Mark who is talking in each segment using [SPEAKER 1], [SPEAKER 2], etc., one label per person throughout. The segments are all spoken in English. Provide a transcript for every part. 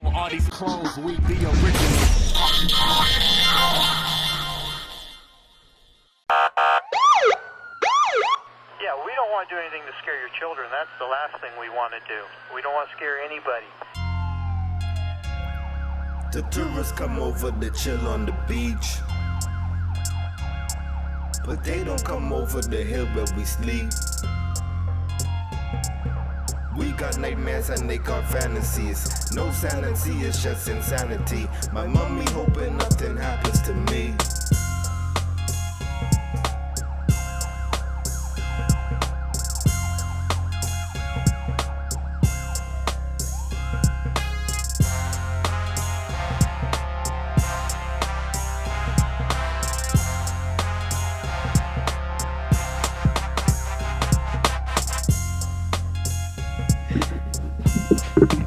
[SPEAKER 1] All these clones, we the original.
[SPEAKER 2] Yeah, we don't want to do anything to scare your children. That's the last thing we want to do. We don't want to scare anybody.
[SPEAKER 3] The tourists come over to chill on the beach, but they don't come over the hill where we sleep. We got nightmares and they got fantasies. No sanity, it's just insanity. My mommy hoping nothing happens to me.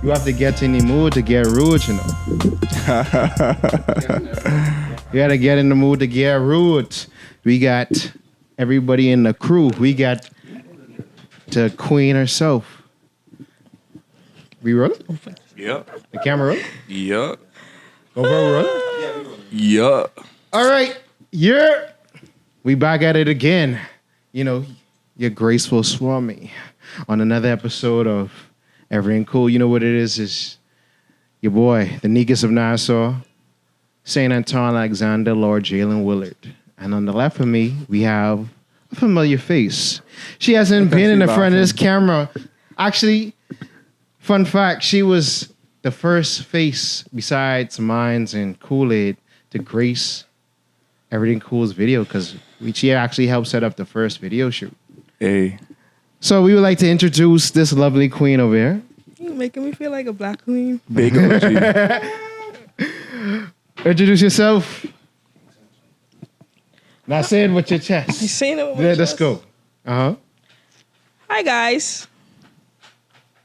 [SPEAKER 4] You have to get in the mood to get rude, you know. You gotta get in the mood to get rude. We got everybody in the crew. We got the queen herself. We rolling?
[SPEAKER 5] Yep.
[SPEAKER 4] The camera rolling?
[SPEAKER 5] Yep.
[SPEAKER 4] GoPro rolling?
[SPEAKER 5] Yep.
[SPEAKER 4] All right, yeah. We back at it again. You know, your graceful swami on another episode of Erryting Kool. You know what it is your boy, the Negus of Nassau, St. Anton Alexander, Lord Jalen Willard. And on the left of me, we have a familiar face. She hasn't been in the front of this camera. Actually, fun fact, she was the first face besides Mines and Kool-Aid to grace Erryting Kool's video because she actually helped set up the first video shoot.
[SPEAKER 5] Hey.
[SPEAKER 4] So we would like to introduce this lovely queen over here.
[SPEAKER 6] You're making me feel like a black queen.
[SPEAKER 5] Big OG.
[SPEAKER 4] Introduce yourself. Now say it with your chest.
[SPEAKER 6] I seen it with my
[SPEAKER 4] Let's
[SPEAKER 6] chest.
[SPEAKER 4] go. Uh-huh.
[SPEAKER 6] Hi, guys.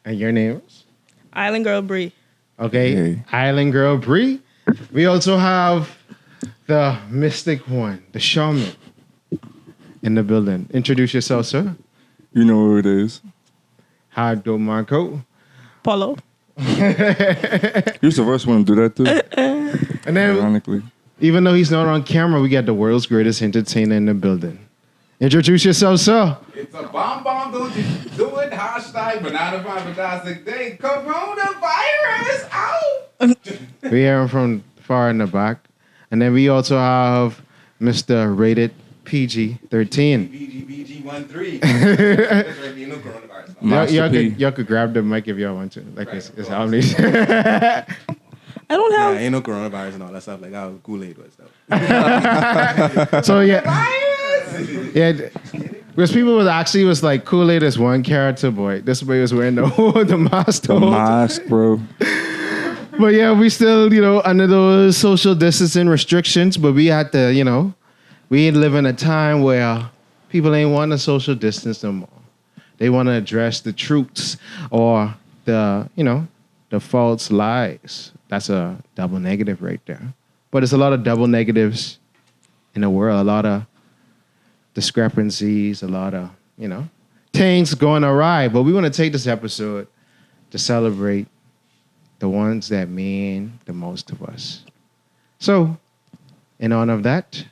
[SPEAKER 4] And your name is?
[SPEAKER 6] Island Girl Bree.
[SPEAKER 4] Okay.
[SPEAKER 5] Hey.
[SPEAKER 4] Island Girl Bree. We also have the mystic one, the shaman in the building. Introduce yourself, sir.
[SPEAKER 5] You know who it is.
[SPEAKER 4] How do Marco?
[SPEAKER 6] Polo.
[SPEAKER 5] He was the first one to do that too.
[SPEAKER 4] And then,
[SPEAKER 5] Ironically.
[SPEAKER 4] even though he's not on camera, we got the world's greatest entertainer in the building. Introduce yourself, sir.
[SPEAKER 7] It's a bomb, don't you do it? Hashtag banana fantastic day. Coronavirus, ow!
[SPEAKER 4] We have him from far in the back. And then we also have Mr. Rated PG-13.
[SPEAKER 7] BG13. That's right, you know coronavirus.
[SPEAKER 5] Master P.
[SPEAKER 4] Y'all could grab the mic if y'all want to. Like
[SPEAKER 7] Right,
[SPEAKER 4] it's
[SPEAKER 7] well,
[SPEAKER 4] omni.
[SPEAKER 6] I don't
[SPEAKER 7] Yeah,
[SPEAKER 6] have.
[SPEAKER 7] ain't no coronavirus and all that stuff. Like, oh, Kool-Aid was stuff.
[SPEAKER 4] So yeah, because people was like Kool-Aid is one character, boy. This boy was wearing the mask.
[SPEAKER 5] The mask, bro.
[SPEAKER 4] But yeah, we still, under those social distancing restrictions, but we had to, we live in a time where people ain't want to social distance no more. They want to address the truths or the false lies. That's a double negative right there. But it's a lot of double negatives in the world, a lot of discrepancies, a lot of, things going awry. But we want to take this episode to celebrate the ones that mean the most to us. So, in honor of that,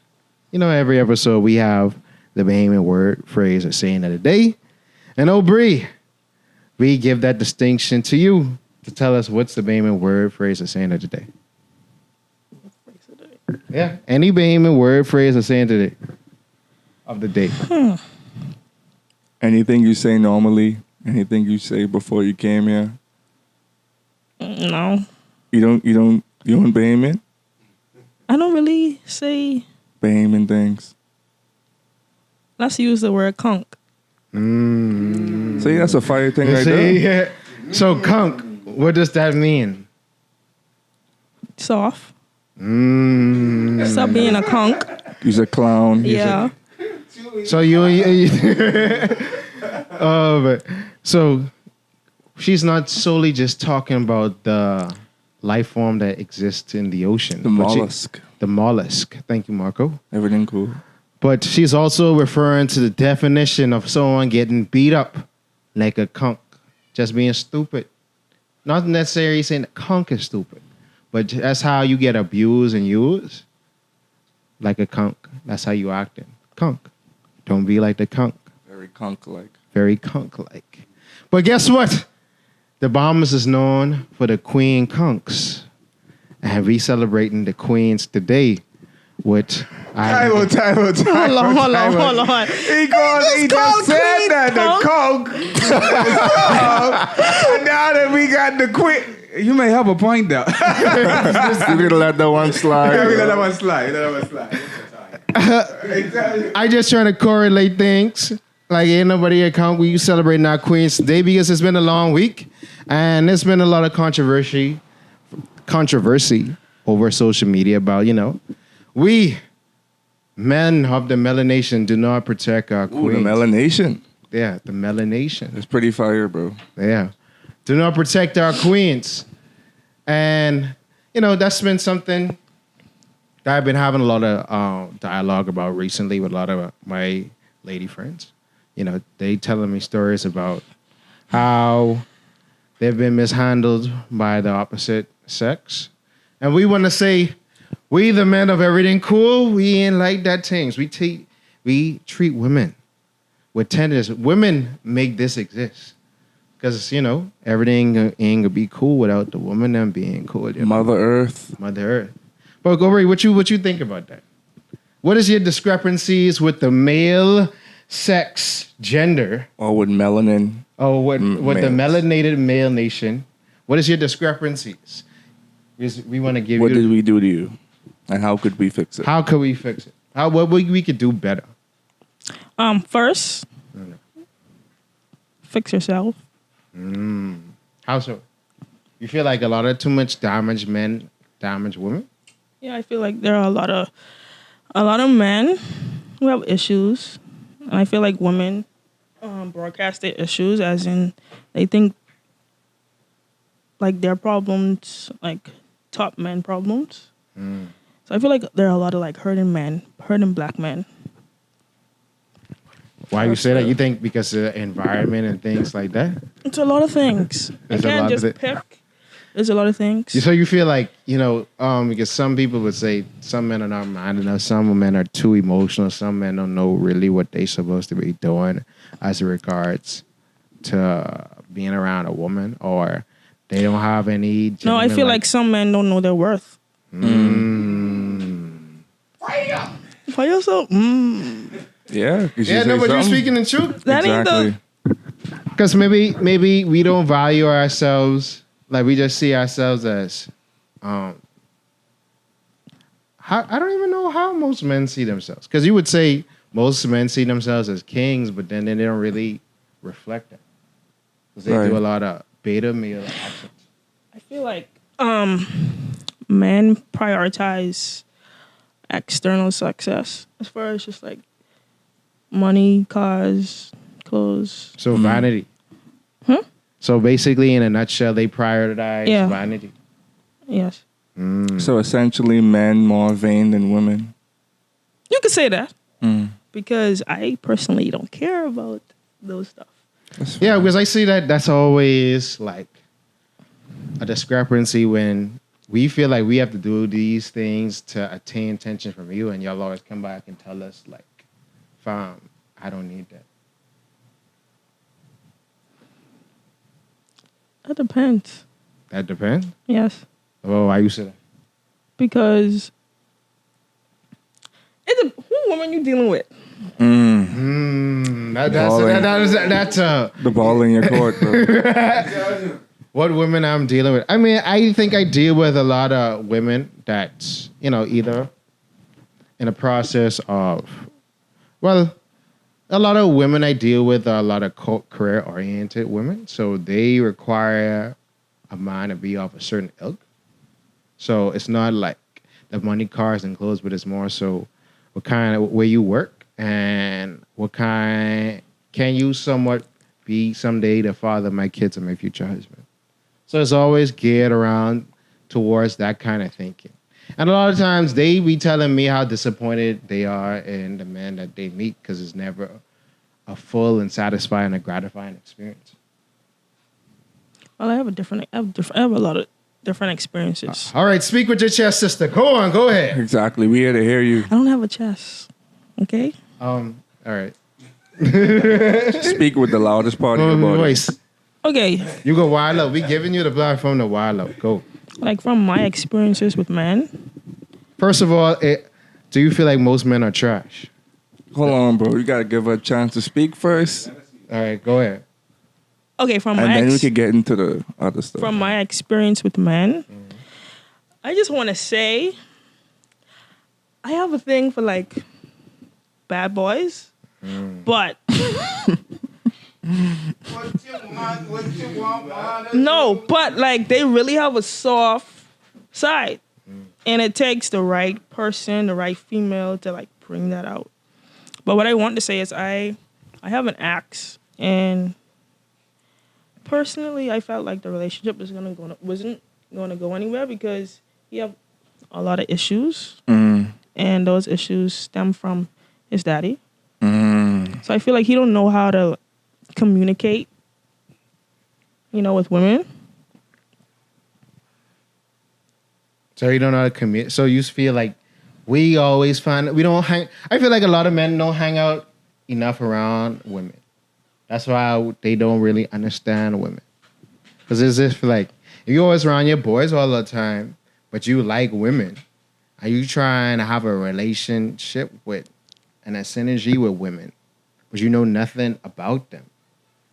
[SPEAKER 4] every episode we have the Bahamian word, phrase, or saying of the day. And Bree, we give that distinction to you to tell us what's the Bahamian word, phrase, or saying of the day. Yeah, any Bahamian word, phrase, or saying today of the day.
[SPEAKER 5] Anything you say normally, anything you say before you came here.
[SPEAKER 6] No.
[SPEAKER 5] You don't Bahamian?
[SPEAKER 6] I don't really say.
[SPEAKER 5] Bahamian things.
[SPEAKER 6] Let's use the word conk.
[SPEAKER 5] See, that's a fire thing right there.
[SPEAKER 4] Yeah. So, kunk, what does that mean?
[SPEAKER 6] Soft. Stop being a conk.
[SPEAKER 5] He's a clown.
[SPEAKER 6] Yeah.
[SPEAKER 4] So so she's not solely just talking about the life form that exists in the ocean.
[SPEAKER 5] The mollusk.
[SPEAKER 4] The mollusk. Thank you, Marco.
[SPEAKER 5] Everything cool.
[SPEAKER 4] But she's also referring to the definition of someone getting beat up like a conk, just being stupid. not necessarily saying that conk is stupid, but that's how you get abused and used. Like a conk. That's how you acting. Conk. Don't be like the conk.
[SPEAKER 5] Very conk-like.
[SPEAKER 4] Very conk-like. But guess what? The Bahamas is known for the queen conks. And we celebrating the queens today with...
[SPEAKER 7] Time out.
[SPEAKER 6] Hold on.
[SPEAKER 7] He just said that, the coke. And now that we got the queen. You may have a point there.
[SPEAKER 5] You can let that one slide.
[SPEAKER 7] Yeah, we let
[SPEAKER 5] bro.
[SPEAKER 7] that one slide. Exactly.
[SPEAKER 4] I just trying to correlate things. Like, ain't nobody at conk. We celebrating our queens today because it's been a long week. And there's been a lot of controversy over social media about, we... men of the melanation do not protect our
[SPEAKER 5] Ooh,
[SPEAKER 4] queens.
[SPEAKER 5] the melanation.
[SPEAKER 4] Yeah, the melanation.
[SPEAKER 5] It's pretty fire, bro.
[SPEAKER 4] Yeah. Do not protect our queens. And, that's been something that I've been having a lot of dialogue about recently with a lot of my lady friends. They telling me stories about how they've been mishandled by the opposite sex. And we want to say... we, the men of Erryting Kool, we ain't like that things. We treat women with tenderness. Women make this exist. Because, everything ain't going to be cool without the woman and being cool.
[SPEAKER 5] Mother Earth.
[SPEAKER 4] Mother Earth. But, Gori, what you think about that? What is your discrepancies with the male sex gender?
[SPEAKER 5] Or with melanin.
[SPEAKER 4] Oh, with the
[SPEAKER 5] males.
[SPEAKER 4] melanated male nation. What is your discrepancies? We want to give
[SPEAKER 5] What
[SPEAKER 4] you...
[SPEAKER 5] did we do to you? And how could we fix it?
[SPEAKER 4] How could we fix it? What we could do better?
[SPEAKER 6] First, fix yourself.
[SPEAKER 4] How so? You feel like a lot of too much damaged men damage women?
[SPEAKER 6] Yeah, I feel like there are a lot of men who have issues, and I feel like women broadcast their issues as in they think like their problems like top men problems. So I feel like there are a lot of like hurting black men.
[SPEAKER 4] Why you say that? You think because of the environment and things like that?
[SPEAKER 6] It's a lot of things.
[SPEAKER 4] There's a
[SPEAKER 6] I can't
[SPEAKER 4] lot
[SPEAKER 6] just
[SPEAKER 4] of
[SPEAKER 6] pick. There's a lot of things.
[SPEAKER 4] So you feel like, because some people would say some men are not man enough, some men are too emotional, some men don't know really what they're supposed to be doing as regards to being around a woman, or they don't have any...
[SPEAKER 6] No, I feel like some men don't know their worth. Fire yourself.
[SPEAKER 5] Yeah.
[SPEAKER 4] Yeah, no, but you're speaking the truth.
[SPEAKER 6] That ain't
[SPEAKER 5] Exactly.
[SPEAKER 4] Because maybe we don't value ourselves, like we just see ourselves as, I don't even know how most men see themselves. Because you would say most men see themselves as kings, but then they don't really reflect that. Because they do a lot of beta male actions.
[SPEAKER 6] I feel like men prioritize external success as far as just like money, cars, clothes.
[SPEAKER 4] So vanity. So basically, in a nutshell, they prioritize vanity.
[SPEAKER 6] Yes.
[SPEAKER 5] So essentially, men more vain than women.
[SPEAKER 6] You could say that. Because I personally don't care about those stuff.
[SPEAKER 4] Yeah, because I see that's always like a discrepancy when we feel like we have to do these things to attain attention from you, and y'all always come back and tell us like, fam, I don't need that.
[SPEAKER 6] That depends.
[SPEAKER 4] That depends?
[SPEAKER 6] Yes.
[SPEAKER 4] Oh, why you say that?
[SPEAKER 6] Because who woman you dealing with?
[SPEAKER 4] That's
[SPEAKER 5] The ball in your court, bro.
[SPEAKER 4] what women I'm dealing with. I mean, I think I deal with a lot of women that's, either in a process of, well, a lot of women I deal with are a lot of career-oriented women. So they require a man to be off a certain ilk. So it's not like the money, cars, and clothes, but it's more so where you work and what kind can you somewhat be someday the father of my kids and my future husband. So it's always geared around towards that kind of thinking. And a lot of times they be telling me how disappointed they are in the men that they meet because it's never a full and satisfying and gratifying experience.
[SPEAKER 6] Well, I have a lot of different experiences.
[SPEAKER 4] All right, speak with your chest, sister. Go on, go ahead.
[SPEAKER 5] Exactly. We here to hear you.
[SPEAKER 6] I don't have a chest. Okay.
[SPEAKER 4] All right.
[SPEAKER 5] Speak with the loudest part of your body.
[SPEAKER 4] Voice.
[SPEAKER 6] Okay.
[SPEAKER 4] You go wild up. We giving you the platform to wild up. Go.
[SPEAKER 6] Like from my experiences with men.
[SPEAKER 4] First of all, do you feel like most men are trash?
[SPEAKER 5] Hold on, bro. You gotta give her a chance to speak first,
[SPEAKER 4] All right, go ahead.
[SPEAKER 6] Okay, from
[SPEAKER 5] and
[SPEAKER 6] my
[SPEAKER 5] then we can get into the other stuff.
[SPEAKER 6] from my experience with men, I just want to say I have a thing for like bad boys, but no, but like they really have a soft side, and it takes the right person, the right female to like bring that out. But what I want to say is I have an ex, and personally, I felt like the relationship wasn't going to go anywhere because he had a lot of issues, and those issues stem from his daddy. So I feel like he don't know how to communicate, with women.
[SPEAKER 4] So you don't know how to commit. So you feel like we always find we don't hang. I feel like a lot of men don't hang out enough around women. That's why they don't really understand women. Because it's just like if you're always around your boys all the time, but you like women, are you trying to have a relationship with and a synergy with women, but you know nothing about them?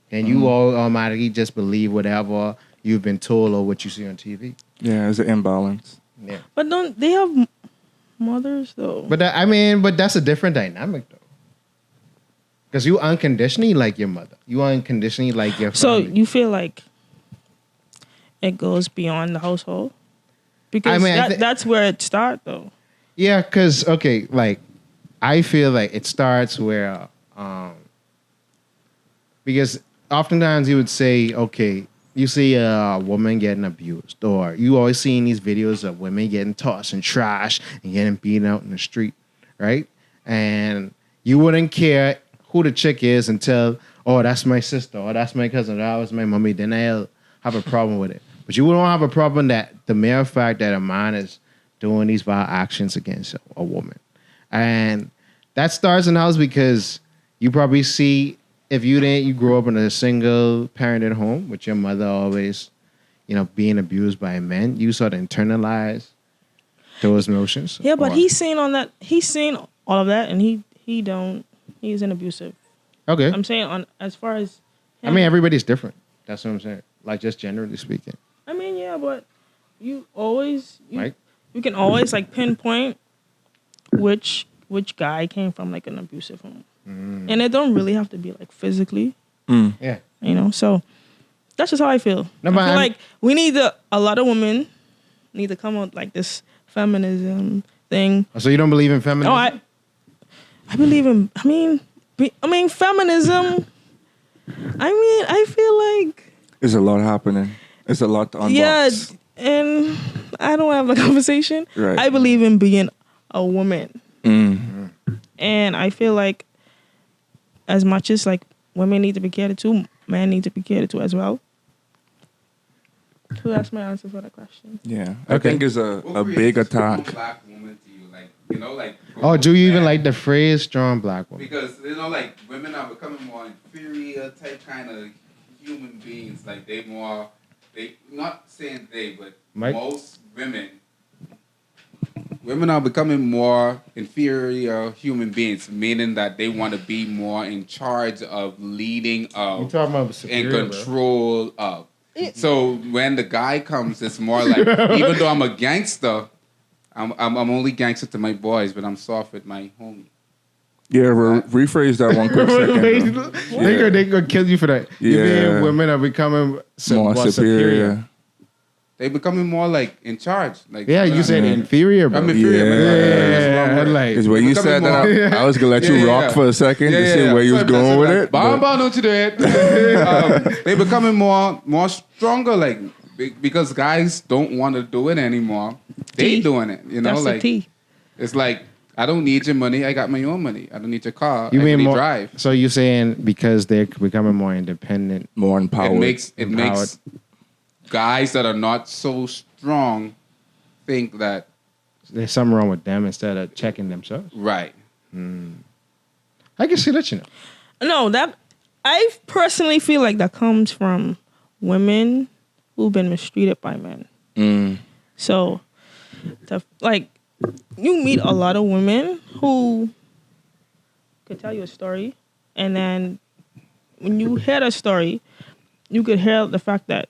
[SPEAKER 4] And you all automatically just believe whatever you've been told or what you see on TV.
[SPEAKER 5] Yeah, it's an imbalance.
[SPEAKER 4] Yeah.
[SPEAKER 6] But don't they have mothers though?
[SPEAKER 4] But but that's a different dynamic though. Because you unconditionally like your mother. You unconditionally like your family.
[SPEAKER 6] So you feel like it goes beyond the household? Because that's where it starts though.
[SPEAKER 4] Yeah, because, okay, like, I feel like it starts where, because oftentimes you would say, okay, you see a woman getting abused, or you always seeing these videos of women getting tossed and trashed and getting beaten out in the street, right? And you wouldn't care who the chick is until, oh, that's my sister, or that's my cousin, or that was my mommy, then I'll have a problem with it. But you won't have a problem that the mere fact that a man is doing these vile actions against a woman. And that starts in the house because you probably see, if you grew up in a single parented home with your mother always, being abused by men, you sort of internalize those notions.
[SPEAKER 6] Yeah, but he's seen all of that, and he's an abusive.
[SPEAKER 4] Okay.
[SPEAKER 6] I'm saying as far as him,
[SPEAKER 4] I mean, everybody's different. That's what I'm saying. Like, just generally speaking.
[SPEAKER 6] I mean, yeah, but you can always like pinpoint which guy came from like an abusive home. And it don't really have to be like physically.
[SPEAKER 4] Yeah.
[SPEAKER 6] So that's just how I feel.
[SPEAKER 4] No,
[SPEAKER 6] I
[SPEAKER 4] but
[SPEAKER 6] feel like we need a lot of women need to come out like this feminism thing.
[SPEAKER 4] So you don't believe in feminism?
[SPEAKER 6] Oh, I believe in. I mean feminism. I feel like
[SPEAKER 5] There's a lot happening. There's a lot to unbox.
[SPEAKER 6] yeah, and I don't have a conversation.
[SPEAKER 5] Right.
[SPEAKER 6] I believe in being a woman, and I feel like as much as like women need to be catered to, men need to be catered to as well. So that's my answer for the question.
[SPEAKER 5] Yeah. I think it's a big attack.
[SPEAKER 7] Black woman to you, like
[SPEAKER 4] Oh, do you even like the phrase strong black woman?
[SPEAKER 7] Because like women are becoming more inferior type kind of human beings. Like they not saying they, but
[SPEAKER 4] Mike?
[SPEAKER 7] most women are becoming more inferior human beings, meaning that they want to be more in charge of leading of
[SPEAKER 4] You talking about superior,
[SPEAKER 7] and control of. So when the guy comes, it's more like, even though I'm a gangster, I'm only gangster to my boys, but I'm soft with my homie.
[SPEAKER 5] Yeah, rephrase that one quick second.
[SPEAKER 4] They gonna kill you for that.
[SPEAKER 5] Yeah.
[SPEAKER 4] You mean women are becoming
[SPEAKER 5] More superior.
[SPEAKER 7] They becoming more like in charge. Like
[SPEAKER 4] Yeah, you said inferior, bro.
[SPEAKER 7] I'm inferior.
[SPEAKER 4] Yeah, like,
[SPEAKER 5] Because when you said that, I was going to let you rock for a second to see where you was going with it.
[SPEAKER 7] Bamba, don't you do it. They becoming more stronger, like, because guys don't want to do it anymore. They doing it,
[SPEAKER 6] That's
[SPEAKER 7] like,
[SPEAKER 6] the T.
[SPEAKER 7] it's like, I don't need your money. I got my own money. I don't need your car.
[SPEAKER 4] you
[SPEAKER 7] I
[SPEAKER 4] mean
[SPEAKER 7] can
[SPEAKER 4] more?
[SPEAKER 7] drive.
[SPEAKER 4] So you saying because they're becoming more independent?
[SPEAKER 5] More empowered.
[SPEAKER 7] It makes guys that are not so strong think that
[SPEAKER 4] There's something wrong with them instead of checking themselves.
[SPEAKER 7] right.
[SPEAKER 4] I can see that, you know.
[SPEAKER 6] No, that I personally feel like that comes from women who've been mistreated by men. So, like, you meet a lot of women who could tell you a story, and then when you hear the story, you could hear the fact that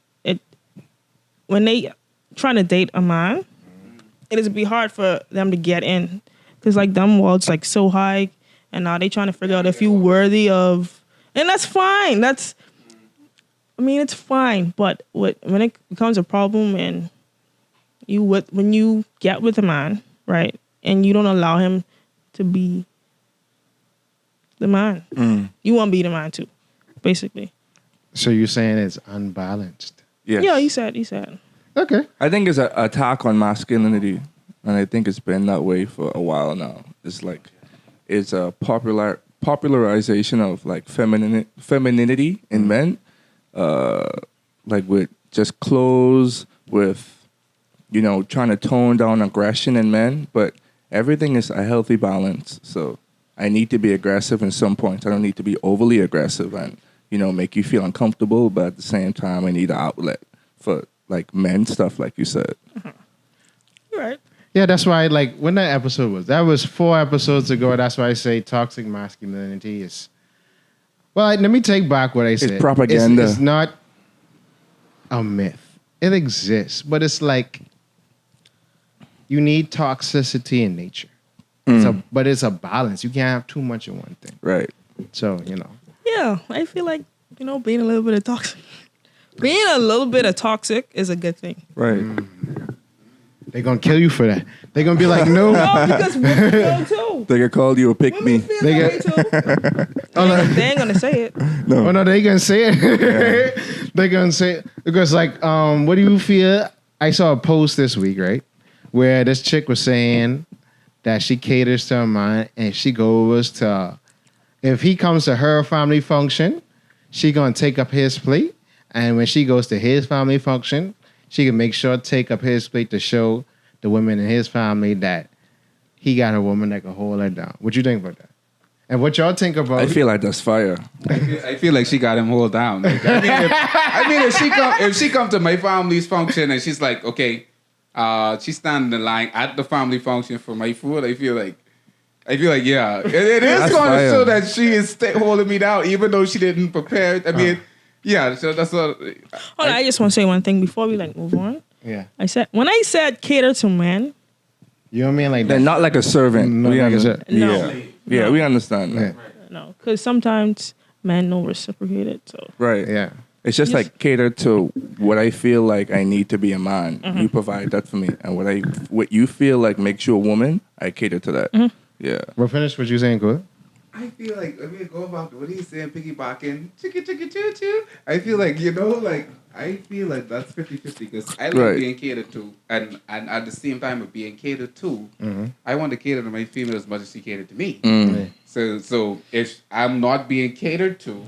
[SPEAKER 6] when they trying to date a man, it is be hard for them to get in because like them walls like so high, and now they trying to figure out if you worthy of, and that's fine. It's fine, but when it becomes a problem and when you get with a man, right, and you don't allow him to be the man, you want to be the man too, basically.
[SPEAKER 4] So you're saying it's unbalanced?
[SPEAKER 5] Yes.
[SPEAKER 6] Yeah, he said.
[SPEAKER 4] Okay.
[SPEAKER 5] I think it's an attack on masculinity, and I think it's been that way for a while now. It's a popularization of like femininity in men, like with just clothes, with trying to tone down aggression in men. But everything is a healthy balance. So I need to be aggressive in some points. I don't need to be overly aggressive and make you feel uncomfortable. But at the same time, I need an outlet for like men stuff, like you said.
[SPEAKER 6] You're right.
[SPEAKER 4] Yeah, that's why, like, when that episode that was 4 episodes ago. That's why I say toxic masculinity is. Well, let me take back what I said.
[SPEAKER 5] It's propaganda.
[SPEAKER 4] It's not a myth. It exists, but it's like you need toxicity in nature. But it's a balance. You can't have too much of one thing.
[SPEAKER 5] Right.
[SPEAKER 4] So,
[SPEAKER 6] Yeah, I feel like, being a little bit of toxic. Being a little bit of toxic is a good thing.
[SPEAKER 5] Right.
[SPEAKER 4] They're going to kill you for that. They're going to be like, no.
[SPEAKER 6] No, because women feel too.
[SPEAKER 5] They could call you a pick
[SPEAKER 6] Women
[SPEAKER 5] me.
[SPEAKER 6] feel
[SPEAKER 4] They
[SPEAKER 6] that way too. They ain't gonna say it.
[SPEAKER 4] Oh, no, they going to say it. They're going to say it. Because, like, what do you feel? I saw a post this week, right? Where this chick was saying that she caters to a man and she goes to, if he comes to her family function, she going to take up his plate. And when she goes to his family function, she can make sure to take up his plate to show the women in his family that he got a woman that can hold her down. What you think about that? And what y'all think about?
[SPEAKER 5] I feel like that's fire.
[SPEAKER 7] I feel like she got him hold down. Like, if she come to my family's function and she's like, okay, she's standing in line at the family function for my food, I feel like, yeah, it is going to show that she is holding me down, even though she didn't prepare. I mean, yeah, so that's what.
[SPEAKER 6] Hold on, I just want to say one thing before we move on.
[SPEAKER 4] Yeah.
[SPEAKER 6] When I said cater to men,
[SPEAKER 4] You know what I mean? Like
[SPEAKER 5] They're
[SPEAKER 4] that.
[SPEAKER 5] not like a servant.
[SPEAKER 4] Not
[SPEAKER 5] We
[SPEAKER 4] like a
[SPEAKER 5] understand.
[SPEAKER 4] servant.
[SPEAKER 6] No.
[SPEAKER 5] Yeah, we understand that.
[SPEAKER 4] Yeah.
[SPEAKER 6] no, because sometimes men don't reciprocate it. So
[SPEAKER 5] Right.
[SPEAKER 4] Yeah.
[SPEAKER 5] It's just
[SPEAKER 6] Yes.
[SPEAKER 5] like cater to what I feel like I need to be a man. You provide that for me, and what you feel like makes you a woman, I cater to that. Yeah.
[SPEAKER 4] We're finished what you saying, Kool.
[SPEAKER 7] I feel like, let me go about what he's saying, piggybacking, chicka, chicka, choo, choo. I feel like, I feel like that's 50-50 because I like
[SPEAKER 5] Right.
[SPEAKER 7] being catered to, and at the same time of being catered to, I want to cater to my female as much as she catered to me. So if I'm not being catered to,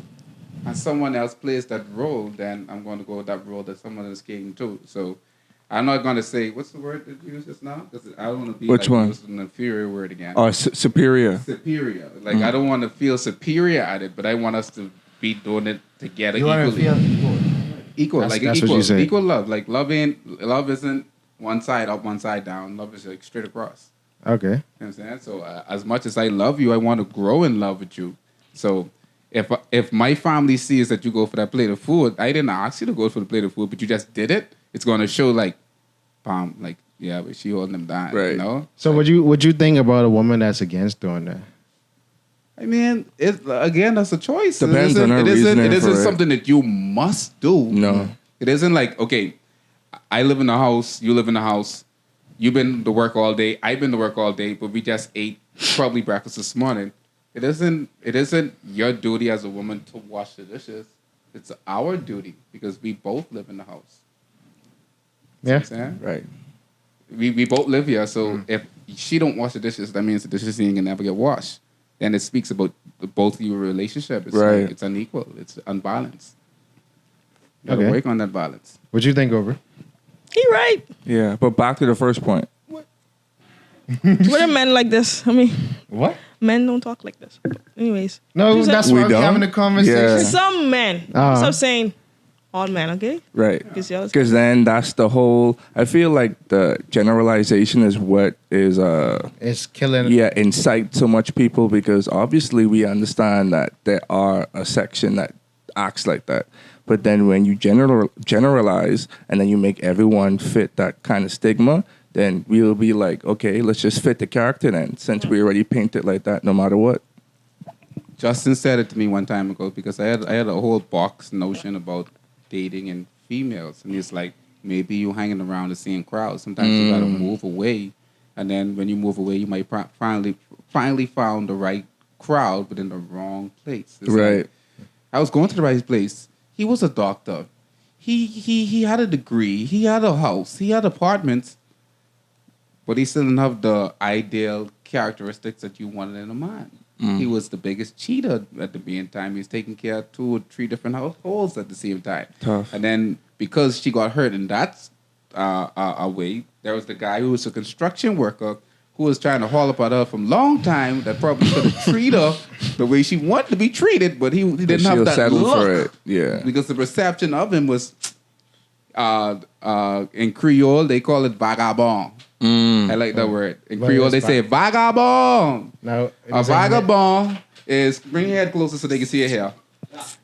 [SPEAKER 7] and someone else plays that role, then I'm going to go with that role that someone is catering to. So I'm not going to say, what's the word that you use just now? Because I don't want to be
[SPEAKER 5] Which one?
[SPEAKER 7] using an inferior word again.
[SPEAKER 5] Oh, superior.
[SPEAKER 7] Superior. Like, I don't want to feel superior at it, but I want us to be doing it together
[SPEAKER 4] You want to
[SPEAKER 7] equally.
[SPEAKER 4] feel
[SPEAKER 7] Equal,
[SPEAKER 4] That's-
[SPEAKER 7] like
[SPEAKER 4] that's what
[SPEAKER 7] equal,
[SPEAKER 4] you said.
[SPEAKER 7] equal love. Like love isn't one side up, one side down. Love is like straight across.
[SPEAKER 4] okay.
[SPEAKER 7] You know what I'm saying? So as much as I love you, I want to grow in love with you. So if my family sees that you go for that plate of food, I didn't ask you to go for the plate of food, but you just did it. It's going to show like, like yeah, but she holding them down,
[SPEAKER 5] Right.
[SPEAKER 7] You know.
[SPEAKER 4] So what you think about a woman that's against doing that?
[SPEAKER 7] I mean, that's a choice.
[SPEAKER 5] Depends on her reasoning
[SPEAKER 7] It isn't
[SPEAKER 5] for it.
[SPEAKER 7] something that you must do.
[SPEAKER 5] No.
[SPEAKER 7] It isn't like, okay, I live in the house, you live in the house, you've been to work all day, I've been to work all day, but we just ate probably breakfast this morning. It isn't your duty as a woman to wash the dishes. It's our duty because we both live in the house.
[SPEAKER 4] Yeah.
[SPEAKER 7] You know what I'm saying?
[SPEAKER 5] Right.
[SPEAKER 7] We both live here, so if she don't wash the dishes, that means the dishes ain't gonna never get washed. Then it speaks about both of your relationship. It's
[SPEAKER 5] Right.
[SPEAKER 7] like, it's unequal. It's unbalanced. Gotta
[SPEAKER 4] Okay.
[SPEAKER 7] work on that balance.
[SPEAKER 4] What you think, Over?
[SPEAKER 6] He right.
[SPEAKER 5] Yeah, but back to the first point.
[SPEAKER 6] What are men like this? I mean,
[SPEAKER 4] What?
[SPEAKER 6] men don't talk like this. Anyways.
[SPEAKER 4] No,
[SPEAKER 6] Just
[SPEAKER 4] that's
[SPEAKER 5] We
[SPEAKER 4] why we're
[SPEAKER 5] don't?
[SPEAKER 4] having a conversation.
[SPEAKER 5] Yeah.
[SPEAKER 6] some men.
[SPEAKER 4] Uh-huh.
[SPEAKER 6] Stop saying all men, okay?
[SPEAKER 5] Right.
[SPEAKER 6] Because y'all-
[SPEAKER 5] Because then that's the whole. I feel like the generalization is what is
[SPEAKER 4] It's killing.
[SPEAKER 5] yeah incite so much people, because obviously we understand that there are a section that acts like that, but then when you generalize and then you make everyone fit that kind of stigma, then we'll be like, okay, let's just fit the character then, since we already paint it like that no matter what.
[SPEAKER 7] Justin said it to me one time ago because I had a whole box notion about dating and females, and it's like maybe you hanging around the same crowd. Sometimes you gotta move away, and then when you move away, you might finally found the right crowd, but in the wrong place. It's
[SPEAKER 5] Right.
[SPEAKER 7] like, I was going to the right place. He was a doctor. He had a degree. He had a house. He had apartments, but he still didn't have the ideal characteristics that you wanted in a man. He was the biggest cheater at the same time. He was taking care of 2 or 3 different households at the same time.
[SPEAKER 5] Tough.
[SPEAKER 7] And then because she got hurt in that way, there was the guy who was a construction worker who was trying to haul up at her from long time that probably could have treated her the way she wanted to be treated, but he didn't have
[SPEAKER 5] She'll
[SPEAKER 7] that
[SPEAKER 5] settle
[SPEAKER 7] look.
[SPEAKER 5] for it. Yeah.
[SPEAKER 7] Because the perception of him was, in Creole, they call it vagabond. I like that word. In
[SPEAKER 4] What
[SPEAKER 7] Creole,
[SPEAKER 4] is
[SPEAKER 7] they say vagabond.
[SPEAKER 4] No,
[SPEAKER 7] A vagabond is, bring your head closer so they can see your hair.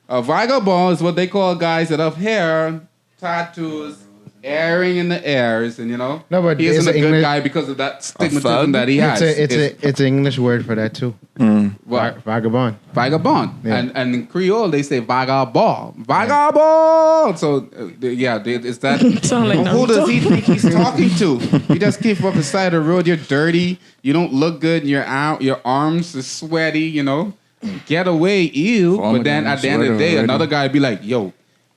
[SPEAKER 7] A vagabond is what they call guys that have hair, tattoos, airing in the airs, and
[SPEAKER 4] No, but
[SPEAKER 7] he isn't
[SPEAKER 4] it's
[SPEAKER 7] a good
[SPEAKER 4] English-
[SPEAKER 7] guy because of that stigmatism
[SPEAKER 5] thug?
[SPEAKER 7] that he has.
[SPEAKER 4] It's an English word for that too.
[SPEAKER 7] What?
[SPEAKER 4] Vagabond.
[SPEAKER 7] Vagabond.
[SPEAKER 4] Yeah.
[SPEAKER 7] And in Creole, they say vagabond. Vagabond! So, it's that.
[SPEAKER 6] Sound like
[SPEAKER 7] Who does
[SPEAKER 6] Naruto.
[SPEAKER 7] he think he's talking to? You just keep up the side of the road. You're dirty. You don't look good. Your arms are sweaty, Get away, ew.
[SPEAKER 5] Vomit
[SPEAKER 7] But then
[SPEAKER 5] on
[SPEAKER 7] at the end of the
[SPEAKER 5] sweater
[SPEAKER 7] day,
[SPEAKER 5] already.
[SPEAKER 7] another guy be like, yo,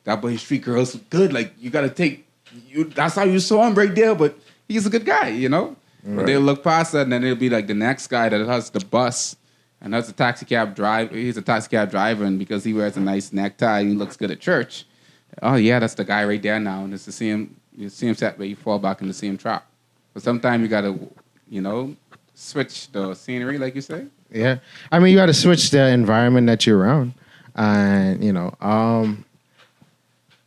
[SPEAKER 7] that boy street girl's good. Like, you got to take, that's how you saw him right there. But he's a good guy, But they'll look past that, and then it'll be like the next guy that has the bus. And that's a taxi cab driver. He's a taxi cab driver, and because he wears a nice necktie, he looks good at church. Oh yeah, that's the guy right there now, and it's the same. You see him set where you fall back in the same trap. But sometimes you gotta, switch the scenery, like you say.
[SPEAKER 4] Yeah, I mean, you got to switch the environment that you're around, and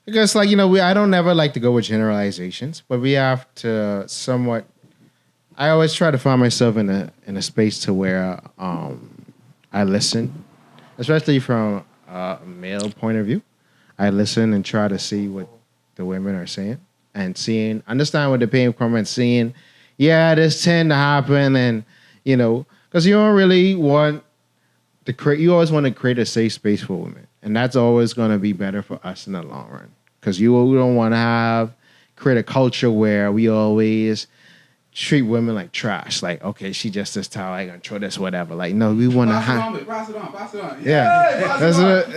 [SPEAKER 4] because I don't never like to go with generalizations, but we have to somewhat. I always try to find myself in a space to where I listen, especially from a male point of view. I listen and try to see what the women are saying and understand what they're paying from and seeing, this tend to happen, and because you don't really want to create. You always want to create a safe space for women, and that's always going to be better for us in the long run. Because you don't want to create a culture where we always treat women like trash. Like, okay, she just this towel, I gonna throw this, whatever. Like, no, we want to have.
[SPEAKER 7] Pass it on.
[SPEAKER 4] Yeah, that's what.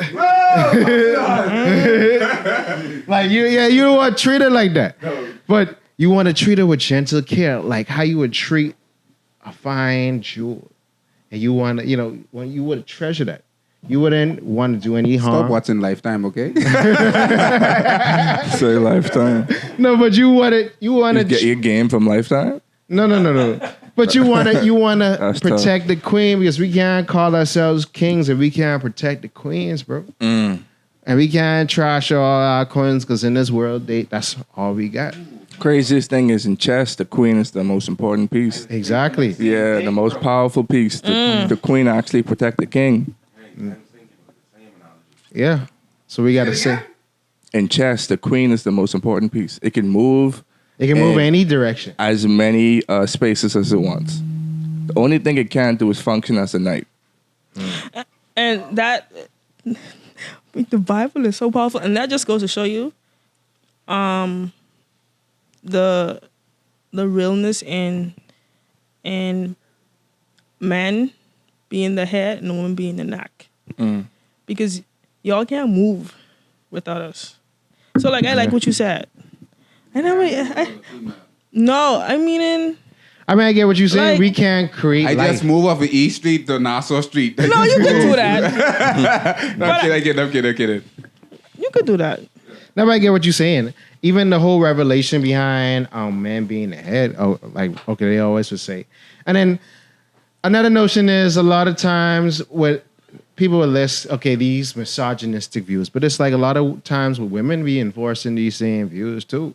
[SPEAKER 4] Like you don't want to treat her like that, but you want to treat her with gentle care, like how you would treat a fine jewel, and you want to, when you would treasure that. You wouldn't want to do any harm.
[SPEAKER 7] Stop watching Lifetime, okay?
[SPEAKER 5] Say Lifetime.
[SPEAKER 4] No, but you want to.
[SPEAKER 5] You get your game from Lifetime?
[SPEAKER 4] No. But you want to
[SPEAKER 5] That's
[SPEAKER 4] protect the queen, because we can't call ourselves kings if we can't protect the queens, bro. And we can't trash all our queens, because in this world, that's all we got.
[SPEAKER 5] Craziest thing is in chess, the queen is the most important piece.
[SPEAKER 4] Exactly.
[SPEAKER 5] Yeah, the most powerful piece. The queen actually protect the king.
[SPEAKER 4] Yeah. So we got to say
[SPEAKER 5] In chess, the queen is the most important piece. It can move
[SPEAKER 4] it can move
[SPEAKER 5] And-
[SPEAKER 4] any direction.
[SPEAKER 5] as many spaces as it wants. The only thing it can't do is function as a knight.
[SPEAKER 6] And that, the Bible is so powerful, and that just goes to show you, the realness in men being the head and the woman being the neck, because y'all can't move without us. So like I like what you said. I
[SPEAKER 4] I get what you're saying.
[SPEAKER 6] Like-
[SPEAKER 4] We can't create
[SPEAKER 7] I
[SPEAKER 4] life.
[SPEAKER 7] just move off of East Street to Nassau Street.
[SPEAKER 6] no, you could do that.
[SPEAKER 7] I'm kidding.
[SPEAKER 6] You could do that.
[SPEAKER 4] I get what you're saying. Even the whole revelation behind men being the head, like, okay, they always would say. And then another notion is a lot of times what people will list, okay, these misogynistic views, but it's like a lot of times with women be enforcing these same views too.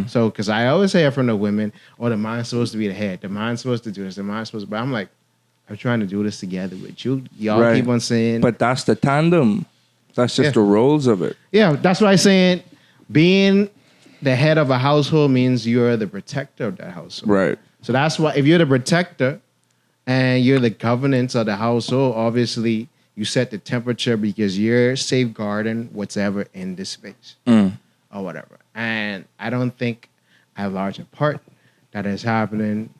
[SPEAKER 4] So, because I always hear from the women, oh, the man's supposed to be the head, the man's supposed to do this, the man's supposed to, but I'm like, I'm trying to do this together with you. Y'all keep on saying.
[SPEAKER 5] But that's the tandem. That's just the roles of it.
[SPEAKER 4] Yeah, that's why I'm saying being the head of a household means you're the protector of that household.
[SPEAKER 5] Right.
[SPEAKER 4] So that's why if you're the protector and you're the governance of the household, obviously you set the temperature because you're safeguarding whatever in this space or whatever. And I don't think a larger part that is happening.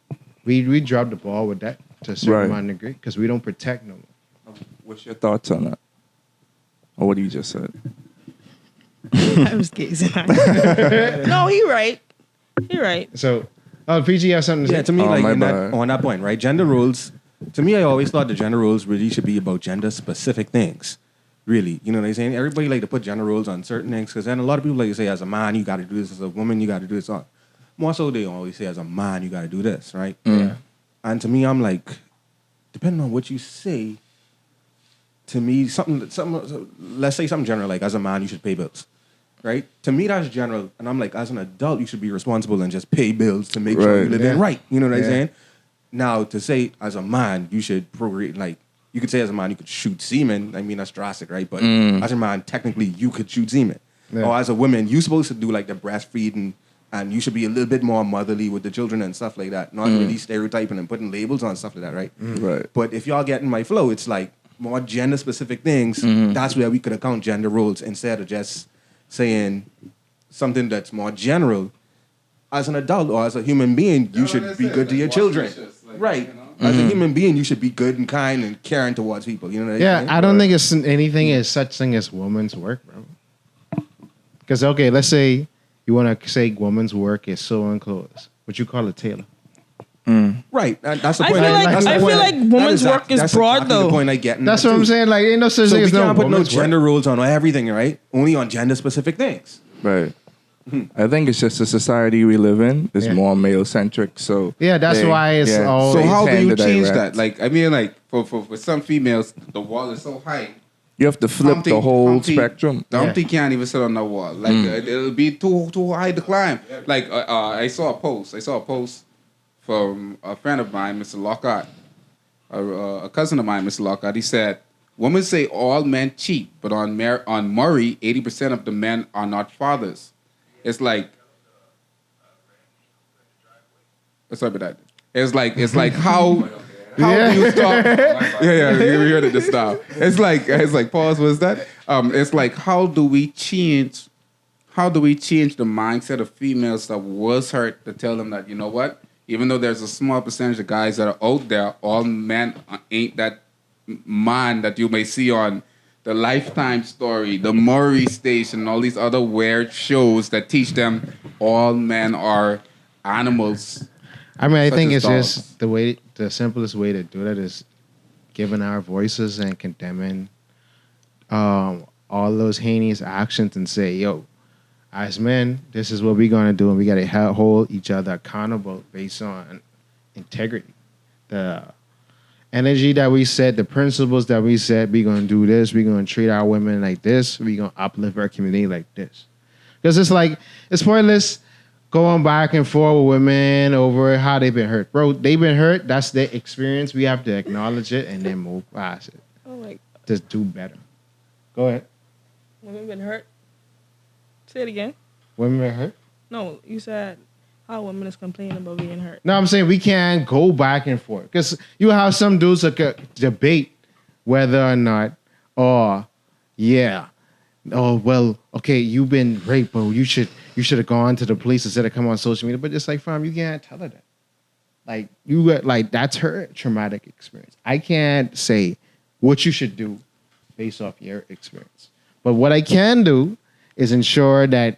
[SPEAKER 4] We dropped the ball with that to a certain amount of degree because we don't protect no more.
[SPEAKER 5] What's your thoughts on that? Or what you just said?
[SPEAKER 6] I was gazing at him. No, he right. He right.
[SPEAKER 4] So, PG have something to say?
[SPEAKER 8] Yeah, to me,
[SPEAKER 5] my
[SPEAKER 8] like
[SPEAKER 5] bad.
[SPEAKER 8] on that point, right? Gender roles. To me, I always thought the gender roles really should be about gender specific things. Really, you know what I'm saying? Everybody like to put gender roles on certain things because then a lot of people like to say, as a man, you got to do this. As a woman, you got to do this. More so, they always say, as a man, you got to do this, right?
[SPEAKER 4] Yeah.
[SPEAKER 8] And to me, I'm like, depending on what you say, to me, something. Let's say something general, like as a man, you should pay bills, right? To me, that's general. And I'm like, as an adult, you should be responsible and just pay bills to make sure you live in right. You know what I'm saying? Now, to say as a man, you should procreate, like, you could say as a man, you could shoot semen. I mean, that's drastic, right? But as a man, technically, you could shoot semen.
[SPEAKER 4] Yeah.
[SPEAKER 8] Or as a woman, you're supposed to do like the breastfeeding, and you should be a little bit more motherly with the children and stuff like that. Not really stereotyping and putting labels on stuff like that, right?
[SPEAKER 5] Right.
[SPEAKER 8] But if y'all get in my flow, it's like more gender-specific things. That's where we could account gender roles instead of just saying something that's more general. As an adult or as a human being, you should be good to your children. Right. As a human being, you should be good and kind and caring towards people. You know what I'm saying?
[SPEAKER 4] I don't think it's anything as such thing as woman's work, bro. Because, okay, let's say you want to say woman's work is sewing clothes. What you call it, tailor.
[SPEAKER 8] Right. That's the
[SPEAKER 6] I
[SPEAKER 8] point.
[SPEAKER 6] feel like
[SPEAKER 8] That's the
[SPEAKER 6] I
[SPEAKER 8] point.
[SPEAKER 6] feel like
[SPEAKER 8] That
[SPEAKER 6] woman's work is
[SPEAKER 8] that's
[SPEAKER 6] broad
[SPEAKER 8] exactly
[SPEAKER 6] though.
[SPEAKER 8] the point I get.
[SPEAKER 4] That's what I'm saying. Like, ain't no such
[SPEAKER 8] So
[SPEAKER 4] thing
[SPEAKER 8] we
[SPEAKER 4] as no
[SPEAKER 8] can't put no
[SPEAKER 4] woman's work.
[SPEAKER 8] gender roles on everything, right? Only on gender-specific things.
[SPEAKER 5] Right. I think it's just the society we live in is
[SPEAKER 4] Yeah.
[SPEAKER 5] more male centric. So
[SPEAKER 4] Yeah, that's why it's all.
[SPEAKER 7] So how do
[SPEAKER 5] tend
[SPEAKER 7] you
[SPEAKER 5] to
[SPEAKER 7] change
[SPEAKER 5] direct.
[SPEAKER 7] that? Like, I mean, like for some females, the wall is so high.
[SPEAKER 5] you have to flip the whole spectrum.
[SPEAKER 7] Dumpty can't even sit on the wall. Like it'll be too high to climb. Like I saw a post from a friend of mine, Mr. Lockhart, a cousin of mine, Mr. Lockhart. He said, "Women say all men cheat, but on Murray, 80% of the men are not fathers." It's like, sorry about that. It's like how do you stop? You heard it this time. It's like pause. Was that? It's like how do we change the mindset of females that was hurt to tell them that, you know what? Even though there's a small percentage of guys that are out there, all men ain't that man that you may see on the Lifetime story, the Maury Station, all these other weird shows that teach them all men are animals.
[SPEAKER 4] I mean, I
[SPEAKER 7] such
[SPEAKER 4] think
[SPEAKER 7] as
[SPEAKER 4] it's
[SPEAKER 7] dogs.
[SPEAKER 4] just the simplest way to do that is giving our voices and condemning all those heinous actions and say, yo, as men, this is what we're going to do, and we got to hold each other accountable based on integrity. The energy that we set, the principles that we set, we're going to do this, we're going to treat our women like this, we're going to uplift our community like this. Because it's like, it's pointless going back and forth with women over how they've been hurt. Bro, they've been hurt, that's their experience. We have to acknowledge it and then move past it.
[SPEAKER 6] Oh my,
[SPEAKER 4] Just do better. Go ahead.
[SPEAKER 6] women been hurt. Say it again.
[SPEAKER 4] Women been hurt?
[SPEAKER 6] No, you said how women is complaining about being hurt.
[SPEAKER 4] No, I'm saying we can't go back and forth. Because you have some dudes that could debate whether or not, oh, well, okay, you've been raped, but you should have gone to the police instead of come on social media. But it's like, fam, you can't tell her that. Like, that's her traumatic experience. I can't say what you should do based off your experience. But what I can do is ensure that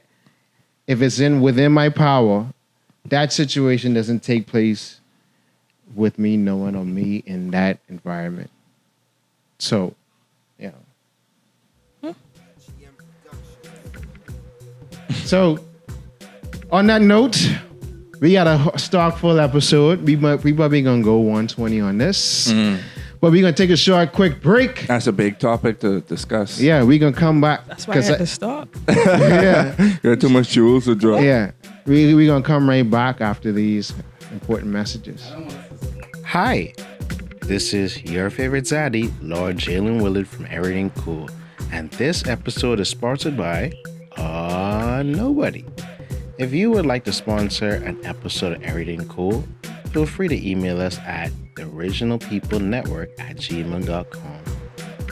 [SPEAKER 4] if it's within my power, that situation doesn't take place with me knowing or me in that environment. So, yeah. So, on that note, we got a stock full episode. We probably gonna go 120 on this, but we're gonna take a short, quick break.
[SPEAKER 5] That's a big topic to discuss.
[SPEAKER 4] Yeah, we're gonna come back.
[SPEAKER 6] That's why I had to stop.
[SPEAKER 4] Yeah,
[SPEAKER 5] You got too much jewels to drop.
[SPEAKER 4] yeah. We gonna come right back after these important messages. Hi, this is your favorite zaddy, Lord Jalen Willard from Erryting Kool, and this episode is sponsored by nobody. If you would like to sponsor an episode of Erryting Kool, feel free to email us at theoriginalpeoplenetwork@gmail.com,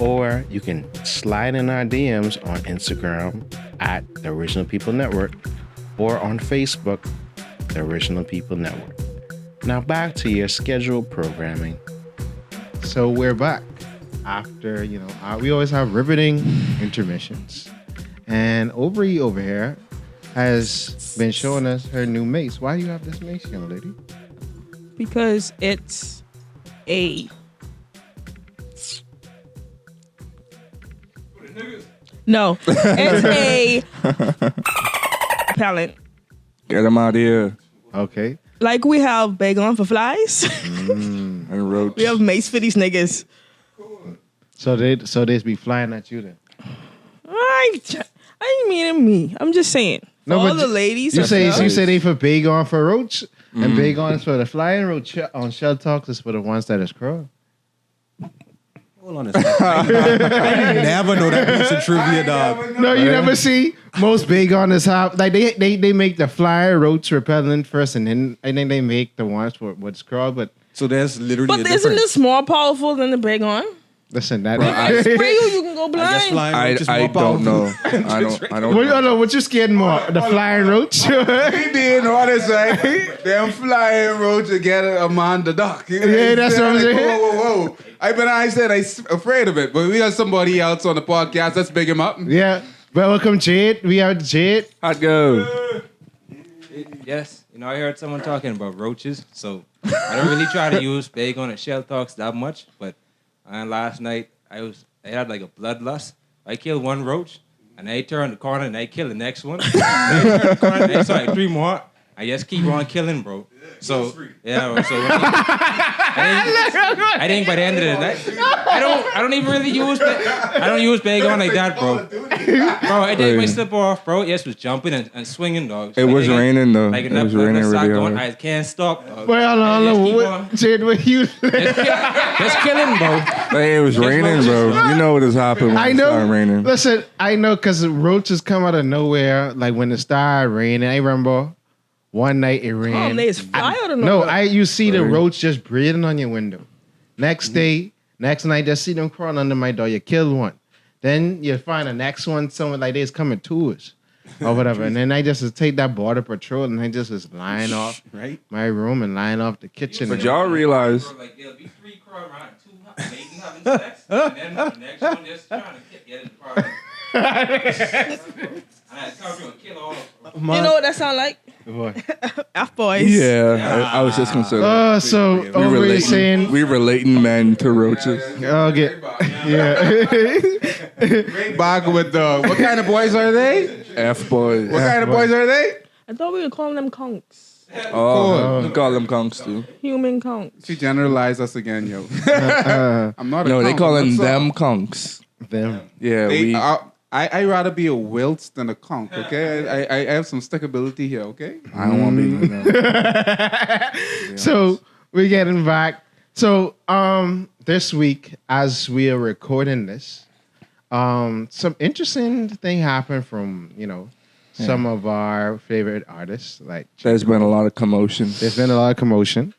[SPEAKER 4] or you can slide in our DMs on Instagram at The Original People Network, or on Facebook, The Original People Network. Now back to your scheduled programming. So we're back after, we always have riveting intermissions. And Aubrey over here has been showing us her new mace. Why do you have this mace, young lady?
[SPEAKER 6] Because it's a... No, it's a repellent.
[SPEAKER 5] Get them out here.
[SPEAKER 4] Okay.
[SPEAKER 6] Like we have Bagon for flies.
[SPEAKER 5] And roach.
[SPEAKER 6] We have mace for these niggas.
[SPEAKER 4] So they be flying at you then.
[SPEAKER 6] I ain't meaning me. I'm just saying. For all the ladies.
[SPEAKER 4] You say they for Bagon for roach, and Bagon is for the flying roach. On Shell Talks is for the ones that is crawling.
[SPEAKER 8] Hold on a second. I never know that piece of trivia, dog.
[SPEAKER 4] No, you never see most Bagon is how like they make the flying roach repellent first, and then they make the ones for what's crawled. But
[SPEAKER 8] So there's literally
[SPEAKER 6] But
[SPEAKER 8] a
[SPEAKER 6] isn't
[SPEAKER 8] difference.
[SPEAKER 6] this more powerful than the Bagon?
[SPEAKER 4] listen, that
[SPEAKER 6] I spray you can go
[SPEAKER 8] I guess
[SPEAKER 6] blind.
[SPEAKER 8] flying
[SPEAKER 5] I
[SPEAKER 8] roach is more
[SPEAKER 5] don't
[SPEAKER 8] powerful.
[SPEAKER 5] know. I don't
[SPEAKER 4] What,
[SPEAKER 5] know.
[SPEAKER 4] what you scared more? The flying roach?
[SPEAKER 7] He being honest, right? Them flying roads to get a man the duck. You know
[SPEAKER 4] Yeah, that's what I'm
[SPEAKER 7] Like,
[SPEAKER 4] saying.
[SPEAKER 7] Whoa. I said I'm afraid of it, but we got somebody else on the podcast. Let's big him up.
[SPEAKER 4] Yeah. Welcome, Jade. We have Jade.
[SPEAKER 5] How'd go?
[SPEAKER 9] Yes, I heard someone talking about roaches, so I don't really try to use Bagon and Shell Talks that much, but last night I had like a bloodlust. I killed one roach, and I turned the corner and I killed the next one. And I turned the corner and I saw like 3 more. I just keep on killing, bro. So yeah, so I think by the end of the night, I don't even really use I don't use Bagon like that, bro. Bro, I did my slip off, bro. Yes, was jumping and swinging, dog.
[SPEAKER 5] It was raining though.
[SPEAKER 9] Like
[SPEAKER 5] It was raining really hard.
[SPEAKER 9] I can't stop, dog.
[SPEAKER 4] Well,
[SPEAKER 9] I just keep
[SPEAKER 4] what,
[SPEAKER 9] on.
[SPEAKER 4] Jade, what you?
[SPEAKER 9] Just killing, bro.
[SPEAKER 5] Hey, it was raining, bro. You know what has happened when
[SPEAKER 4] I
[SPEAKER 5] it started
[SPEAKER 4] know.
[SPEAKER 5] raining.
[SPEAKER 4] Listen, I know because roaches come out of nowhere. Like when it started raining, I remember one night it rained.
[SPEAKER 6] They just fly out of
[SPEAKER 4] No,
[SPEAKER 6] nowhere.
[SPEAKER 4] you see the roach just breathing on your window. Next night, just see them crawling under my door. You killed one. Then you find the next one, someone like this coming to us or whatever. And then I just take that border patrol and I just was lying off
[SPEAKER 8] Right?
[SPEAKER 4] my room and lying off the kitchen.
[SPEAKER 5] But y'all realize
[SPEAKER 9] Like there'll be 3 crawling around, 2 mating having sex, and then the next one just trying to get in the party. And I come through and kill all of them.
[SPEAKER 6] You know what that sound like?
[SPEAKER 4] What?
[SPEAKER 6] F-boys.
[SPEAKER 5] yeah, I was just considering.
[SPEAKER 4] So over saying,
[SPEAKER 5] we relating men to roaches.
[SPEAKER 4] okay, yeah.
[SPEAKER 7] Right back with the what kind of boys are they?
[SPEAKER 5] F boys.
[SPEAKER 7] What kind of boys are they?
[SPEAKER 6] I thought we were calling them conks.
[SPEAKER 5] Oh, you call them conks too.
[SPEAKER 6] Human conks.
[SPEAKER 7] She generalized us again, yo. I'm not.
[SPEAKER 5] No,
[SPEAKER 7] a
[SPEAKER 5] they
[SPEAKER 7] conk,
[SPEAKER 5] calling
[SPEAKER 7] I'm sorry.
[SPEAKER 5] them conks.
[SPEAKER 4] Them.
[SPEAKER 5] Yeah,
[SPEAKER 7] They,
[SPEAKER 5] we.
[SPEAKER 7] I rather be a wilt than a conk. Okay, I have some stickability here. Okay.
[SPEAKER 5] I don't want to be. No.
[SPEAKER 4] So we're getting back. So this week, as we are recording this, some interesting thing happened from some of our favorite artists. Like
[SPEAKER 5] There's been a lot of commotion.
[SPEAKER 4] there's been a lot of commotion.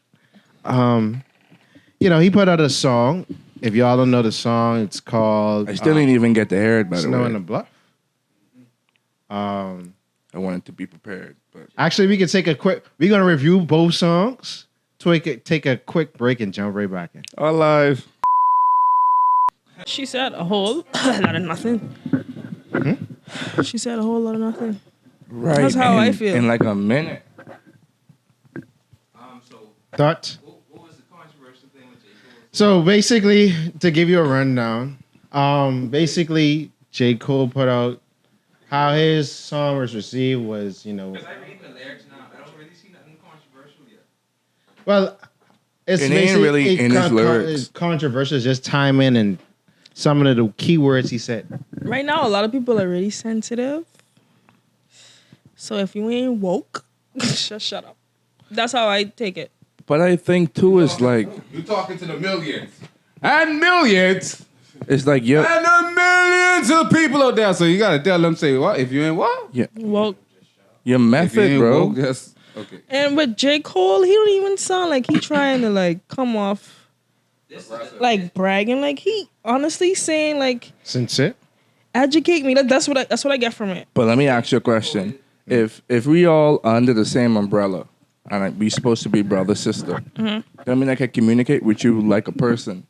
[SPEAKER 4] He put out a song. If y'all don't know the song, it's called
[SPEAKER 5] I still didn't even get to hear it, by the
[SPEAKER 4] Snow in the
[SPEAKER 5] way.
[SPEAKER 4] Bluff.
[SPEAKER 5] I wanted to be prepared, but
[SPEAKER 4] Actually, we can take a quick. We're gonna review both songs. Take a quick break and jump right back in.
[SPEAKER 5] alive.
[SPEAKER 6] She said a whole lot of nothing. She said a whole lot of nothing.
[SPEAKER 5] Right.
[SPEAKER 6] That's how I feel.
[SPEAKER 5] In like a minute.
[SPEAKER 9] So
[SPEAKER 4] Thought.
[SPEAKER 9] what was the controversial thing with J. Cole?
[SPEAKER 4] So basically, to give you a rundown, basically J. Cole how his song was received was,
[SPEAKER 9] I read the lyrics now. I don't really see nothing controversial yet.
[SPEAKER 4] well, it's
[SPEAKER 5] It ain't
[SPEAKER 4] basically
[SPEAKER 5] really in his lyrics.
[SPEAKER 4] It's controversial, it's just timing and some of the keywords he said.
[SPEAKER 6] Right now, a lot of people are really sensitive. So if you ain't woke, just shut up. That's how I take it.
[SPEAKER 5] But I think too is like
[SPEAKER 7] You talking to the millions and millions
[SPEAKER 5] it's like yeah,
[SPEAKER 7] and the millions of people out there. So you gotta tell them, say what? If you ain't what?
[SPEAKER 6] Woke.
[SPEAKER 5] your
[SPEAKER 7] If you
[SPEAKER 5] method,
[SPEAKER 7] ain't
[SPEAKER 5] bro.
[SPEAKER 7] woke, just okay.
[SPEAKER 6] And with J. Cole, he don't even sound like he trying to like come off like bragging. Like he honestly saying like
[SPEAKER 4] Sincere?
[SPEAKER 6] educate me. That's what I get from it.
[SPEAKER 5] But let me ask you a question: If we all are under the same umbrella and we supposed to be brother sister, that mean I can communicate with you like a person.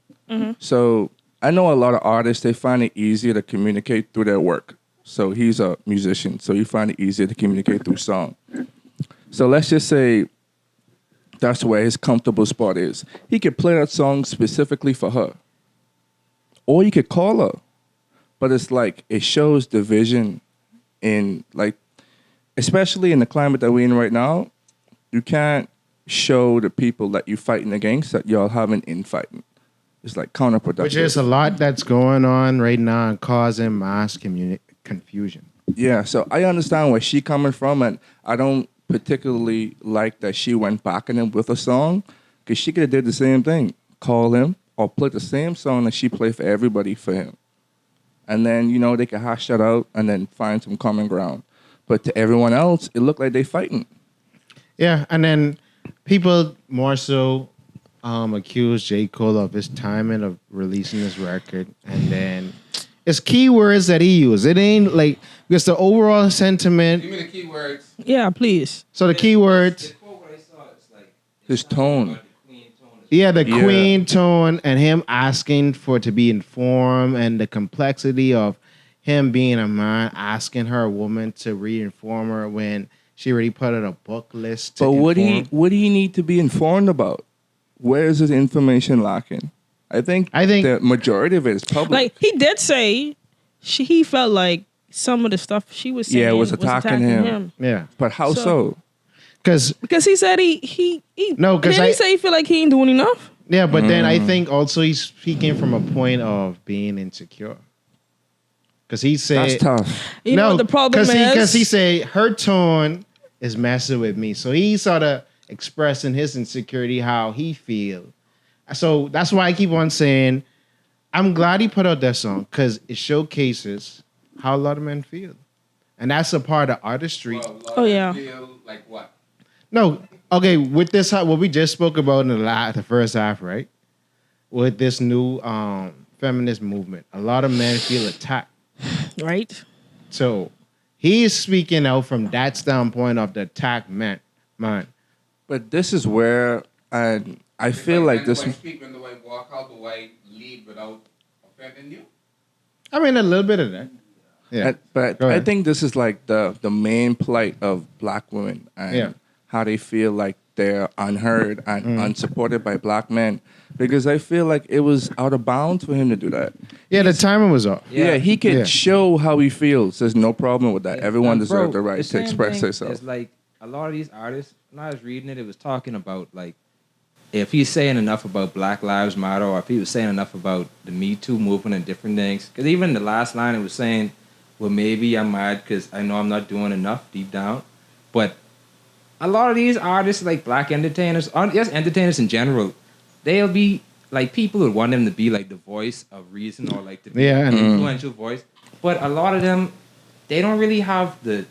[SPEAKER 5] So I know a lot of artists they find it easier to communicate through their work. So he's a musician, so you find it easier to communicate through song. So let's just say that's where his comfortable spot is. He could play that song specifically for her, or you could call her. But it's like it shows division in like, especially in the climate that we're in right now. You can't show the people that you're fighting against that y'all haven't infighting. It's like counterproductive.
[SPEAKER 4] Which is a lot that's going on right now and causing mass confusion.
[SPEAKER 5] Yeah, so I understand where she coming from, and I don't particularly like that she went back at him with a song, because she could have did the same thing. Call him or play the same song that she played for everybody for him. And then, they can hash that out and then find some common ground. But to everyone else, it looked like they fighting.
[SPEAKER 4] Yeah, and then people more so accuse J. Cole of his timing of releasing this record, and then it's keywords that he used. It ain't like because the overall sentiment.
[SPEAKER 7] Give me the keywords.
[SPEAKER 6] Yeah, please.
[SPEAKER 4] So the keywords,
[SPEAKER 5] His tone.
[SPEAKER 4] yeah, the
[SPEAKER 5] Yeah.
[SPEAKER 4] queen tone, and him asking for to be informed, and the complexity of him being a man asking her a woman to re-inform her when she already put out a book list. To
[SPEAKER 5] But what
[SPEAKER 4] inform.
[SPEAKER 5] do you need to be informed about? Where is his information lacking? I think the majority of it is public.
[SPEAKER 6] Like he did say, he felt like some of the stuff she was saying
[SPEAKER 5] was attacking him.
[SPEAKER 4] Yeah,
[SPEAKER 5] but how so?
[SPEAKER 4] Because
[SPEAKER 6] he said he
[SPEAKER 4] No, 'cause
[SPEAKER 6] didn't
[SPEAKER 4] I-
[SPEAKER 6] he say he feel like he ain't doing enough?
[SPEAKER 4] yeah, but then I think also he's speaking from a point of being insecure. Because he said
[SPEAKER 5] That's tough.
[SPEAKER 6] You know what the problem is?
[SPEAKER 4] Because he said her tone is messing with me. So he sort of expressing his insecurity, how he feel. So that's why I keep on saying, I'm glad he put out that song because it showcases how a lot of men feel. And that's a part of artistry.
[SPEAKER 6] Oh, yeah.
[SPEAKER 7] Feel like what?
[SPEAKER 4] No, okay, with this, what we just spoke about in the first half, right? With this new feminist movement, a lot of men feel attacked.
[SPEAKER 6] Right.
[SPEAKER 4] So he is speaking out from that standpoint of the attack man.
[SPEAKER 5] But this is where I feel like this.
[SPEAKER 7] When the way speak, when the way walk out, the way lead without offending you.
[SPEAKER 4] I mean, a little bit of that. Yeah.
[SPEAKER 5] But
[SPEAKER 4] Go
[SPEAKER 5] I
[SPEAKER 4] ahead.
[SPEAKER 5] think this is like the main plight of black women and
[SPEAKER 4] Yeah.
[SPEAKER 5] how they feel like they're unheard and unsupported by black men. Because I feel like it was out of bounds for him to do that.
[SPEAKER 4] Yeah, the timing was off.
[SPEAKER 5] Yeah, he could
[SPEAKER 4] Yeah.
[SPEAKER 5] show how he feels. There's no problem with that. Everyone
[SPEAKER 9] And
[SPEAKER 5] deserves
[SPEAKER 9] bro,
[SPEAKER 5] the right to
[SPEAKER 9] same
[SPEAKER 5] express
[SPEAKER 9] thing
[SPEAKER 5] themselves.
[SPEAKER 9] is like a lot of these artists, when I was reading it, it was talking about like if he's saying enough about Black Lives Matter or if he was saying enough about the Me Too movement and different things. Because even the last line, it was saying, well, maybe I'm mad because I know I'm not doing enough deep down. But a lot of these artists, like black entertainers, or just entertainers in general, they'll be like people would want them to be like the voice of reason or like to be
[SPEAKER 4] Yeah,
[SPEAKER 9] an
[SPEAKER 4] and-
[SPEAKER 9] influential voice. But a lot of them, they don't really have the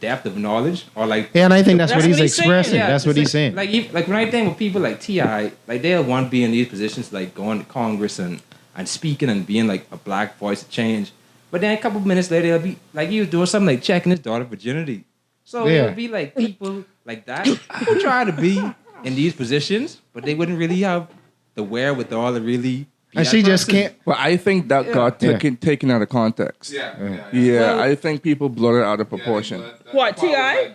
[SPEAKER 9] depth of knowledge or like.
[SPEAKER 4] Yeah, and I think that's what he's
[SPEAKER 6] what he's saying.
[SPEAKER 4] expressing.
[SPEAKER 9] Yeah,
[SPEAKER 4] That's what
[SPEAKER 9] it's
[SPEAKER 4] he's saying.
[SPEAKER 9] Like when I think with people like T.I., like they'll want to be in these positions, like going to Congress and speaking and being like a black voice of change. But then a couple minutes later, they'll be like he was doing something like checking his daughter's virginity. So
[SPEAKER 4] Yeah.
[SPEAKER 9] it'll be like people like that who try to be in these positions, but they wouldn't really have the wherewithal to really. Be
[SPEAKER 4] And
[SPEAKER 9] that
[SPEAKER 4] she just
[SPEAKER 9] person.
[SPEAKER 4] can't.
[SPEAKER 5] But I think that got taken out of context. Yeah,
[SPEAKER 6] Well-
[SPEAKER 5] I think people blurred it out of proportion.
[SPEAKER 6] What, T.I.?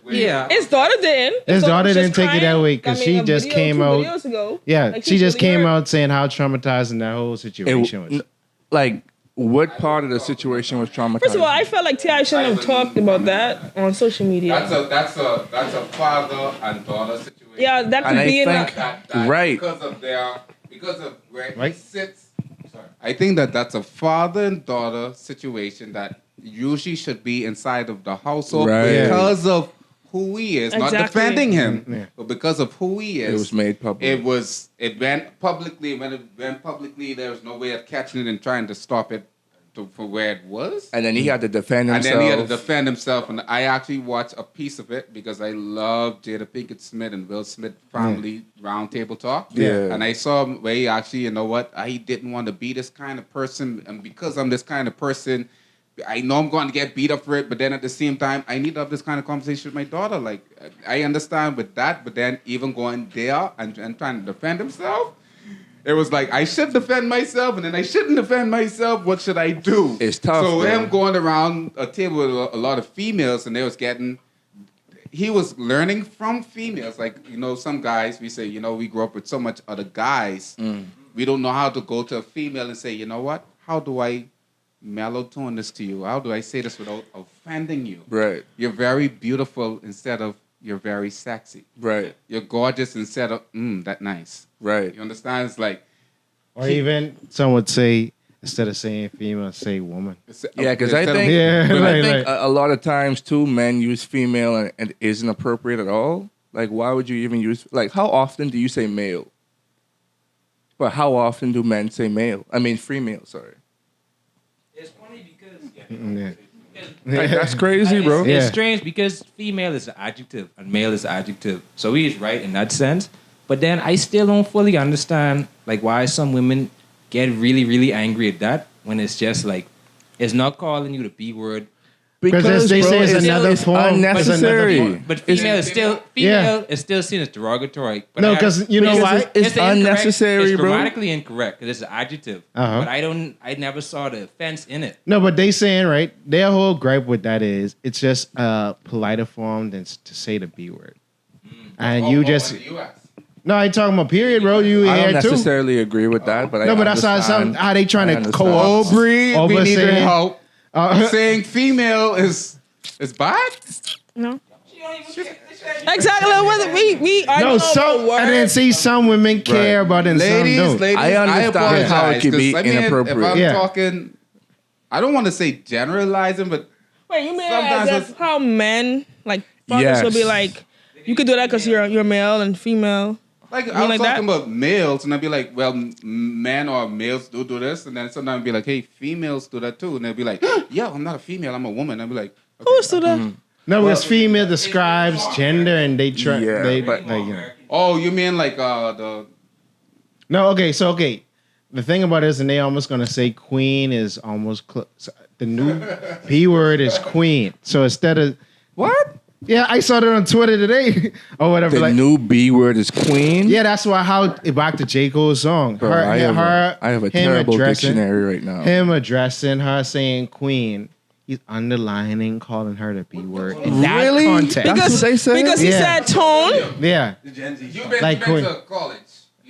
[SPEAKER 9] Yeah.
[SPEAKER 6] His daughter didn't.
[SPEAKER 4] His
[SPEAKER 6] daughter
[SPEAKER 4] daughter
[SPEAKER 6] was
[SPEAKER 4] didn't
[SPEAKER 6] just
[SPEAKER 4] take it that
[SPEAKER 6] crying.
[SPEAKER 4] way because
[SPEAKER 6] I
[SPEAKER 4] she
[SPEAKER 6] mean, a
[SPEAKER 4] just
[SPEAKER 6] video
[SPEAKER 4] came
[SPEAKER 6] 2
[SPEAKER 4] out.
[SPEAKER 6] videos ago.
[SPEAKER 4] Yeah,
[SPEAKER 6] Like,
[SPEAKER 4] she just
[SPEAKER 6] really
[SPEAKER 4] came
[SPEAKER 6] hurt.
[SPEAKER 4] out saying how traumatizing that whole situation was.
[SPEAKER 5] Like What part of the situation was traumatizing?
[SPEAKER 6] First of all, I felt like T.I. shouldn't have talked about that on social media.
[SPEAKER 7] That's a father and daughter situation.
[SPEAKER 6] Yeah, that could
[SPEAKER 5] And
[SPEAKER 6] be in
[SPEAKER 5] I think,
[SPEAKER 6] that.
[SPEAKER 5] right.
[SPEAKER 7] Because of where he sits. Sorry. I think that's a father and daughter situation that usually should be inside of the household
[SPEAKER 5] Right.
[SPEAKER 7] because of who he is, not
[SPEAKER 6] Exactly.
[SPEAKER 7] defending him,
[SPEAKER 4] Yeah.
[SPEAKER 7] but because of who he is.
[SPEAKER 5] It was made public.
[SPEAKER 7] It went publicly. When it went publicly, there was no way of catching it and trying to stop it for where it was.
[SPEAKER 5] And then he had to defend himself.
[SPEAKER 7] And then he had to defend himself. And I actually watched a piece of it because I love Jada Pinkett Smith and Will Smith family roundtable talk.
[SPEAKER 5] Yeah.
[SPEAKER 7] And I saw him where he actually, you know what, I didn't want to be this kind of person. And because I'm this kind of person, I know I'm going to get beat up for it. But then at the same time, I need to have this kind of conversation with my daughter. Like, I understand with that. But then even going there and trying to defend himself, it was like, I should defend myself, and then I shouldn't defend myself. What should I do?
[SPEAKER 5] It's tough,
[SPEAKER 7] So
[SPEAKER 5] bro.
[SPEAKER 7] him going around a table with a lot of females, and he was learning from females. Like, you know, some guys, we say, you know, we grew up with so much other guys. We don't know how to go to a female and say, you know what? How do I mellow tone this to you? How do I say this without offending you?
[SPEAKER 5] Right.
[SPEAKER 7] You're very beautiful instead of you're very sexy.
[SPEAKER 5] Right.
[SPEAKER 7] You're gorgeous instead of, that nice.
[SPEAKER 5] Right.
[SPEAKER 7] You understand? It's like,
[SPEAKER 4] Or even some would say, instead of saying female, say woman.
[SPEAKER 5] Yeah, because I
[SPEAKER 7] instead of-
[SPEAKER 5] think,
[SPEAKER 4] Yeah,
[SPEAKER 5] but I
[SPEAKER 4] right,
[SPEAKER 5] think
[SPEAKER 4] right.
[SPEAKER 5] a lot of times too, men use female and it isn't appropriate at all. Like, why would you even use? Like, how often do you say male? But how often do men say male? I mean, female. Sorry.
[SPEAKER 9] It's funny because
[SPEAKER 4] Yeah.
[SPEAKER 5] Like, that's crazy, bro.
[SPEAKER 9] It's,
[SPEAKER 4] Yeah.
[SPEAKER 9] it's strange because female is an adjective and male is an adjective. So he is right in that sense. But then I still don't fully understand like why some women get really, really angry at that when it's just like it's not calling you the B word.
[SPEAKER 4] Because they say it's another
[SPEAKER 5] it's
[SPEAKER 4] form.
[SPEAKER 5] unnecessary.
[SPEAKER 9] But female is still seen as derogatory. But
[SPEAKER 4] No, 'cause you know
[SPEAKER 9] because
[SPEAKER 4] why?
[SPEAKER 5] It's
[SPEAKER 9] incorrect.
[SPEAKER 5] unnecessary,
[SPEAKER 9] it's
[SPEAKER 5] bro.
[SPEAKER 9] grammatically incorrect because it's an adjective.
[SPEAKER 4] Uh-huh.
[SPEAKER 9] But I never saw the offense in it.
[SPEAKER 4] No, but they saying, right, their whole gripe with that is it's just a politer form than to say the B word. And you just...
[SPEAKER 7] in the US.
[SPEAKER 4] No, I ain't talking about period, bro. You
[SPEAKER 5] I don't
[SPEAKER 4] here too.
[SPEAKER 5] necessarily agree with that, but
[SPEAKER 4] No,
[SPEAKER 5] I
[SPEAKER 4] but that's how they trying to co-opt.
[SPEAKER 7] Aubrey, we need your help.
[SPEAKER 4] Uh,
[SPEAKER 7] Saying female is bad?
[SPEAKER 6] No. Exactly. What we are
[SPEAKER 4] no, some and then see some women care about it and
[SPEAKER 7] Ladies,
[SPEAKER 4] some don't.
[SPEAKER 7] ladies,
[SPEAKER 5] I understand
[SPEAKER 7] apologize,
[SPEAKER 5] how it could be
[SPEAKER 7] 'cause, I mean,
[SPEAKER 5] inappropriate.
[SPEAKER 7] If I'm
[SPEAKER 4] Yeah.
[SPEAKER 7] talking, I don't want to say generalizing, but
[SPEAKER 6] Wait, you mean
[SPEAKER 7] Sometimes
[SPEAKER 6] as if how men like fathers
[SPEAKER 5] Yes.
[SPEAKER 6] will be like, you could do that because you're male and female.
[SPEAKER 7] like
[SPEAKER 6] You
[SPEAKER 7] I was
[SPEAKER 6] like
[SPEAKER 7] talking
[SPEAKER 6] that?
[SPEAKER 7] about males, and I'd be like, well, men or males do this, and then sometimes I'd be like, hey, females do that too, and they'd be like, yeah, I'm not a female, I'm a woman. I'd be like, okay,
[SPEAKER 6] Who's to that?
[SPEAKER 4] No, because female describes gender and they try.
[SPEAKER 5] Yeah,
[SPEAKER 4] they,
[SPEAKER 5] but-
[SPEAKER 4] like, you know.
[SPEAKER 7] oh, you mean like the
[SPEAKER 4] No, okay, so okay. The thing about it is, and they almost gonna say queen is almost so the new P word is queen. So instead of
[SPEAKER 5] What?
[SPEAKER 4] yeah, I saw that on Twitter today or whatever.
[SPEAKER 5] The
[SPEAKER 4] like,
[SPEAKER 5] new B word is queen?
[SPEAKER 4] yeah, that's why how back to J. Cole's song.
[SPEAKER 5] Bro, I have a
[SPEAKER 4] him
[SPEAKER 5] terrible
[SPEAKER 4] addressing-
[SPEAKER 5] dictionary right now.
[SPEAKER 4] Him addressing her saying queen. He's underlining, calling her the B word in that
[SPEAKER 5] Really?
[SPEAKER 4] context.
[SPEAKER 5] That's what they say?
[SPEAKER 6] Because he
[SPEAKER 4] Yeah.
[SPEAKER 6] said tone.
[SPEAKER 4] Yeah,
[SPEAKER 7] you've been,
[SPEAKER 4] Like
[SPEAKER 7] you've been
[SPEAKER 4] queen.
[SPEAKER 7] to college.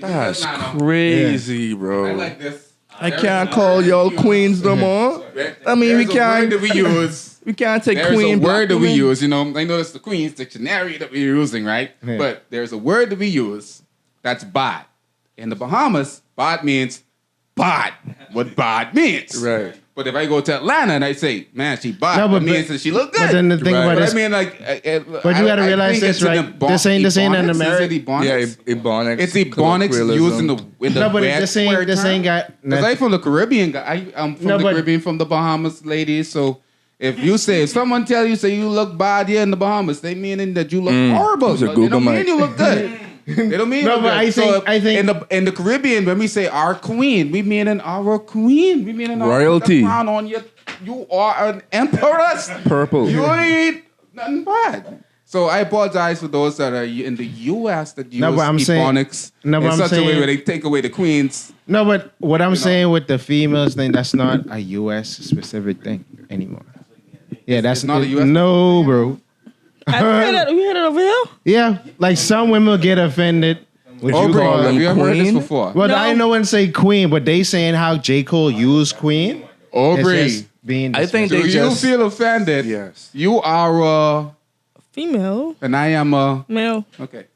[SPEAKER 5] That's
[SPEAKER 7] I
[SPEAKER 5] crazy, bro.
[SPEAKER 7] like this.
[SPEAKER 5] I can't call y'all queens no more. I mean, we
[SPEAKER 7] There's a word
[SPEAKER 5] can't.
[SPEAKER 7] that we use.
[SPEAKER 5] We can't take
[SPEAKER 7] There's
[SPEAKER 5] queen.
[SPEAKER 7] a word that we
[SPEAKER 5] woman.
[SPEAKER 7] use, you know. I know it's the Queen's Dictionary that we're using, right?
[SPEAKER 4] Yeah.
[SPEAKER 7] But there's a word that we use that's bad. In the Bahamas, bad means bad. What bad means.
[SPEAKER 5] Right.
[SPEAKER 7] But if I go to Atlanta and I say, man, she bad,
[SPEAKER 4] No,
[SPEAKER 7] that
[SPEAKER 4] but-
[SPEAKER 7] means that she look good.
[SPEAKER 4] but then the thing
[SPEAKER 5] Right.
[SPEAKER 4] about
[SPEAKER 7] But
[SPEAKER 4] this,
[SPEAKER 7] I mean, like,
[SPEAKER 4] But you gotta
[SPEAKER 7] I
[SPEAKER 4] realize
[SPEAKER 7] think
[SPEAKER 4] this,
[SPEAKER 7] it's an
[SPEAKER 4] right? This ain't an
[SPEAKER 7] ebonics.
[SPEAKER 4] American-
[SPEAKER 7] Is it ebonics?
[SPEAKER 5] Yeah, Ebonics.
[SPEAKER 7] It's ebonics used in the
[SPEAKER 4] no, but
[SPEAKER 7] wet
[SPEAKER 4] this ain't
[SPEAKER 7] term.
[SPEAKER 4] got.
[SPEAKER 7] Because I'm from the Caribbean. I'm from
[SPEAKER 4] No,
[SPEAKER 7] the
[SPEAKER 4] but-
[SPEAKER 7] Caribbean, from the Bahamas, ladies. So if you say, if someone tell you, say you look bad here in the Bahamas, they meaning that you look horrible.
[SPEAKER 5] It's a
[SPEAKER 7] They
[SPEAKER 5] Google
[SPEAKER 7] don't mean
[SPEAKER 5] mic.
[SPEAKER 7] you look good. They don't mean
[SPEAKER 4] No,
[SPEAKER 7] you look
[SPEAKER 4] but
[SPEAKER 7] good.
[SPEAKER 4] I think
[SPEAKER 7] in the Caribbean, when we say our queen, we meaning our queen. We meaning our
[SPEAKER 5] Royalty.
[SPEAKER 7] the crown on you. You are an empress.
[SPEAKER 5] Purple.
[SPEAKER 7] You ain't nothing bad. So I apologize for those that are in the U.S. that use
[SPEAKER 4] No, but I'm saying-
[SPEAKER 7] ebonics
[SPEAKER 4] No, but
[SPEAKER 7] in
[SPEAKER 4] I'm
[SPEAKER 7] such a way
[SPEAKER 4] saying-
[SPEAKER 7] where they take away the queens.
[SPEAKER 4] No, but what I'm saying with the females thing, that's not a U.S. specific thing anymore. Yeah, that's
[SPEAKER 7] not a US
[SPEAKER 4] No, bro.
[SPEAKER 6] I heard that. You heard it over here?
[SPEAKER 4] Yeah, like some women get offended. Would
[SPEAKER 7] Oh,
[SPEAKER 4] you
[SPEAKER 7] bro,
[SPEAKER 4] call
[SPEAKER 7] have
[SPEAKER 4] them
[SPEAKER 7] you ever heard this
[SPEAKER 5] queen?
[SPEAKER 7] before?
[SPEAKER 4] Well,
[SPEAKER 6] No.
[SPEAKER 4] I know when say queen, but they saying how J. Cole used queen.
[SPEAKER 7] Aubrey,
[SPEAKER 4] It's just being
[SPEAKER 5] I think
[SPEAKER 7] do
[SPEAKER 5] they
[SPEAKER 7] you
[SPEAKER 5] just
[SPEAKER 7] feel offended?
[SPEAKER 5] yes.
[SPEAKER 7] You are
[SPEAKER 6] Female,
[SPEAKER 7] and I am
[SPEAKER 6] male.
[SPEAKER 7] okay.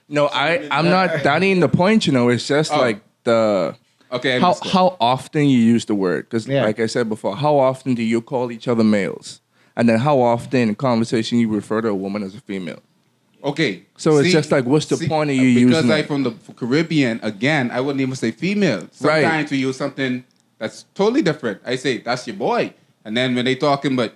[SPEAKER 5] No, I'm not. That ain't the point. You know, it's just
[SPEAKER 7] Oh.
[SPEAKER 5] like the
[SPEAKER 7] Okay, I
[SPEAKER 5] how
[SPEAKER 7] understand.
[SPEAKER 5] how often you use the word. Because
[SPEAKER 4] Yeah.
[SPEAKER 5] like I said before, how often do you call each other males, and then how often in conversation you refer to a woman as a female.
[SPEAKER 7] Okay.
[SPEAKER 5] So it's just like, what's the point of you
[SPEAKER 7] because
[SPEAKER 5] using
[SPEAKER 7] I'm
[SPEAKER 5] it?
[SPEAKER 7] from the Caribbean, again, I wouldn't even say female.
[SPEAKER 5] Right.
[SPEAKER 7] Sometimes we use something that's totally different. I say, that's your boy. And then when they talking about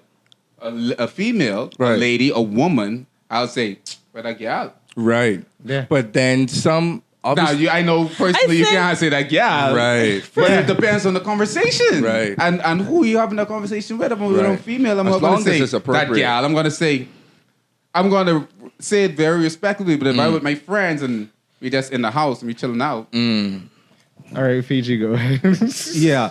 [SPEAKER 7] a female, a
[SPEAKER 5] Right.
[SPEAKER 7] lady, a woman, I'll say, but that gal.
[SPEAKER 5] Right.
[SPEAKER 4] Yeah.
[SPEAKER 5] But then some.
[SPEAKER 7] Now,
[SPEAKER 5] Obviously,
[SPEAKER 7] I know personally you
[SPEAKER 6] think-
[SPEAKER 7] can't say that gal.
[SPEAKER 5] Right.
[SPEAKER 7] But it depends on the conversation.
[SPEAKER 5] Right.
[SPEAKER 7] And who you having a conversation with. If I'm with a
[SPEAKER 5] Right.
[SPEAKER 7] female, I'm
[SPEAKER 5] As
[SPEAKER 7] not going
[SPEAKER 5] long
[SPEAKER 7] to
[SPEAKER 5] as
[SPEAKER 7] say
[SPEAKER 5] it's
[SPEAKER 7] that
[SPEAKER 5] appropriate.
[SPEAKER 7] gal. I'm going to say it very respectfully, but if I'm with my friends and we just in the house and we chilling out,
[SPEAKER 4] All right, Fiji, go ahead.
[SPEAKER 8] Yeah.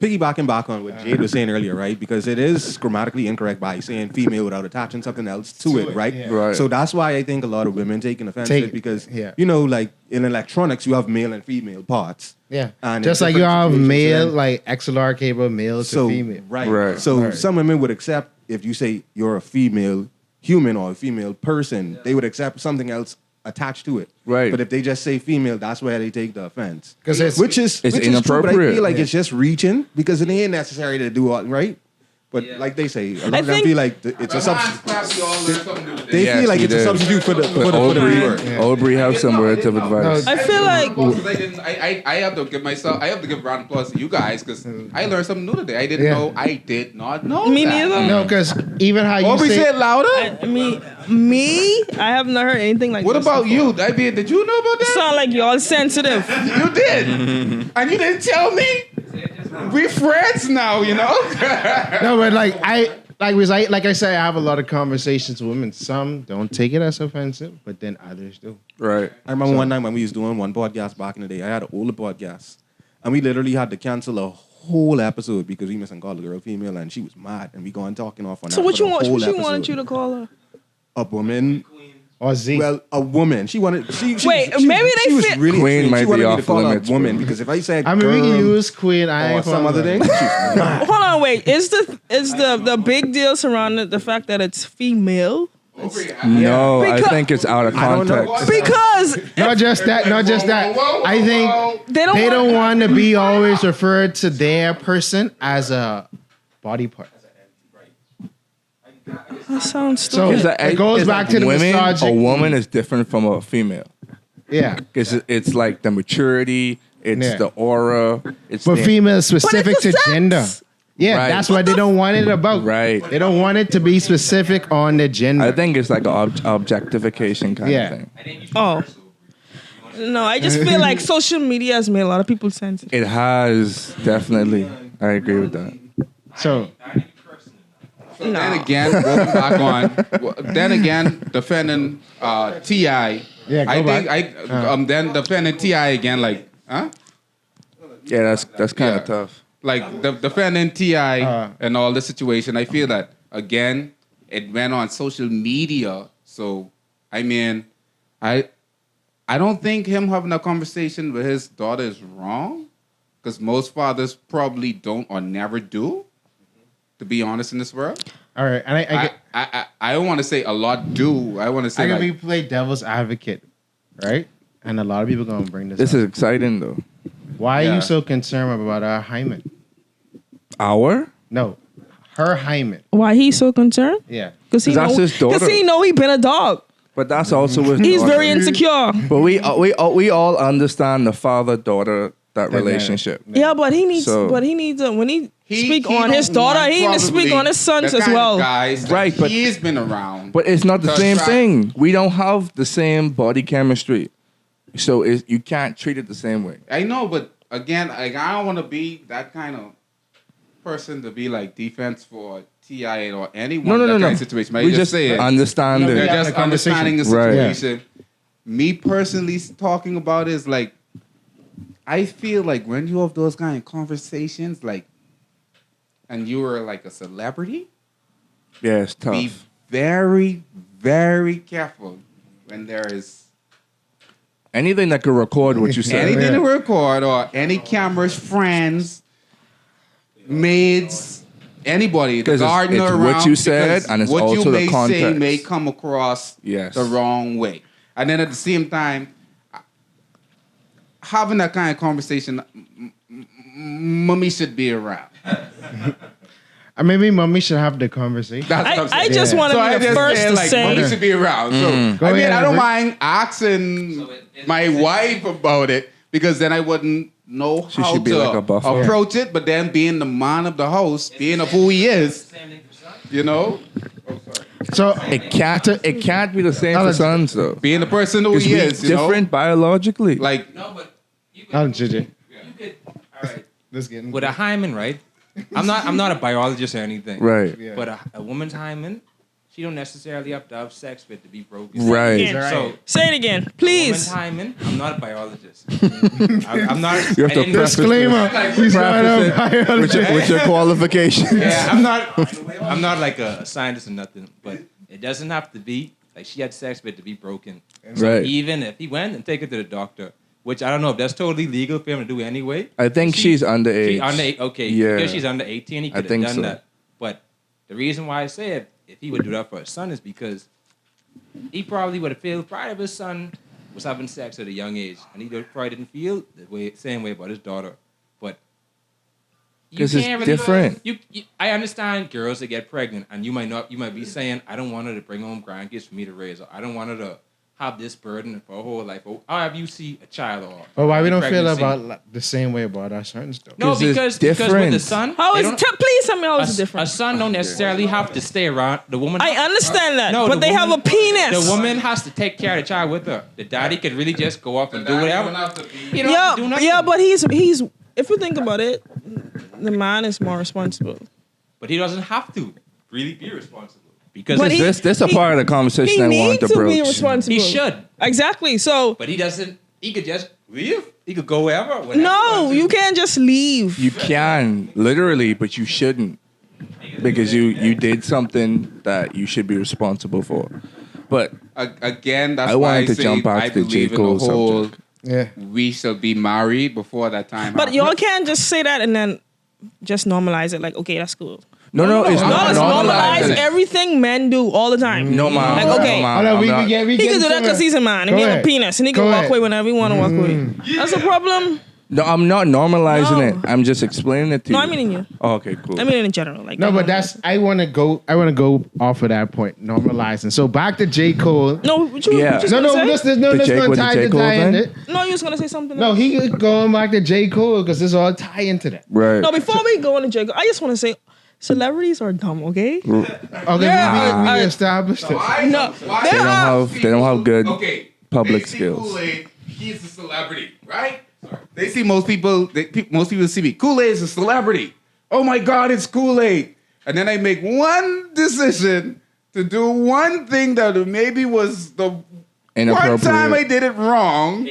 [SPEAKER 8] Piggybacking back on what Jade was saying earlier, right? Because it is grammatically incorrect by saying female without attaching something else to it, right?
[SPEAKER 4] yeah.
[SPEAKER 5] Right.
[SPEAKER 8] So that's why I think a lot of women taking offense to it because,
[SPEAKER 4] yeah.
[SPEAKER 8] you know, like in electronics, you have male and female parts.
[SPEAKER 4] Yeah.
[SPEAKER 8] And
[SPEAKER 4] Just
[SPEAKER 8] in
[SPEAKER 4] like you
[SPEAKER 8] different
[SPEAKER 4] have
[SPEAKER 8] situations,
[SPEAKER 4] male,
[SPEAKER 8] then-
[SPEAKER 4] like XLR cable, male
[SPEAKER 8] So,
[SPEAKER 4] to female.
[SPEAKER 8] right.
[SPEAKER 5] Right.
[SPEAKER 8] So
[SPEAKER 4] Right.
[SPEAKER 8] some women would accept if you say you're a female human or a female person, they would accept something else attached to it.
[SPEAKER 5] Right.
[SPEAKER 8] But if they just say female, that's where they take the offense.
[SPEAKER 4] 'Cause it's-
[SPEAKER 8] which is
[SPEAKER 5] It's
[SPEAKER 8] true, but I
[SPEAKER 5] inappropriate.
[SPEAKER 8] feel like it's just reaching because it ain't necessary to do all right. But like they say, a lot of them
[SPEAKER 6] think-
[SPEAKER 8] feel like it's a substitute. They
[SPEAKER 5] Yes,
[SPEAKER 8] feel like
[SPEAKER 5] we
[SPEAKER 8] it's a
[SPEAKER 5] did.
[SPEAKER 8] substitute for the
[SPEAKER 5] But
[SPEAKER 8] real word.
[SPEAKER 5] Aubrey have some words of advice.
[SPEAKER 6] I feel like
[SPEAKER 7] I have to give myself, I have to give a round of applause to you guys because I learned something new today. I did not know.
[SPEAKER 6] Me
[SPEAKER 7] that.
[SPEAKER 6] neither.
[SPEAKER 4] No, because even how you
[SPEAKER 7] Aubrey
[SPEAKER 4] say...
[SPEAKER 7] said louder.
[SPEAKER 6] me, I have not heard anything like
[SPEAKER 7] What
[SPEAKER 6] this.
[SPEAKER 7] about you? I mean, did you know about that?
[SPEAKER 6] Sound like y'all sensitive.
[SPEAKER 7] You did, and you didn't tell me. We friends now, you know.
[SPEAKER 4] No, but like I said, I have a lot of conversations with women. Some don't take it as offensive, but then others do.
[SPEAKER 5] Right.
[SPEAKER 8] I remember one night when we was doing one podcast back in the day. I had an older podcast, and we literally had to cancel a whole episode because we missing called a girl female, and she was mad, and we going talking off on
[SPEAKER 6] So
[SPEAKER 8] that
[SPEAKER 6] what
[SPEAKER 8] for
[SPEAKER 6] you
[SPEAKER 8] the
[SPEAKER 6] want?
[SPEAKER 8] whole
[SPEAKER 6] What she
[SPEAKER 8] episode.
[SPEAKER 6] wanted you to call her?
[SPEAKER 8] A woman.
[SPEAKER 4] Or Z.
[SPEAKER 8] Well, a woman. She wanted. She
[SPEAKER 6] Wait,
[SPEAKER 8] she,
[SPEAKER 6] maybe
[SPEAKER 8] she
[SPEAKER 6] they
[SPEAKER 8] was
[SPEAKER 6] fit-
[SPEAKER 8] really
[SPEAKER 5] Queen
[SPEAKER 8] extreme.
[SPEAKER 5] might
[SPEAKER 8] She
[SPEAKER 5] be
[SPEAKER 8] wanted me
[SPEAKER 5] off
[SPEAKER 8] to
[SPEAKER 5] the
[SPEAKER 8] call her
[SPEAKER 5] limits,
[SPEAKER 8] a woman
[SPEAKER 5] bro.
[SPEAKER 8] because if I said
[SPEAKER 4] I mean, we can
[SPEAKER 8] girl
[SPEAKER 4] use Queen. I
[SPEAKER 8] or
[SPEAKER 4] ain't
[SPEAKER 8] some
[SPEAKER 4] gonna
[SPEAKER 8] other
[SPEAKER 4] lie.
[SPEAKER 8] thing, she's mad.
[SPEAKER 6] Hold on, wait. Is the big deal surrounding the fact that it's female?
[SPEAKER 5] No, I
[SPEAKER 6] Because-
[SPEAKER 5] think it's out of
[SPEAKER 8] I don't know.
[SPEAKER 5] context.
[SPEAKER 6] Because
[SPEAKER 4] Not just that. I think
[SPEAKER 6] they don't.
[SPEAKER 4] they don't want to be always referred to their person as a body part.
[SPEAKER 6] That sounds
[SPEAKER 4] So
[SPEAKER 6] stupid.
[SPEAKER 4] it goes
[SPEAKER 5] it's
[SPEAKER 4] back to the
[SPEAKER 5] women. A
[SPEAKER 4] misogyny.
[SPEAKER 5] woman is different from a female.
[SPEAKER 4] Yeah.
[SPEAKER 5] Because it's like the maturity, it's
[SPEAKER 4] Yeah.
[SPEAKER 5] the aura, it's
[SPEAKER 4] But
[SPEAKER 5] the,
[SPEAKER 4] female is specific
[SPEAKER 6] But
[SPEAKER 4] to
[SPEAKER 6] it's the sex.
[SPEAKER 4] gender. Yeah,
[SPEAKER 5] Right.
[SPEAKER 4] that's what they don't want it about.
[SPEAKER 5] Right.
[SPEAKER 4] They don't want it to be specific on the gender.
[SPEAKER 5] I think it's like an objectification kind
[SPEAKER 4] Yeah.
[SPEAKER 5] of thing.
[SPEAKER 6] Oh. No, I just feel like social media has made a lot of people sensitive.
[SPEAKER 5] It has, definitely. I agree with that.
[SPEAKER 4] So
[SPEAKER 7] Then again, going back on. Then again, defending Ti.
[SPEAKER 4] Yeah, go
[SPEAKER 7] I think
[SPEAKER 4] back.
[SPEAKER 7] then defending Ti again, like, huh?
[SPEAKER 5] Yeah, that's kind
[SPEAKER 7] Yeah.
[SPEAKER 5] of tough.
[SPEAKER 7] Like defending Ti and all the situation. I feel that again, it went on social media. So I mean, I don't think him having a conversation with his daughter is wrong, because most fathers probably don't or never do. To be honest, in this world,
[SPEAKER 4] all right, and
[SPEAKER 7] I don't want to say a lot do. I want to say
[SPEAKER 4] I
[SPEAKER 7] like,
[SPEAKER 4] can play devil's advocate, right? And a lot of people gonna bring this.
[SPEAKER 5] This
[SPEAKER 4] up.
[SPEAKER 5] is exciting though.
[SPEAKER 4] Why are
[SPEAKER 7] Yeah.
[SPEAKER 4] you so concerned about our hymen?
[SPEAKER 5] Our?
[SPEAKER 4] No, her hymen.
[SPEAKER 6] Why he's so concerned?
[SPEAKER 4] Yeah.
[SPEAKER 6] Because he
[SPEAKER 5] That's
[SPEAKER 6] know,
[SPEAKER 5] his daughter.
[SPEAKER 6] 'cause he know he been a dog.
[SPEAKER 5] But that's also with
[SPEAKER 6] He's
[SPEAKER 5] daughter.
[SPEAKER 6] very insecure.
[SPEAKER 5] But we all understand the father-daughter that relationship.
[SPEAKER 6] Yeah, but he needs.
[SPEAKER 5] So-
[SPEAKER 6] But he needs to, when he speak
[SPEAKER 7] he
[SPEAKER 6] on his
[SPEAKER 7] don't
[SPEAKER 6] daughter,
[SPEAKER 7] want
[SPEAKER 6] he needs to speak
[SPEAKER 7] probably
[SPEAKER 6] on his sons
[SPEAKER 7] the
[SPEAKER 6] as
[SPEAKER 7] kind of
[SPEAKER 6] well.
[SPEAKER 7] Guys that
[SPEAKER 5] Right, but-
[SPEAKER 7] he's been around.
[SPEAKER 5] But it's not the
[SPEAKER 7] So
[SPEAKER 5] same
[SPEAKER 7] try-
[SPEAKER 5] thing. We don't have the same body chemistry. So you can't treat it the same way.
[SPEAKER 7] I know, but again, like, I don't want to be that kind of person to be like defense for Ti or anyone.
[SPEAKER 5] No.
[SPEAKER 7] Kind of situation. But
[SPEAKER 5] We
[SPEAKER 7] I
[SPEAKER 5] just
[SPEAKER 7] say it.
[SPEAKER 5] understand
[SPEAKER 7] They're
[SPEAKER 5] it.
[SPEAKER 4] having
[SPEAKER 7] just
[SPEAKER 4] a conversation.
[SPEAKER 7] understanding the
[SPEAKER 5] Right.
[SPEAKER 7] situation. Me personally talking about is like, I feel like when you have those kind of conversations, like, and you are like a celebrity,
[SPEAKER 5] Yeah, it's tough.
[SPEAKER 7] be very, very careful when there is
[SPEAKER 5] Anything that could record what you say.
[SPEAKER 7] anything to record or any cameras, friends. maids, anybody, the
[SPEAKER 5] 'Cause
[SPEAKER 7] gardener
[SPEAKER 5] it's what
[SPEAKER 7] around,
[SPEAKER 5] you said,
[SPEAKER 7] because
[SPEAKER 5] and it's
[SPEAKER 7] what
[SPEAKER 5] also
[SPEAKER 7] you
[SPEAKER 5] the
[SPEAKER 7] may say
[SPEAKER 5] context.
[SPEAKER 7] may come across
[SPEAKER 5] Yes.
[SPEAKER 7] the wrong way. And then at the same time, having that kind of conversation, mommy should be around.
[SPEAKER 4] Maybe mommy should have the conversation.
[SPEAKER 7] That's what I'm saying.
[SPEAKER 6] I just want to
[SPEAKER 7] So I
[SPEAKER 6] be the
[SPEAKER 7] just
[SPEAKER 6] first
[SPEAKER 7] saying,
[SPEAKER 6] to
[SPEAKER 7] like,
[SPEAKER 6] say.
[SPEAKER 7] mommy should be around. So
[SPEAKER 4] Go
[SPEAKER 7] I mean,
[SPEAKER 4] ahead,
[SPEAKER 7] I don't
[SPEAKER 4] Rick.
[SPEAKER 7] mind asking my wife about it because then I wouldn't know
[SPEAKER 5] She
[SPEAKER 7] how
[SPEAKER 5] should be
[SPEAKER 7] to
[SPEAKER 5] like a buffer.
[SPEAKER 7] approach it. But then being the man of the house, being of who he is, you know,
[SPEAKER 4] So
[SPEAKER 5] It can't be the same for sons though.
[SPEAKER 7] being the person who
[SPEAKER 5] Because
[SPEAKER 7] he
[SPEAKER 5] we're
[SPEAKER 7] is, you
[SPEAKER 5] different biologically.
[SPEAKER 7] know, like
[SPEAKER 9] No, but you could,
[SPEAKER 4] I'm JJ.
[SPEAKER 9] you could. All right.
[SPEAKER 4] Let's get into
[SPEAKER 9] With a hymen, right? I'm not a biologist or anything.
[SPEAKER 5] Right.
[SPEAKER 4] Yeah.
[SPEAKER 9] But a woman's hymen, she don't necessarily have to have sex for it to be broken.
[SPEAKER 5] Right.
[SPEAKER 6] Again.
[SPEAKER 9] So
[SPEAKER 6] Say it again,
[SPEAKER 9] woman's
[SPEAKER 6] please.
[SPEAKER 9] hymen, I'm not a biologist. I'm not.
[SPEAKER 5] You have
[SPEAKER 9] I
[SPEAKER 5] to
[SPEAKER 9] didn't-
[SPEAKER 5] preface
[SPEAKER 4] Disclaimer. He's not
[SPEAKER 5] Preface
[SPEAKER 4] a
[SPEAKER 5] it
[SPEAKER 4] biologist.
[SPEAKER 5] with your qualifications.
[SPEAKER 9] Yeah, I'm not like a scientist or nothing, but it doesn't have to be like she had sex for it to be broken. So
[SPEAKER 5] Right.
[SPEAKER 9] even if he went and take her to the doctor, which I don't know if that's totally legal for him to do anyway.
[SPEAKER 5] I think she's underage.
[SPEAKER 9] She under okay,
[SPEAKER 5] Yeah.
[SPEAKER 9] because she's under 18, he
[SPEAKER 5] I
[SPEAKER 9] could have
[SPEAKER 5] think
[SPEAKER 9] done
[SPEAKER 5] so.
[SPEAKER 9] that. But the reason why I say it, if he would do that for his son, is because he probably would have felt pride of his son was having sex at a young age, and he probably didn't feel the same way about his daughter. But you
[SPEAKER 5] 'Cause it's
[SPEAKER 9] can't
[SPEAKER 5] different.
[SPEAKER 9] I understand girls that get pregnant, and you might be saying, I don't want her to bring home grandkids for me to raise, or I don't want her to have this burden for her whole life. Or however you see a child or
[SPEAKER 4] But why we don't feel
[SPEAKER 9] pregnancy.
[SPEAKER 4] about the same way about our sons though?
[SPEAKER 9] No,
[SPEAKER 5] 'Cause it's
[SPEAKER 9] because with
[SPEAKER 5] different.
[SPEAKER 9] the son,
[SPEAKER 6] How
[SPEAKER 9] they
[SPEAKER 6] is?
[SPEAKER 9] don't-
[SPEAKER 6] Please tell me how it's
[SPEAKER 9] a
[SPEAKER 6] different.
[SPEAKER 9] son don't necessarily have to stay around. The woman.
[SPEAKER 6] I understand that,
[SPEAKER 9] No,
[SPEAKER 6] but
[SPEAKER 9] the
[SPEAKER 6] they have a
[SPEAKER 9] woman-
[SPEAKER 6] penis.
[SPEAKER 9] The woman has to take care of the child with her. The daddy could really just go off and do whatever. He don't have
[SPEAKER 6] Yeah,
[SPEAKER 9] to do nothing.
[SPEAKER 6] yeah, but he's. If you think about it, the man is more responsible.
[SPEAKER 9] But he doesn't have to really be responsible because
[SPEAKER 6] But he-
[SPEAKER 5] This a part of the conversation
[SPEAKER 6] He
[SPEAKER 5] I wanted
[SPEAKER 6] needs
[SPEAKER 5] to
[SPEAKER 6] to
[SPEAKER 5] broach.
[SPEAKER 6] be responsible.
[SPEAKER 9] he should.
[SPEAKER 6] Exactly. So
[SPEAKER 9] But he doesn't. He could just leave. He could go wherever. whenever he
[SPEAKER 6] no,
[SPEAKER 9] wants
[SPEAKER 6] you
[SPEAKER 9] to.
[SPEAKER 6] can't just leave.
[SPEAKER 5] You can literally, but you shouldn't, because you did something that you should be responsible for. But
[SPEAKER 7] again, that's
[SPEAKER 5] I
[SPEAKER 7] why
[SPEAKER 5] wanted to
[SPEAKER 7] say
[SPEAKER 5] jump back
[SPEAKER 7] I
[SPEAKER 5] to the J.
[SPEAKER 7] believe in
[SPEAKER 5] Cole
[SPEAKER 7] the whole
[SPEAKER 5] subject.
[SPEAKER 4] Yeah.
[SPEAKER 7] we shall be married before that time.
[SPEAKER 6] But
[SPEAKER 7] happens.
[SPEAKER 6] y'all can't just say that and then just normalize it. Like, okay, that's cool.
[SPEAKER 5] no, it's
[SPEAKER 6] No,
[SPEAKER 5] not
[SPEAKER 6] let's normalize
[SPEAKER 7] normalizing it.
[SPEAKER 6] everything men do all the time.
[SPEAKER 5] No, man.
[SPEAKER 6] Like, okay.
[SPEAKER 4] Hold on, we
[SPEAKER 6] He can do that because he's a man and
[SPEAKER 4] Go
[SPEAKER 6] he have a
[SPEAKER 4] ahead.
[SPEAKER 6] penis and he can
[SPEAKER 4] Go
[SPEAKER 6] walk
[SPEAKER 4] ahead.
[SPEAKER 6] away whenever he want to walk away. That's a problem.
[SPEAKER 5] No, I'm not normalizing
[SPEAKER 6] No.
[SPEAKER 5] it. I'm just explaining it to
[SPEAKER 6] No,
[SPEAKER 5] you.
[SPEAKER 6] I mean in you.
[SPEAKER 5] Oh, okay, cool.
[SPEAKER 6] I mean in general. Like
[SPEAKER 4] No, but that's I want to go off of that point, normalizing. So back to J. Cole.
[SPEAKER 6] no. What you,
[SPEAKER 5] Yeah.
[SPEAKER 6] what you
[SPEAKER 4] No,
[SPEAKER 6] gonna say?
[SPEAKER 4] let's
[SPEAKER 5] The
[SPEAKER 4] gonna
[SPEAKER 5] J. with the
[SPEAKER 4] tie
[SPEAKER 5] J.
[SPEAKER 4] the
[SPEAKER 5] Cole
[SPEAKER 4] tie in
[SPEAKER 5] thing?
[SPEAKER 4] it.
[SPEAKER 6] No, you was gonna say something.
[SPEAKER 4] No,
[SPEAKER 6] else.
[SPEAKER 4] he going back to J. Cole because this all tie into that.
[SPEAKER 5] Right.
[SPEAKER 6] No, before we go into Jacob, I just want to say, celebrities are dumb. Okay.
[SPEAKER 4] Okay,
[SPEAKER 6] Yeah,
[SPEAKER 4] we established it.
[SPEAKER 6] No,
[SPEAKER 5] They don't have good
[SPEAKER 7] Okay,
[SPEAKER 5] public
[SPEAKER 7] they see
[SPEAKER 5] skills.
[SPEAKER 7] Kool-Aid, he's a celebrity, right? They see most people see me. Kool-Aid is a celebrity. Oh my God, it's Kool-Aid. And then I make one decision to do one thing that maybe was the one
[SPEAKER 5] Inappropriate.
[SPEAKER 7] time I did it wrong.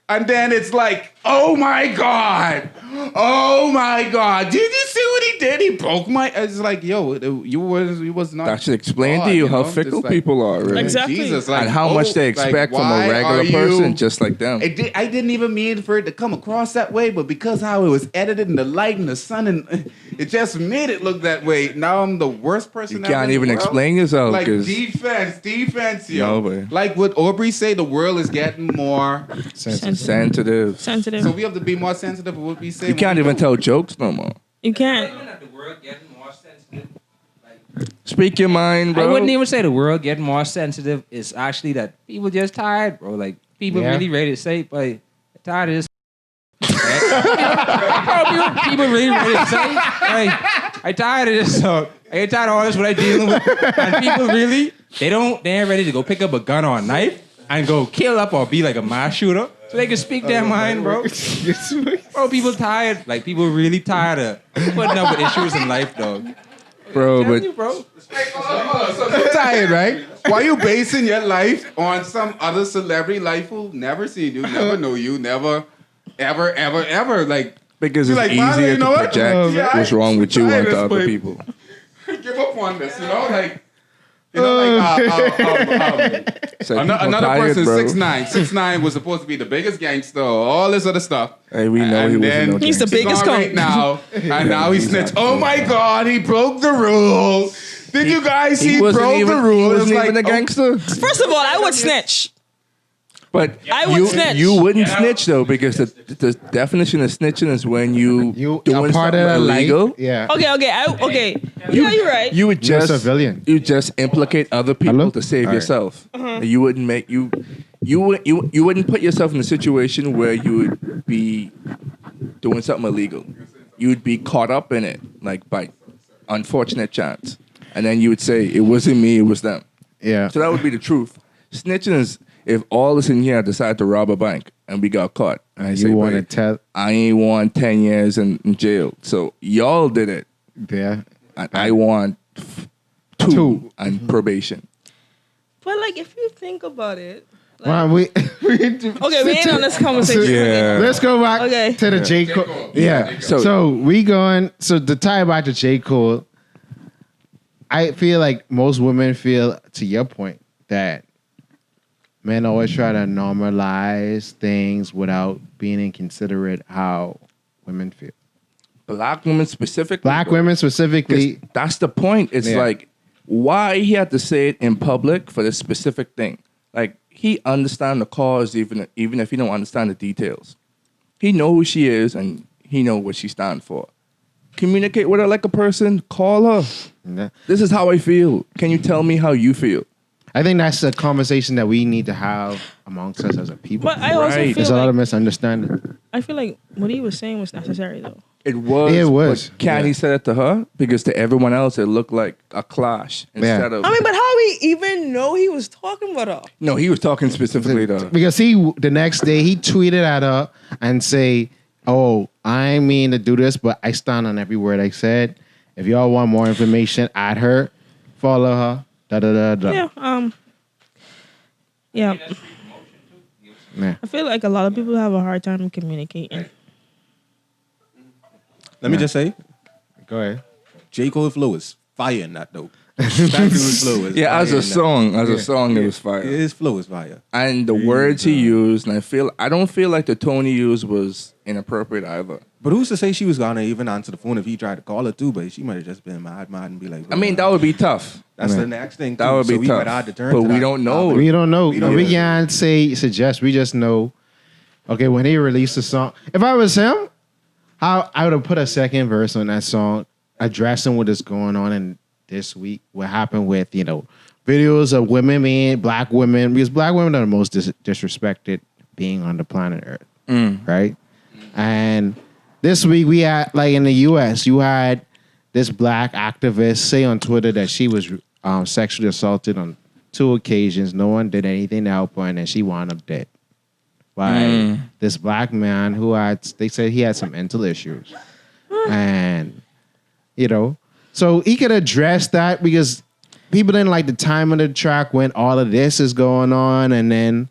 [SPEAKER 7] And then it's like, oh my God. Oh my God. Did you see what he did? He broke my. It's like, yo, you was not.
[SPEAKER 5] That should explain
[SPEAKER 7] God,
[SPEAKER 5] to you
[SPEAKER 7] you
[SPEAKER 5] how
[SPEAKER 7] know?
[SPEAKER 5] fickle
[SPEAKER 7] Just like-
[SPEAKER 5] people are, really.
[SPEAKER 6] Exactly.
[SPEAKER 7] Jesus, like,
[SPEAKER 5] And how much they expect from
[SPEAKER 7] why
[SPEAKER 5] a regular
[SPEAKER 7] are you-
[SPEAKER 5] person just like them.
[SPEAKER 7] I didn't even mean for it to come across that way, but because how it was edited and the light and the sun and it just made it look that way. Now I'm the worst person.
[SPEAKER 5] You
[SPEAKER 7] ever
[SPEAKER 5] can't
[SPEAKER 7] in
[SPEAKER 5] even
[SPEAKER 7] the world.
[SPEAKER 5] explain yourself,
[SPEAKER 7] Like
[SPEAKER 5] 'cause-
[SPEAKER 7] defense, yo.
[SPEAKER 5] No way.
[SPEAKER 7] Like what Aubrey say, the world is getting more.
[SPEAKER 5] Sensitive.
[SPEAKER 6] sensitive.
[SPEAKER 7] So we have to be more sensitive of what we say.
[SPEAKER 5] You can't even tell jokes no more.
[SPEAKER 6] You can't.
[SPEAKER 9] Even that the world getting more sensitive. Like,
[SPEAKER 5] Speak your mind, bro.
[SPEAKER 9] I wouldn't even say the world getting more sensitive. It's actually that people just tired, bro. Like people
[SPEAKER 4] Yeah.
[SPEAKER 9] really ready to say, but tired of this. people really ready to say, like, I tired of this. So I get tired of all this what I dealing with. And people really, they ain't ready to go pick up a gun or a knife and go kill up or be like a mass shooter. So they can speak their mind, bro. Bro, people tired. Like people really tired of putting up with issues in life, dog.
[SPEAKER 5] Bro,
[SPEAKER 9] Tell
[SPEAKER 5] but
[SPEAKER 9] you, bro.
[SPEAKER 7] So you're tired, right? Why you basing your life on some other celebrity life who never seen you, never know you, never, ever, like.
[SPEAKER 5] because
[SPEAKER 7] You're
[SPEAKER 5] it's
[SPEAKER 7] like, man,
[SPEAKER 5] easier
[SPEAKER 7] you know
[SPEAKER 5] to
[SPEAKER 7] what?
[SPEAKER 5] project
[SPEAKER 7] Yeah,
[SPEAKER 5] what's wrong with you
[SPEAKER 7] I'm
[SPEAKER 5] onto
[SPEAKER 7] tired of
[SPEAKER 5] other
[SPEAKER 7] this,
[SPEAKER 5] people.
[SPEAKER 7] give up on this, you know? Like, You know,
[SPEAKER 5] So
[SPEAKER 7] another
[SPEAKER 5] tired,
[SPEAKER 7] person,
[SPEAKER 5] bro.
[SPEAKER 7] 6'9". 6'9" was supposed to be the biggest gangster, all this other stuff.
[SPEAKER 5] Hey, we know he
[SPEAKER 7] And
[SPEAKER 5] wasn't
[SPEAKER 7] then
[SPEAKER 5] no
[SPEAKER 6] He's the
[SPEAKER 5] gangster.
[SPEAKER 6] biggest
[SPEAKER 7] gone
[SPEAKER 6] cunt.
[SPEAKER 7] right now, and now he snitched. Oh my God, he broke the rule. Did you guys see?
[SPEAKER 5] He
[SPEAKER 7] He
[SPEAKER 5] wasn't
[SPEAKER 7] broke
[SPEAKER 5] even,
[SPEAKER 7] the rule.
[SPEAKER 5] he
[SPEAKER 7] It was
[SPEAKER 5] wasn't
[SPEAKER 7] like,
[SPEAKER 5] even a gangster.
[SPEAKER 6] First of all, I would snitch.
[SPEAKER 5] But
[SPEAKER 6] I would snitch.
[SPEAKER 5] you wouldn't snitch though, because the definition of snitching is when you doing
[SPEAKER 4] a part
[SPEAKER 5] something
[SPEAKER 4] of the
[SPEAKER 5] illegal.
[SPEAKER 4] life. Yeah.
[SPEAKER 6] Okay. Yeah, you're right.
[SPEAKER 5] You would
[SPEAKER 4] You're a
[SPEAKER 5] just
[SPEAKER 4] civilian.
[SPEAKER 5] You just implicate other people
[SPEAKER 4] Hello?
[SPEAKER 5] to save
[SPEAKER 4] All right.
[SPEAKER 5] yourself. You wouldn't make you wouldn't put yourself in a situation where you would be doing something illegal. You would be caught up in it, like by unfortunate chance, and then you would say it wasn't me, it was them.
[SPEAKER 4] Yeah.
[SPEAKER 5] So that would be the truth. Snitching is if all of us in here decide to rob a bank and we got caught. And I
[SPEAKER 4] You
[SPEAKER 5] say,
[SPEAKER 4] want to
[SPEAKER 5] "Wait,
[SPEAKER 4] tell?
[SPEAKER 5] I ain't want 10 years in jail. So y'all did it.
[SPEAKER 4] Yeah.
[SPEAKER 5] And I want two and probation.
[SPEAKER 6] But like, if you think about it, like,
[SPEAKER 4] Well, we
[SPEAKER 6] okay, we ain't on this conversation.
[SPEAKER 5] Yeah.
[SPEAKER 4] Let's go back
[SPEAKER 6] Okay.
[SPEAKER 4] to the J. Cole. Yeah.
[SPEAKER 5] So-
[SPEAKER 4] So we going. So to tie back to J. Cole, I feel like most women feel, to your point, that men always try to normalize things without being inconsiderate how women feel.
[SPEAKER 5] Black women specifically.
[SPEAKER 4] Black
[SPEAKER 5] bro.
[SPEAKER 4] women
[SPEAKER 5] 'Cause
[SPEAKER 4] specifically.
[SPEAKER 5] that's the point. It's
[SPEAKER 4] Yeah.
[SPEAKER 5] like, why he had to say it in public for this specific thing? Like, he understand the cause even if he don't understand the details. He know who she is and he know what she stand for. Communicate with her like a person. Call her.
[SPEAKER 4] Yeah.
[SPEAKER 5] This is how I feel. Can you tell me how you feel?
[SPEAKER 4] I think that's a conversation that we need to have amongst us as a people.
[SPEAKER 6] But I also
[SPEAKER 5] Right.
[SPEAKER 4] There's
[SPEAKER 6] feel
[SPEAKER 4] a lot of
[SPEAKER 6] like
[SPEAKER 4] misunderstanding.
[SPEAKER 6] I feel like what he was saying was necessary though.
[SPEAKER 5] It was.
[SPEAKER 4] It was,
[SPEAKER 5] But can
[SPEAKER 4] yeah.
[SPEAKER 5] he say it to her? Because to everyone else, it looked like a clash instead of.
[SPEAKER 6] I mean, but how we even know he was talking about her?
[SPEAKER 5] No, he was talking specifically to her.
[SPEAKER 4] Because the next day he tweeted at her and say, "Oh, I ain't mean to do this, but I stand on every word I said. If y'all want more information, add her, follow her, da da da da."
[SPEAKER 6] Yeah. Yeah.
[SPEAKER 4] Yeah.
[SPEAKER 6] I feel like a lot of people have a hard time communicating.
[SPEAKER 8] Let me just say,
[SPEAKER 4] Go ahead.
[SPEAKER 8] J. Cole flow is fire in that though. That dude's flow is
[SPEAKER 5] Yeah,
[SPEAKER 8] fire
[SPEAKER 5] as
[SPEAKER 8] in
[SPEAKER 5] a
[SPEAKER 8] that.
[SPEAKER 5] song, it was fire.
[SPEAKER 8] His flow is fire.
[SPEAKER 5] And the words he used, and I don't feel like the tone he used was inappropriate either.
[SPEAKER 8] But who's to say she was gonna even answer the phone if he tried to call her too? But she might have just been mad and be like,
[SPEAKER 5] I mean, that would be tough.
[SPEAKER 8] that's
[SPEAKER 4] Yeah.
[SPEAKER 8] the next thing.
[SPEAKER 5] That
[SPEAKER 8] too.
[SPEAKER 5] would
[SPEAKER 8] So
[SPEAKER 5] be
[SPEAKER 8] we
[SPEAKER 5] tough.
[SPEAKER 8] might have to turn
[SPEAKER 5] But
[SPEAKER 8] to
[SPEAKER 5] we
[SPEAKER 8] that
[SPEAKER 5] don't know.
[SPEAKER 8] topic.
[SPEAKER 4] We don't know.
[SPEAKER 8] We don't
[SPEAKER 4] We
[SPEAKER 8] know.
[SPEAKER 4] can't suggest. We just know. Okay, when he released the song, if I was him, I would have put a second verse on that song, addressing what is going on in this week. What happened with videos of women being black women, because black women are the most disrespected being on the planet Earth, right? And this week we had, like in the U.S., you had this black activist say on Twitter that she was sexually assaulted on 2 occasions. No one did anything to help her, and then she wound up dead by this black man who they said he had some mental issues. And, so he could address that because people didn't like the time of the track when all of this is going on, and then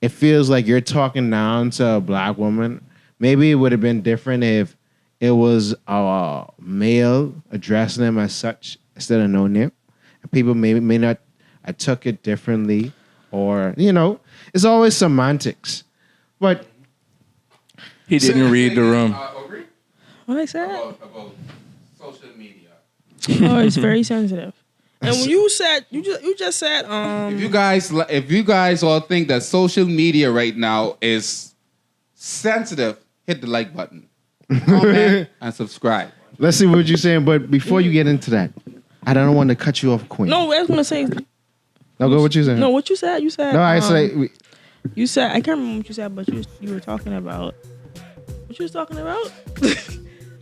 [SPEAKER 4] it feels like you're talking down to a black woman. Maybe it would have been different if it was a male addressing them as such instead of no name. And people may not took it differently, or it's always semantics. But
[SPEAKER 5] He didn't read the room.
[SPEAKER 7] Agree
[SPEAKER 6] What I said?
[SPEAKER 7] about social media.
[SPEAKER 6] Oh, it's very sensitive. And when you said you just said
[SPEAKER 7] If you guys all think that social media right now is sensitive, hit the like button, comment, and subscribe.
[SPEAKER 4] let's see what you're saying. But before you get into that, I don't want to cut you off, Queen.
[SPEAKER 6] no, I was gonna say
[SPEAKER 4] No, go what you saying.
[SPEAKER 6] no. What you said? You said
[SPEAKER 4] No, I say
[SPEAKER 6] you said I can't remember what you said, but you were talking about what you was talking about.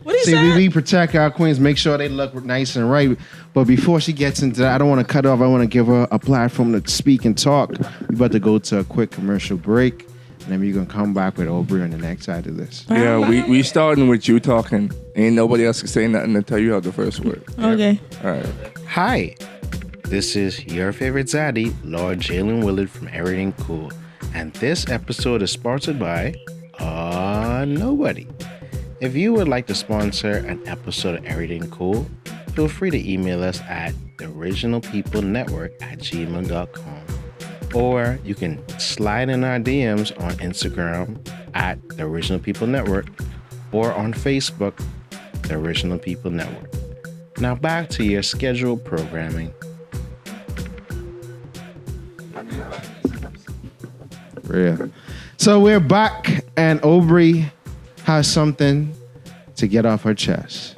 [SPEAKER 6] What he
[SPEAKER 4] see,
[SPEAKER 6] said?
[SPEAKER 4] we protect our queens, make sure they look nice and right. But before she gets into that, I don't want to cut off. I want to give her a platform to speak and talk. We about to go to a quick commercial break, and then we're gonna come back with Aubrey on the next side of this.
[SPEAKER 5] Yeah, we starting with you talking. Ain't nobody else can say nothing to tell you out the first word.
[SPEAKER 6] Okay.
[SPEAKER 5] All right.
[SPEAKER 10] Hi, this is your favorite zaddy, Lord Jalen Willard from Erryting Kool, and this episode is sponsored by nobody. If you would like to sponsor an episode of Erryting Kool, feel free to email us at theoriginalpeoplenetwork@gmail.com. Or you can slide in our DMs on Instagram at The Original People Network or on Facebook, The Original People Network. Now back to your scheduled programming.
[SPEAKER 4] Real. So we're back, and Aubrey has something to get off her chest.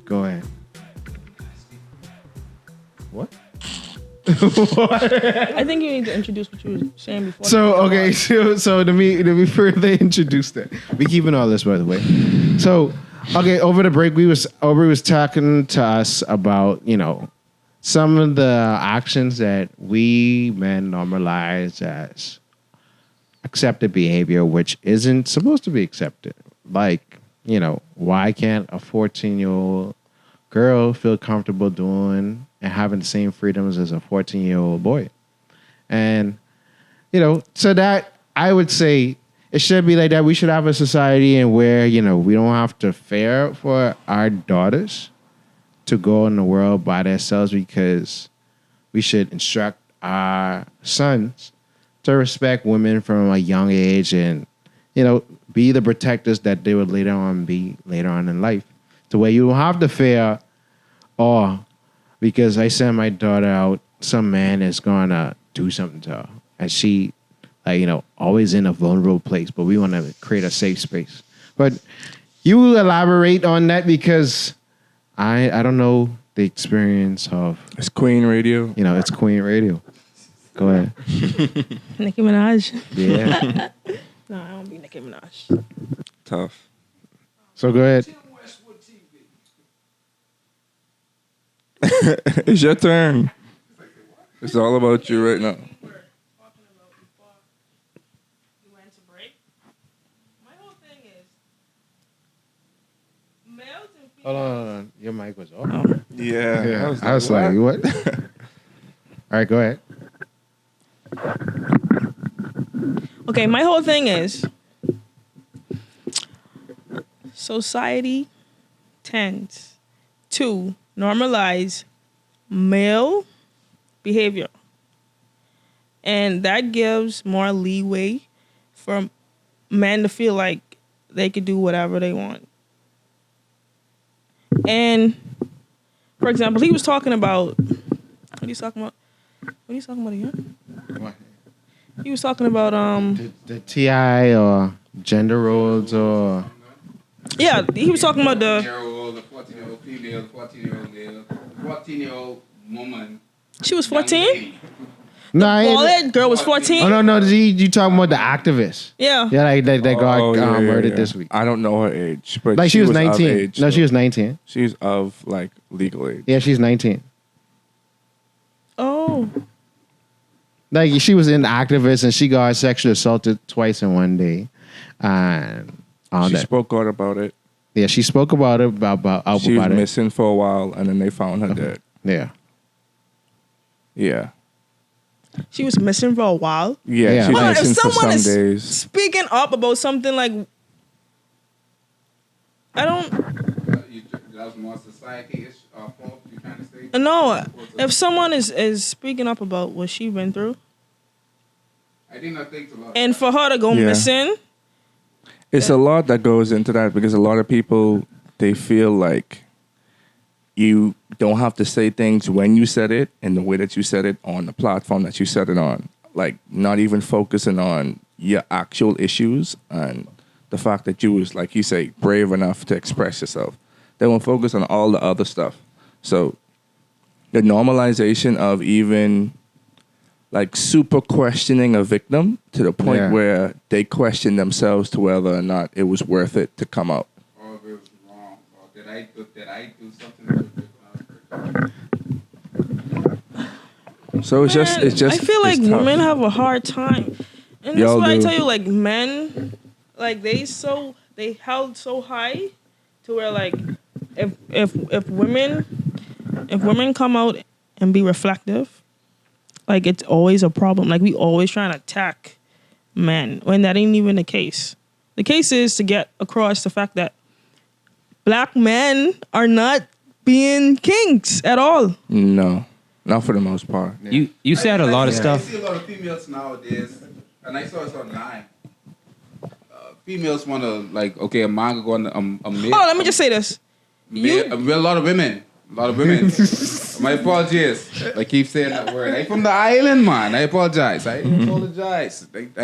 [SPEAKER 4] Go ahead. What?
[SPEAKER 6] I think you need to introduce what you were saying before.
[SPEAKER 4] So okay, so let me further introduce that. We keeping all this, by the way. So okay, over the break, Aubrey was talking to us about some of the actions that we men normalize as accepted behavior, which isn't supposed to be accepted. Like, why can't a 14-year-old girl feel comfortable doing and having the same freedoms as a 14-year-old boy? And, so that I would say it should be like that. We should have a society in where, we don't have to fear for our daughters to go in the world by themselves, because we should instruct our sons to respect women from a young age and, be the protectors that they would later on be later on in life, to where you don't have to fear, because I send my daughter out, some man is going to do something to her. And she, always in a vulnerable place, but we want to create a safe space. But you elaborate on that, because I don't know the experience of...
[SPEAKER 5] It's Queen Radio.
[SPEAKER 4] It's Queen Radio. Go ahead.
[SPEAKER 6] Nicki Minaj.
[SPEAKER 4] Yeah.
[SPEAKER 6] No, I don't be Nicki Minaj.
[SPEAKER 5] Tough.
[SPEAKER 4] So go ahead.
[SPEAKER 5] It's your turn. It's all about you right now.
[SPEAKER 4] Hold on. Your mic was off.
[SPEAKER 5] Yeah.
[SPEAKER 4] I was like, what? All right, go ahead.
[SPEAKER 6] Okay, my whole thing is society tends to normalize male behavior. And that gives more leeway for men to feel like they could do whatever they want. And, for example, he was talking about... What are you talking about again?
[SPEAKER 4] What?
[SPEAKER 6] He was talking about...
[SPEAKER 4] The TI or gender roles or...
[SPEAKER 6] Yeah, he was talking about the...
[SPEAKER 7] 14-year-old female, 14-year-old male, 14-year-old woman.
[SPEAKER 6] She was 14?
[SPEAKER 4] No,
[SPEAKER 6] Well, that girl was 14?
[SPEAKER 4] Oh, no. You talking about the activist.
[SPEAKER 6] Yeah.
[SPEAKER 4] Yeah, like that got murdered this week.
[SPEAKER 5] I don't know her age, but
[SPEAKER 4] Like she was 19.
[SPEAKER 5] of age,
[SPEAKER 4] No,
[SPEAKER 5] so
[SPEAKER 4] she was 19.
[SPEAKER 5] She's of legal age.
[SPEAKER 4] Yeah, she's 19.
[SPEAKER 6] Oh.
[SPEAKER 4] Like she was an activist and she got sexually assaulted twice in one day. And
[SPEAKER 5] she spoke out about it.
[SPEAKER 4] Yeah, she spoke about it.
[SPEAKER 5] She was missing for a while, and then they found her dead.
[SPEAKER 4] Yeah.
[SPEAKER 5] Yeah.
[SPEAKER 6] She was missing for a while?
[SPEAKER 5] Yeah, she was missing
[SPEAKER 6] if
[SPEAKER 5] for
[SPEAKER 6] someone
[SPEAKER 5] some
[SPEAKER 6] is
[SPEAKER 5] days.
[SPEAKER 6] speaking up about something like... I don't...
[SPEAKER 7] That was more society fault, you trying to say?
[SPEAKER 6] No, if someone is speaking up about what she went through...
[SPEAKER 7] I did not think about
[SPEAKER 6] And for her to go missing...
[SPEAKER 5] It's a lot that goes into that, because a lot of people, they feel like you don't have to say things when you said it in the way that you said it on the platform that you said it on. Like, not even focusing on your actual issues and the fact that you was, like you say, brave enough to express yourself. They won't focus on all the other stuff. So the normalization of even like super questioning a victim to the point where they question themselves to whether or not it was worth it to come out.
[SPEAKER 7] Or if it was wrong, or did I do something that
[SPEAKER 5] So it's just
[SPEAKER 6] I feel like
[SPEAKER 5] tough.
[SPEAKER 6] women have a hard time. And that's
[SPEAKER 5] Y'all
[SPEAKER 6] why I
[SPEAKER 5] do.
[SPEAKER 6] tell you, like, men, like, they held so high to where, like, if women come out and be reflective, like, it's always a problem. Like, we always trying to attack men when that ain't even the case. The case is to get across the fact that black men are not being kings at all.
[SPEAKER 5] No, not for the most part.
[SPEAKER 9] You said a lot of
[SPEAKER 7] I
[SPEAKER 9] stuff.
[SPEAKER 7] see a lot of females nowadays, and I saw this online. Females want to like, okay, a man could go on a male.
[SPEAKER 6] Oh, let me just say this.
[SPEAKER 7] A lot of women. My apologies. I keep saying that word. I'm from the island, man. I apologize. I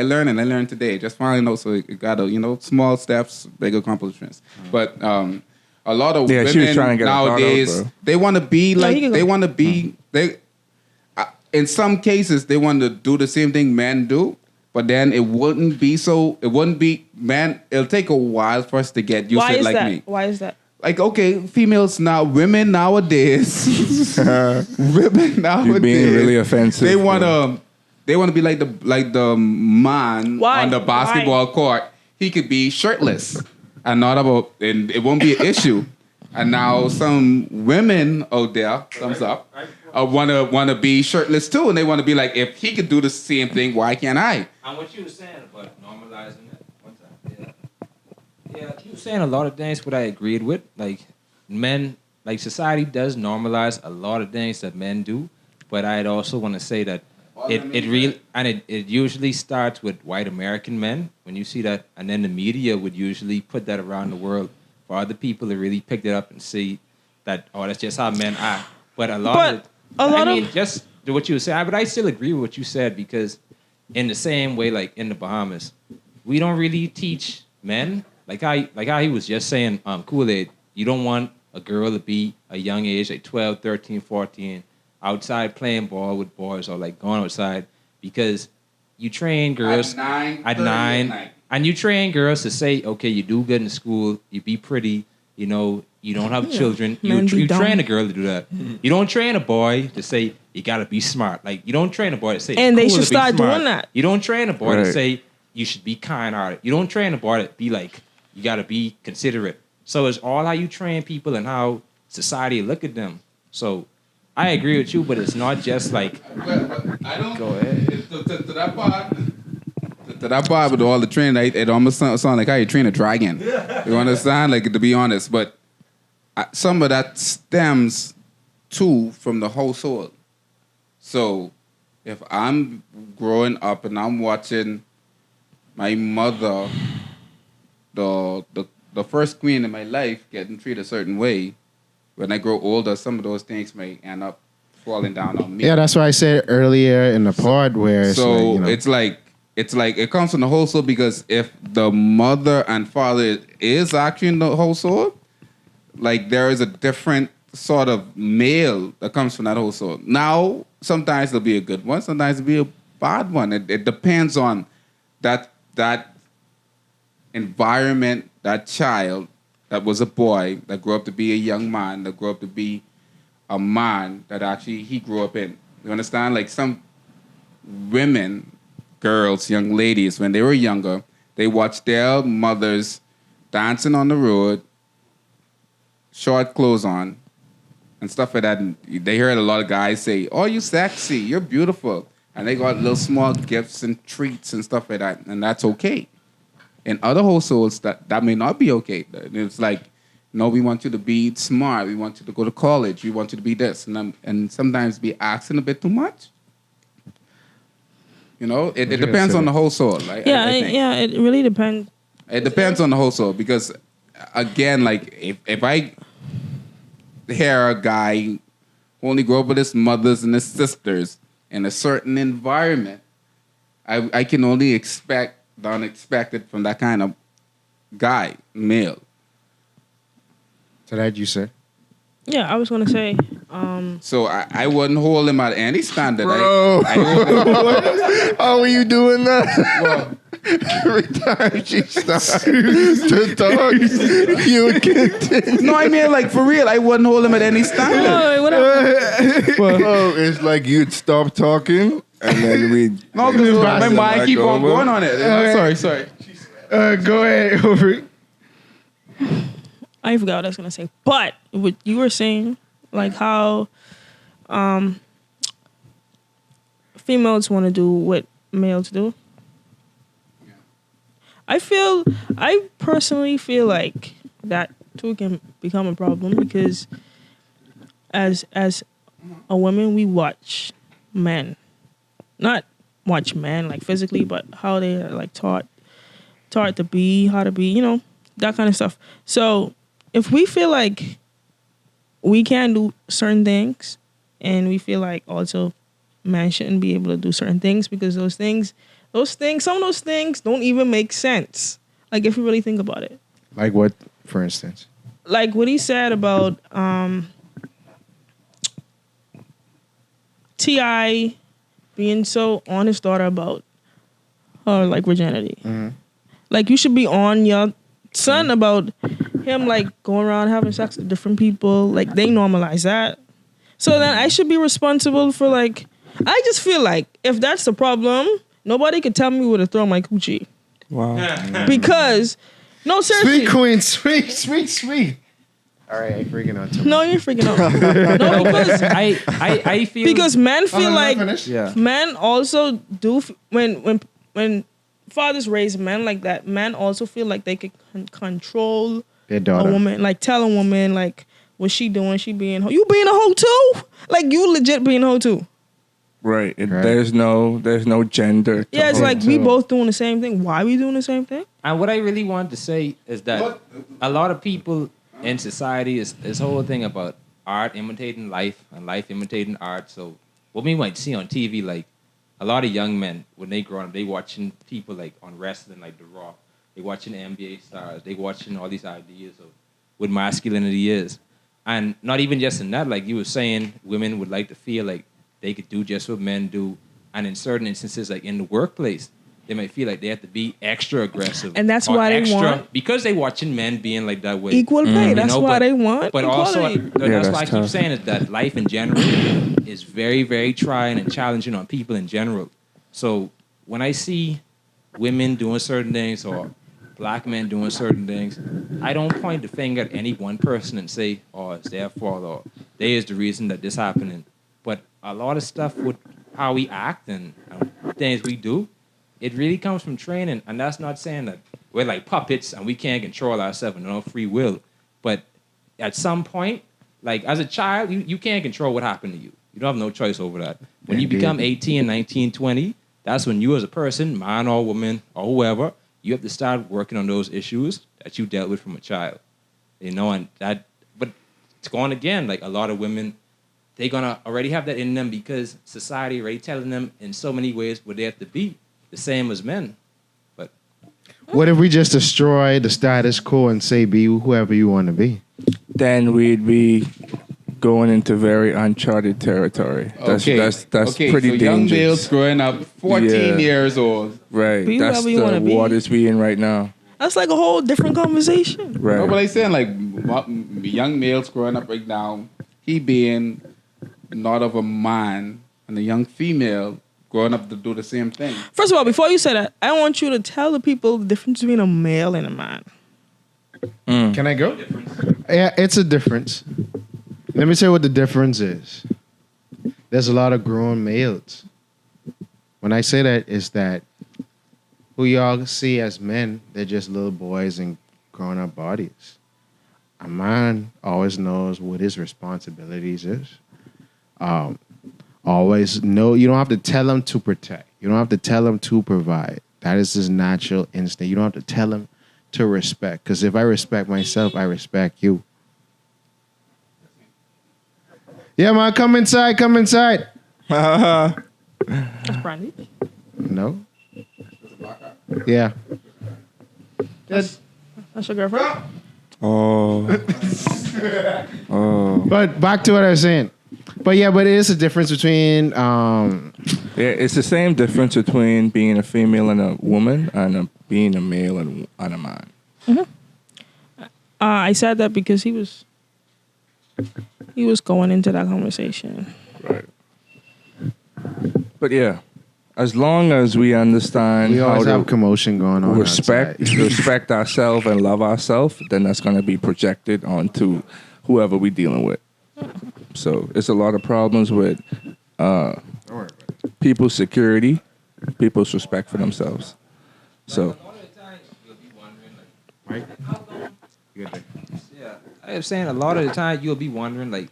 [SPEAKER 7] learned today. Just finding out, so you gotta, small steps, big accomplishments. But a lot of
[SPEAKER 5] She was
[SPEAKER 7] women
[SPEAKER 5] trying to get
[SPEAKER 7] nowadays,
[SPEAKER 5] her thought out,
[SPEAKER 7] they want to be
[SPEAKER 6] No,
[SPEAKER 7] like,
[SPEAKER 6] you can
[SPEAKER 7] they
[SPEAKER 6] go.
[SPEAKER 7] want to be, in some cases, they want to do the same thing men do. But then it wouldn't be, man, it'll take a while for us to get used
[SPEAKER 6] Why
[SPEAKER 7] to it
[SPEAKER 6] is
[SPEAKER 7] like
[SPEAKER 6] that?
[SPEAKER 7] me.
[SPEAKER 6] Why is that?
[SPEAKER 7] Like, okay, women nowadays,
[SPEAKER 5] You're being really offensive.
[SPEAKER 7] They want to be like the man
[SPEAKER 6] Why?
[SPEAKER 7] on the basketball court. He could be shirtless and it won't be an issue. And now some women out there, thumbs up, want to be shirtless too, and they want to be like, if he could do the same thing, why can't I?
[SPEAKER 9] And what you were saying about normalizing it, one time, yeah, you were saying a lot of things what I agreed with. Like men, like society does normalize a lot of things that men do, but I'd also want to say that it usually starts with white American men. When you see that, and then the media would usually put that around the world for other people to really pick it up and see that, oh, that's just how men act. But just what you were saying, but I still agree with what you said, because in the same way, like in the Bahamas, we don't really teach men, like how he was just saying, Kool-Aid, you don't want a girl to be a young age, like 12, 13, 14, outside playing ball with boys or like going outside, because you train girls at 9, and you train girls to say, okay, you do good in school, you be pretty, you don't have children. You train a girl to do that. You don't train a boy to say you gotta be smart. Like you don't train a boy to say
[SPEAKER 6] And
[SPEAKER 9] it's
[SPEAKER 6] they
[SPEAKER 9] cool
[SPEAKER 6] should
[SPEAKER 9] to be
[SPEAKER 6] start
[SPEAKER 9] smart.
[SPEAKER 6] doing that.
[SPEAKER 9] You don't train a boy to
[SPEAKER 5] Right.
[SPEAKER 9] say you should be kind-hearted. You don't train a boy to be like you gotta be considerate. So it's all how you train people and how society look at them. So I agree with you, but it's not just like
[SPEAKER 7] But I don't.
[SPEAKER 9] Go ahead.
[SPEAKER 7] To that part. To that part with all the training, it almost sounds like how you train a dragon. You understand? Like, to be honest, but some of that stems too from the household. So if I'm growing up and I'm watching my mother, the first queen in my life, getting treated a certain way, when I grow older, some of those things may end up falling down on me.
[SPEAKER 4] Yeah, that's why I said earlier in the pod where
[SPEAKER 7] It's like it comes from the household, because if the mother and father is actually in the household, like there is a different sort of male that comes from that household. Now, sometimes it'll be a good one, sometimes it'll be a bad one. It depends on that environment, that child that was a boy that grew up to be a young man, that grew up to be a man that actually he grew up in. You understand? Like some women, girls, young ladies, when they were younger, they watched their mothers dancing on the road, short clothes on, and stuff like that. And they heard a lot of guys say, "Oh, you sexy, you're beautiful," and they got little small gifts and treats and stuff like that, and that's okay. In other households, that may not be okay. It's like, no, we want you to be smart, we want you to go to college, we want you to be this, and sometimes be asking a bit too much. It depends on the household. Right?
[SPEAKER 6] Yeah,
[SPEAKER 7] I think.
[SPEAKER 6] it really depends.
[SPEAKER 7] It depends on the household, because, again, like if I hear a guy who only grew up with his mothers and his sisters in a certain environment, I can only expect the unexpected from that kind of guy, male.
[SPEAKER 4] So that you said.
[SPEAKER 6] Yeah, I was gonna say.
[SPEAKER 7] So I wouldn't hold him at any standard.
[SPEAKER 5] Bro. How are you doing that?
[SPEAKER 7] Well,
[SPEAKER 5] Every time she starts to talk, you continue.
[SPEAKER 7] no, I mean, like, for real, I wouldn't hold him at any standard.
[SPEAKER 6] Oh, whatever.
[SPEAKER 5] Bro, it's like you'd stop talking and then we'd...
[SPEAKER 7] No, because my mind keep on going on it. Sorry.
[SPEAKER 4] Go ahead, over.
[SPEAKER 6] I forgot what I was gonna say. But what you were saying, like how females want to do what males do. I personally feel like that too can become a problem, because as a woman, we watch men, not watch men like physically, but how they are like taught to be, how to be, that kind of stuff. So if we feel like we can do certain things, and we feel like also men shouldn't be able to do certain things because some of those things don't even make sense. Like if you really think about it.
[SPEAKER 4] Like what, for instance?
[SPEAKER 6] Like what he said about T.I. being so on his daughter about her like virginity.
[SPEAKER 4] Mm-hmm.
[SPEAKER 6] Like you should be on your son about him like going around having sex with different people. Like they normalize that. So then I should be responsible for like, I just feel like if that's the problem, nobody could tell me where to throw my coochie.
[SPEAKER 5] Wow.
[SPEAKER 6] Because, no, seriously.
[SPEAKER 4] Sweet queen, sweet. All right, I'm freaking out too much.
[SPEAKER 6] No, you're freaking out. No, because
[SPEAKER 9] I feel
[SPEAKER 6] because men feel like
[SPEAKER 9] yeah.
[SPEAKER 6] men also do when fathers raise men like that. Men also feel like they can control
[SPEAKER 4] their daughter.
[SPEAKER 6] A woman, like tell a woman like what she doing. She being you being a hoe too. Like you legit being a hoe too.
[SPEAKER 5] Right. There's no gender.
[SPEAKER 6] Yeah, it's like we both doing the same thing. Why we doing the same thing?
[SPEAKER 9] And what I really wanted to say is that a lot of people in society is this whole thing about art imitating life and life imitating art. So what we might see on TV, like a lot of young men when they grow up, they watching people like on wrestling, like The Rock. They watching NBA stars. They watching all these ideas of what masculinity is, and not even just in that. Like you were saying, women would like to feel like they could do just what men do, and in certain instances, like in the workplace, they might feel like they have to be extra aggressive.
[SPEAKER 6] And that's
[SPEAKER 9] or
[SPEAKER 6] why they
[SPEAKER 9] extra,
[SPEAKER 6] want
[SPEAKER 9] because they watching men being like that way.
[SPEAKER 6] Equal pay. That's why they want
[SPEAKER 9] But
[SPEAKER 6] equality.
[SPEAKER 9] also, that's why I keep saying is that life in general is very, very trying and challenging on people in general. So when I see women doing certain things or black men doing certain things, I don't point the finger at any one person and say, oh, it's their fault or they is the reason that this happening. But a lot of stuff with how we act and things we do, it really comes from training. And that's not saying that we're like puppets and we can't control ourselves and no free will. But at some point, like as a child, you can't control what happened to you. You don't have no choice over that. When you become 18, 19, 20, that's when you as a person, man or woman or whoever, you have to start working on those issues that you dealt with from a child. And that, but it's going again, like a lot of women, they're gonna already have that in them because society already telling them in so many ways what they have to be, the same as men. But
[SPEAKER 4] what if we just destroy the status quo and say be whoever you want to be?
[SPEAKER 5] Then we'd be going into very uncharted territory. That's
[SPEAKER 7] okay,
[SPEAKER 5] pretty
[SPEAKER 7] so
[SPEAKER 5] dangerous.
[SPEAKER 7] young males growing up, 14 years old.
[SPEAKER 5] Right.
[SPEAKER 6] Be
[SPEAKER 5] That's
[SPEAKER 6] whoever you wanna
[SPEAKER 5] the
[SPEAKER 6] be.
[SPEAKER 5] waters we in right now.
[SPEAKER 6] That's like a whole different conversation.
[SPEAKER 5] Right.
[SPEAKER 7] No, but I'm saying like young males growing up right now, he being not of a man, and a young female growing up to do the same thing.
[SPEAKER 6] First of all, before you say that, I want you to tell the people the difference between a male and a man.
[SPEAKER 4] Can I go? Yeah, it's a difference. Let me tell you what the difference is. There's a lot of grown males. When I say that, is that who y'all see as men, they're just little boys in grown-up bodies. A man always knows what his responsibilities is. Always know, you don't have to tell him to protect. You don't have to tell him to provide. That is his natural instinct. You don't have to tell him to respect. Because if I respect myself, I respect you. Yeah, man, come inside.
[SPEAKER 6] That's Brandy.
[SPEAKER 4] No. Yeah.
[SPEAKER 6] That's your girlfriend?
[SPEAKER 5] Oh.
[SPEAKER 4] But back to what I was saying. But it is a difference between
[SPEAKER 5] It's the same difference between being a female and a woman and being a male and a man.
[SPEAKER 6] Mm-hmm. I said that because he was going into that conversation.
[SPEAKER 5] Right. But yeah, as long as we understand
[SPEAKER 4] we
[SPEAKER 5] how
[SPEAKER 4] always
[SPEAKER 5] to
[SPEAKER 4] have commotion going on.
[SPEAKER 5] respect ourselves and love ourselves, then that's going to be projected onto whoever we're dealing with. So it's a lot of problems with people's security, people's respect for themselves. So.
[SPEAKER 9] Yeah, I was saying a lot of the time you'll be wondering like,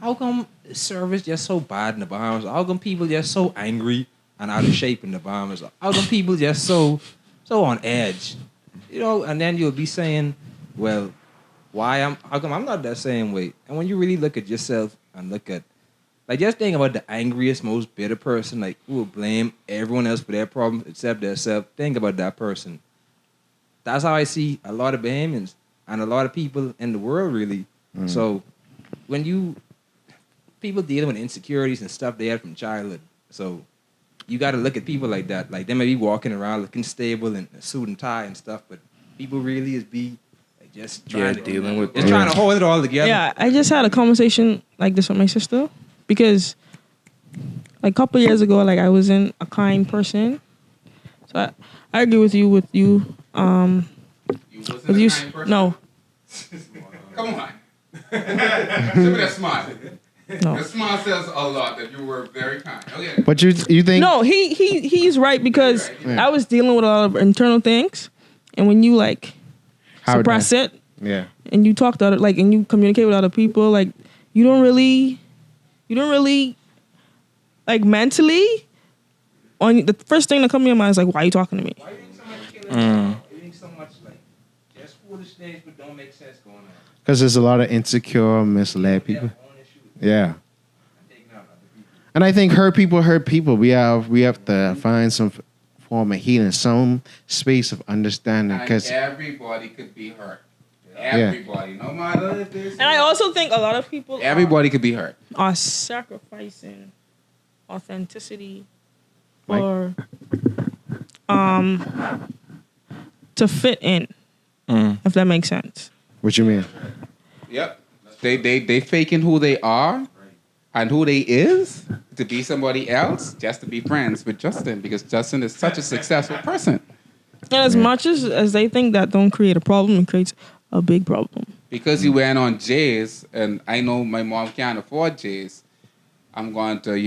[SPEAKER 9] how come service just so bad in the Bahamas? How come people just so angry and out of shape in the Bahamas? How come people just so on edge? You know, and then you'll be saying, well, how come I'm not that same way? And when you really look at yourself and look at, like, just think about the angriest, most bitter person, like, who will blame everyone else for their problems except themselves. Think about that person. That's how I see a lot of Bahamians and a lot of people in the world, really. So when people dealing with insecurities and stuff they had from childhood, so you got to look at people like that. Like, they may be walking around looking stable in a suit and tie and stuff, but people really is like, just trying trying to hold it all together.
[SPEAKER 6] Yeah, I just had a conversation like this with my sister because, like, a couple years ago, like, I wasn't a kind person. So I agree with you.
[SPEAKER 7] You wasn't a kind person?
[SPEAKER 6] No.
[SPEAKER 7] Come on. Show me that smile.
[SPEAKER 6] No.
[SPEAKER 7] The smile says a lot that you were very kind. Okay.
[SPEAKER 4] But you think?
[SPEAKER 6] No, he's right because I was dealing with a lot of internal things, and when you like suppress it,
[SPEAKER 4] Yeah.
[SPEAKER 6] and you talk to other, like, and you communicate with other people, like, you don't really like mentally. On the first thing that comes to your mind is like, why are you talking to me?
[SPEAKER 9] Why are you doing so much killing? You're doing so much, like, just foolish things but don't make sense going on.
[SPEAKER 4] Because there's a lot of insecure, misled people. Yeah. And I think hurt people. We have to find some form of healing, some space of understanding. Because
[SPEAKER 7] everybody could be hurt. Everybody, no matter if it's...
[SPEAKER 6] And I also think a lot of people
[SPEAKER 7] Everybody could be hurt.
[SPEAKER 6] Are sacrificing authenticity or to fit in, if that makes sense.
[SPEAKER 4] What you mean?
[SPEAKER 7] Yep. They faking who they are and who they is to be somebody else just to be friends with Justin because Justin is such a successful person.
[SPEAKER 6] And as much as they think that don't create a problem, it creates a big problem.
[SPEAKER 7] Because he went on J's and I know my mom can't afford J's, I'm going to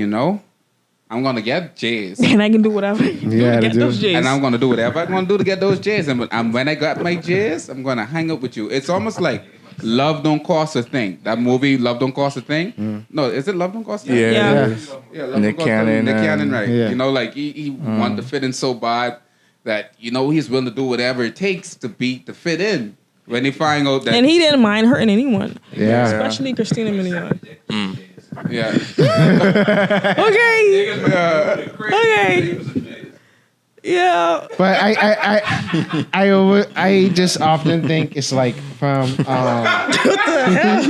[SPEAKER 7] get J's.
[SPEAKER 6] And I can do whatever I can do to get those J's.
[SPEAKER 7] And I'm going to do whatever I'm going to do to get those J's. And when I got my J's, I'm going to hang up with you. It's almost like Love Don't Cost a Thing. That movie, Love Don't Cost a Thing? No, is it Love Don't Cost a Thing?
[SPEAKER 5] Yeah.
[SPEAKER 7] Nick Cannon, right.
[SPEAKER 4] Yeah.
[SPEAKER 7] You know, like he wanted to fit in so bad that, he's willing to do whatever it takes to fit in. When he find out that...
[SPEAKER 6] And he didn't mind hurting anyone.
[SPEAKER 4] Yeah.
[SPEAKER 6] Especially Christina Milian.
[SPEAKER 7] Yeah.
[SPEAKER 6] Okay. Okay. Yeah.
[SPEAKER 4] But I just often think it's like from
[SPEAKER 6] What the hell?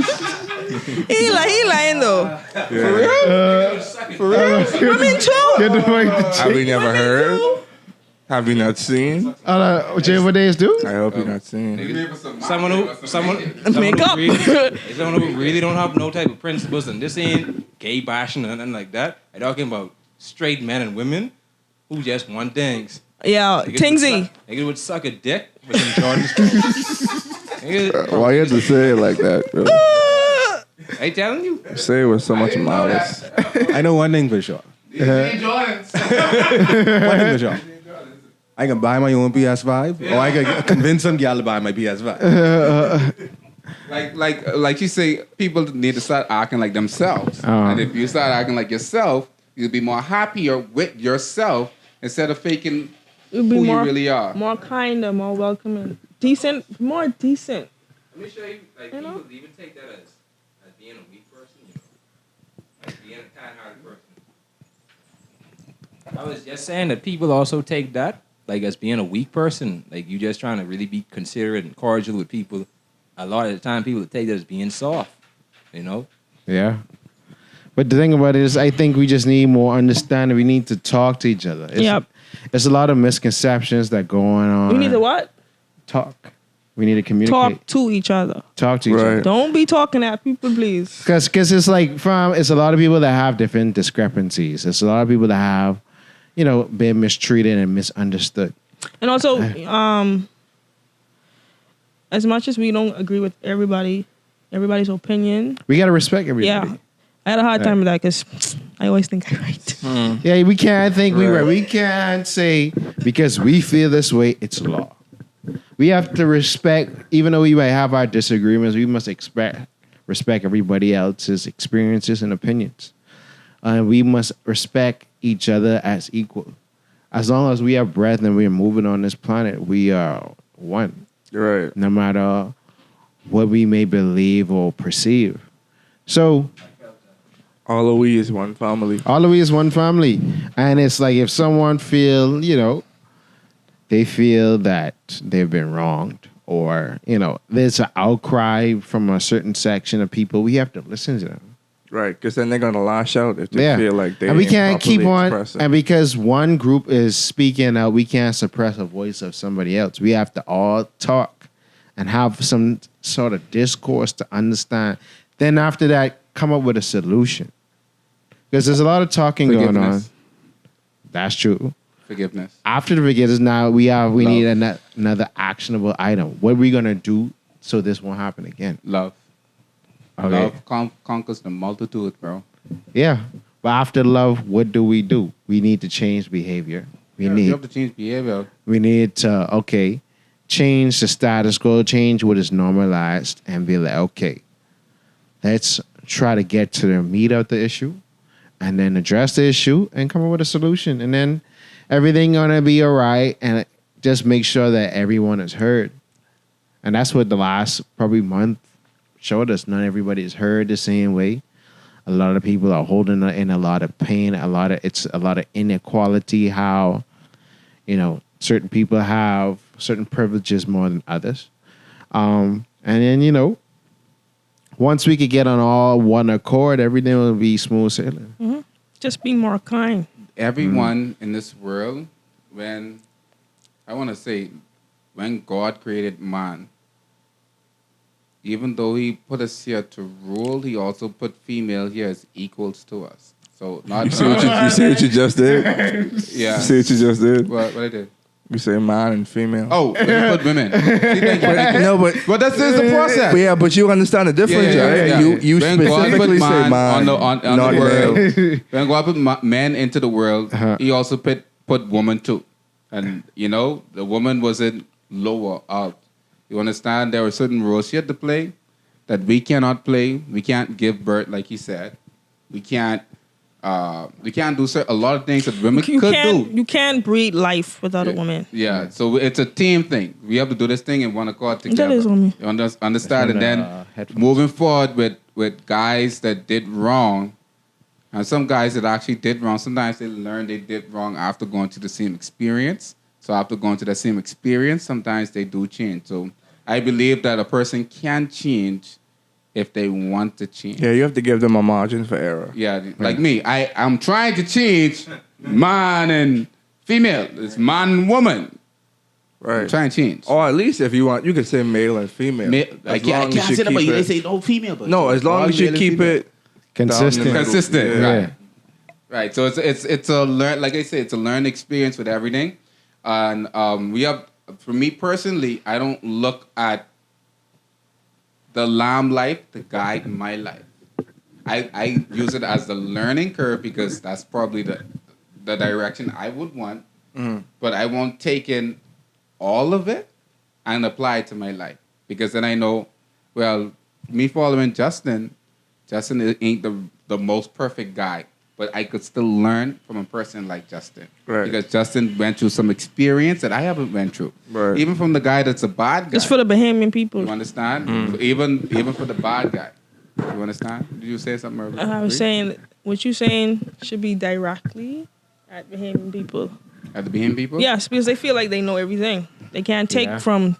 [SPEAKER 6] He lying though. For real? Women too.
[SPEAKER 4] Get the mic.
[SPEAKER 5] Have we never heard? Have you not seen?
[SPEAKER 4] Jay, what days do?
[SPEAKER 5] I hope you're not seen.
[SPEAKER 9] Someone
[SPEAKER 6] Make up.
[SPEAKER 9] Who really don't have no type of principles, and this ain't gay bashing or nothing like that. I'm talking about straight men and women who just want things.
[SPEAKER 6] Yeah, Tingsy.
[SPEAKER 9] Niggas would suck a dick with some Jordans.
[SPEAKER 5] Why you have to say it like that, bro?
[SPEAKER 9] I telling you.
[SPEAKER 5] Say it with so much malice.
[SPEAKER 8] I know one thing for sure. One thing for sure. I can buy my own PS5, or I can convince some gal to buy my PS5.
[SPEAKER 7] Like you say, people need to start acting like themselves. And if you start acting like yourself, you'll be more happier with yourself instead of faking who you really are.
[SPEAKER 6] More kinder, more welcoming. Decent, more decent.
[SPEAKER 9] Let me show you, like, people even take that as being a weak person, like being a kind-hearted person. I was just saying that people also take that like as being a weak person, like you just trying to really be considerate and cordial with people. A lot of the time, people take that as being soft,
[SPEAKER 4] Yeah. But the thing about it is, I think we just need more understanding. We need to talk to each other. There's a lot of misconceptions that go on.
[SPEAKER 6] We need to what?
[SPEAKER 4] Talk. We need to communicate.
[SPEAKER 6] Talk to each other.
[SPEAKER 4] Talk to each other.
[SPEAKER 6] Don't be talking at people, please.
[SPEAKER 4] Because it's like it's a lot of people that have different discrepancies. It's a lot of people that have, been mistreated and misunderstood.
[SPEAKER 6] And also, as much as we don't agree with everybody's opinion,
[SPEAKER 4] we gotta respect everybody.
[SPEAKER 6] Yeah, I had a hard time with that because I always think I'm right.
[SPEAKER 4] Yeah, we can't think we're right. We can't say because we feel this way, it's law. We have to respect, even though we might have our disagreements, we must respect everybody else's experiences and opinions. We must respect each other as equal. As long as we have breath and we're moving on this planet, we are one.
[SPEAKER 5] Right.
[SPEAKER 4] No matter what we may believe or perceive. So
[SPEAKER 5] all of we is one family.
[SPEAKER 4] all of we is one family. And it's like if someone feel, they feel that they've been wronged or, there's an outcry from a certain section of people, we have to listen to them.
[SPEAKER 5] Right, because then they're gonna lash out if they feel like they
[SPEAKER 4] and we can't
[SPEAKER 5] ain't
[SPEAKER 4] keep
[SPEAKER 5] properly
[SPEAKER 4] on
[SPEAKER 5] expressing.
[SPEAKER 4] and because one group is speaking out, we can't suppress a voice of somebody else. We have to all talk and have some sort of discourse to understand. Then after that, come up with a solution. Because there's a lot of talking going on.
[SPEAKER 7] Forgiveness.
[SPEAKER 4] That's true.
[SPEAKER 7] Forgiveness.
[SPEAKER 4] After the forgiveness, now we need another actionable item. What are we gonna do so this won't happen again?
[SPEAKER 7] Love.
[SPEAKER 4] Okay.
[SPEAKER 7] Love conquers the multitude, bro.
[SPEAKER 4] Yeah. But after love, what do? We need to change behavior.
[SPEAKER 7] You have to change behavior.
[SPEAKER 4] We need to, change the status quo, change what is normalized, and be like, okay, let's try to get to the meat of the issue, and then address the issue, and come up with a solution. And then everything gonna be all right, and just make sure that everyone is heard. And that's what the last probably month showed us. Not everybody is heard the same way. A lot of people are holding in a lot of pain, a lot of inequality, how, certain people have certain privileges more than others. And then, once we could get on all one accord, everything will be smooth sailing.
[SPEAKER 6] Mm-hmm. Just be more kind.
[SPEAKER 7] Everyone in this world, when God created man, even though he put us here to rule, he also put female here as equals to us. So not
[SPEAKER 5] You see what you just did?
[SPEAKER 7] Yeah.
[SPEAKER 5] You see what you just did?
[SPEAKER 7] What I did?
[SPEAKER 5] You say man and female.
[SPEAKER 7] Oh, when you put women. See, thank you.
[SPEAKER 5] No, but
[SPEAKER 7] That's the process.
[SPEAKER 5] but you understand the difference, right? You
[SPEAKER 7] when God put
[SPEAKER 5] specifically say
[SPEAKER 7] man
[SPEAKER 5] man
[SPEAKER 7] on
[SPEAKER 5] not
[SPEAKER 7] the world.
[SPEAKER 5] male.
[SPEAKER 7] When God put men into the world, he also put woman too. And, the woman wasn't lower out. You understand? There were certain roles she had to play that we cannot play. We can't give birth, like he said. We can't do a lot of things that women could do.
[SPEAKER 6] You can't breed life without a woman.
[SPEAKER 7] Yeah, so it's a team thing. We have to do this thing in one accord together.
[SPEAKER 6] That is on me.
[SPEAKER 7] You understand? And then moving forward with guys that did wrong, and some guys that actually did wrong, sometimes they learn they did wrong after going to the same experience. So after going to the same experience, sometimes they do change. So I believe that a person can change if they want to change.
[SPEAKER 5] Yeah, you have to give them a margin for error.
[SPEAKER 7] Yeah, like me, I'm trying to change man and female. It's man and woman.
[SPEAKER 5] Right.
[SPEAKER 7] I'm trying to change.
[SPEAKER 5] Or at least if you want, you could say male and female.
[SPEAKER 7] I can't say that, but they say no female. But
[SPEAKER 5] no, as long as you keep it
[SPEAKER 4] Consistent.
[SPEAKER 7] consistent,
[SPEAKER 4] Yeah.
[SPEAKER 7] right? Right. So it's a learn. Like I say, it's a learned experience with everything. And we have, for me personally, I don't look at the lamb life to guide my life. I use it as the learning curve because that's probably the direction I would want.
[SPEAKER 5] Mm-hmm.
[SPEAKER 7] But I won't take in all of it and apply it to my life. Because then I know, well, me following Justin ain't the most perfect guy. But I could still learn from a person like Justin.
[SPEAKER 5] Right.
[SPEAKER 7] Because Justin went through some experience that I haven't went through.
[SPEAKER 5] Right.
[SPEAKER 7] Even from the guy that's a bad guy.
[SPEAKER 6] Just for the Bahamian people.
[SPEAKER 7] You understand? Even for the bad guy. You understand? Did you say something earlier?
[SPEAKER 6] I was saying, what you saying should be directly at Bahamian people.
[SPEAKER 7] At the Bahamian people?
[SPEAKER 6] Yes, because they feel like they know everything. They can't take from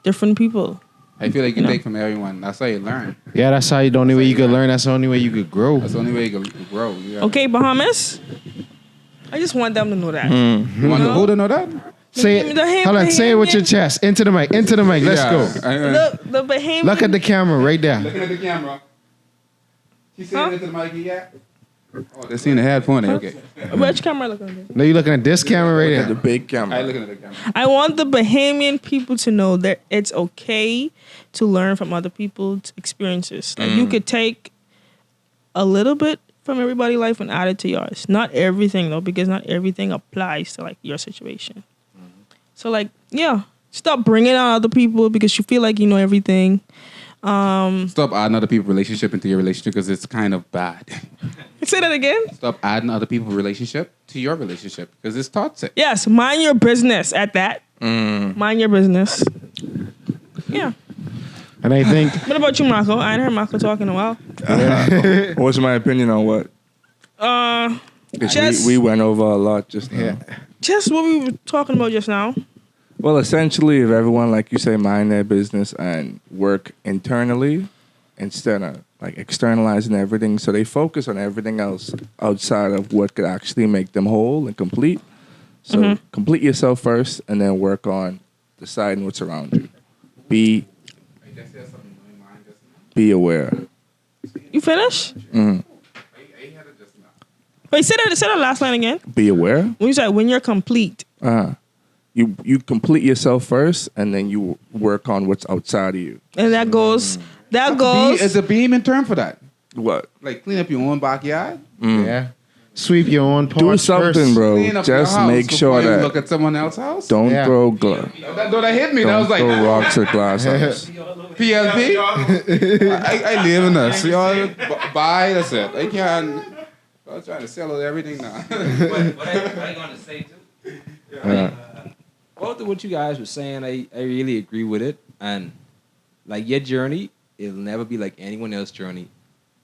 [SPEAKER 6] different people.
[SPEAKER 7] I feel like you take from everyone. That's how you learn.
[SPEAKER 4] Yeah, that's how the only way you could learn. That's the only way you could grow.
[SPEAKER 7] That's the only way you could grow. You
[SPEAKER 6] Okay, Bahamas. I just want them to know that.
[SPEAKER 7] You want who to know that?
[SPEAKER 4] Say it. Hold on. Say it with your chest. Into the mic. Into the mic. Let's go.
[SPEAKER 6] The Bahamian.
[SPEAKER 4] Look at the camera right there.
[SPEAKER 7] Looking at the camera. She said into the mic yet? Oh, they're seeing the headphone. Okay.
[SPEAKER 6] Which camera looking at?
[SPEAKER 4] No, you looking at this camera right
[SPEAKER 5] the
[SPEAKER 4] there.
[SPEAKER 5] big camera.
[SPEAKER 7] I looking at the camera.
[SPEAKER 6] I want the Bahamian people to know that it's okay to learn from other people's experiences. Like you could take a little bit from everybody's life and add it to yours. Not everything though, because not everything applies to like your situation. So like, yeah, stop bringing out other people because you feel like you know everything.
[SPEAKER 7] Stop adding other people's relationship into your relationship because it's kind of bad.
[SPEAKER 6] Say that again.
[SPEAKER 7] Stop adding other people's relationship to your relationship because it's toxic.
[SPEAKER 6] Yes, mind your business at that. Mind your business. Yeah.
[SPEAKER 4] And I think
[SPEAKER 6] What about you, Marco? I ain't heard Marco talk in a while.
[SPEAKER 5] What's my opinion on what?
[SPEAKER 6] Just,
[SPEAKER 5] We went over a lot just now.
[SPEAKER 6] just what we were talking about just now.
[SPEAKER 5] Well, essentially, if everyone, like you say, mind their business and work internally instead of like externalizing everything, so they focus on everything else outside of what could actually make them whole and complete. So complete yourself first, and then work on deciding what's around you. Be aware.
[SPEAKER 6] You finish? Wait, say that last line again.
[SPEAKER 5] Be aware.
[SPEAKER 6] When you said when you're complete.
[SPEAKER 5] You complete yourself first, and then you work on what's outside of you.
[SPEAKER 6] And that goes.
[SPEAKER 7] It's a beaming term for that.
[SPEAKER 5] What?
[SPEAKER 7] Like clean up your own backyard.
[SPEAKER 4] yeah, sweep your own parts
[SPEAKER 5] Do something,
[SPEAKER 4] first.
[SPEAKER 5] bro.
[SPEAKER 7] Clean up your
[SPEAKER 5] Just
[SPEAKER 7] house
[SPEAKER 5] make
[SPEAKER 7] before
[SPEAKER 5] sure
[SPEAKER 7] you
[SPEAKER 5] that
[SPEAKER 7] look at someone else's house.
[SPEAKER 5] don't
[SPEAKER 4] Yeah.
[SPEAKER 5] throw
[SPEAKER 7] That hit me. That was like
[SPEAKER 5] throw rocks at glass house.
[SPEAKER 7] PLP. I live in us. Y'all buy. That's it. I can't. I'm trying to sell everything now.
[SPEAKER 9] What I going to say too? Both of what you guys were saying, I really agree with it. And like your journey, it'll never be like anyone else's journey.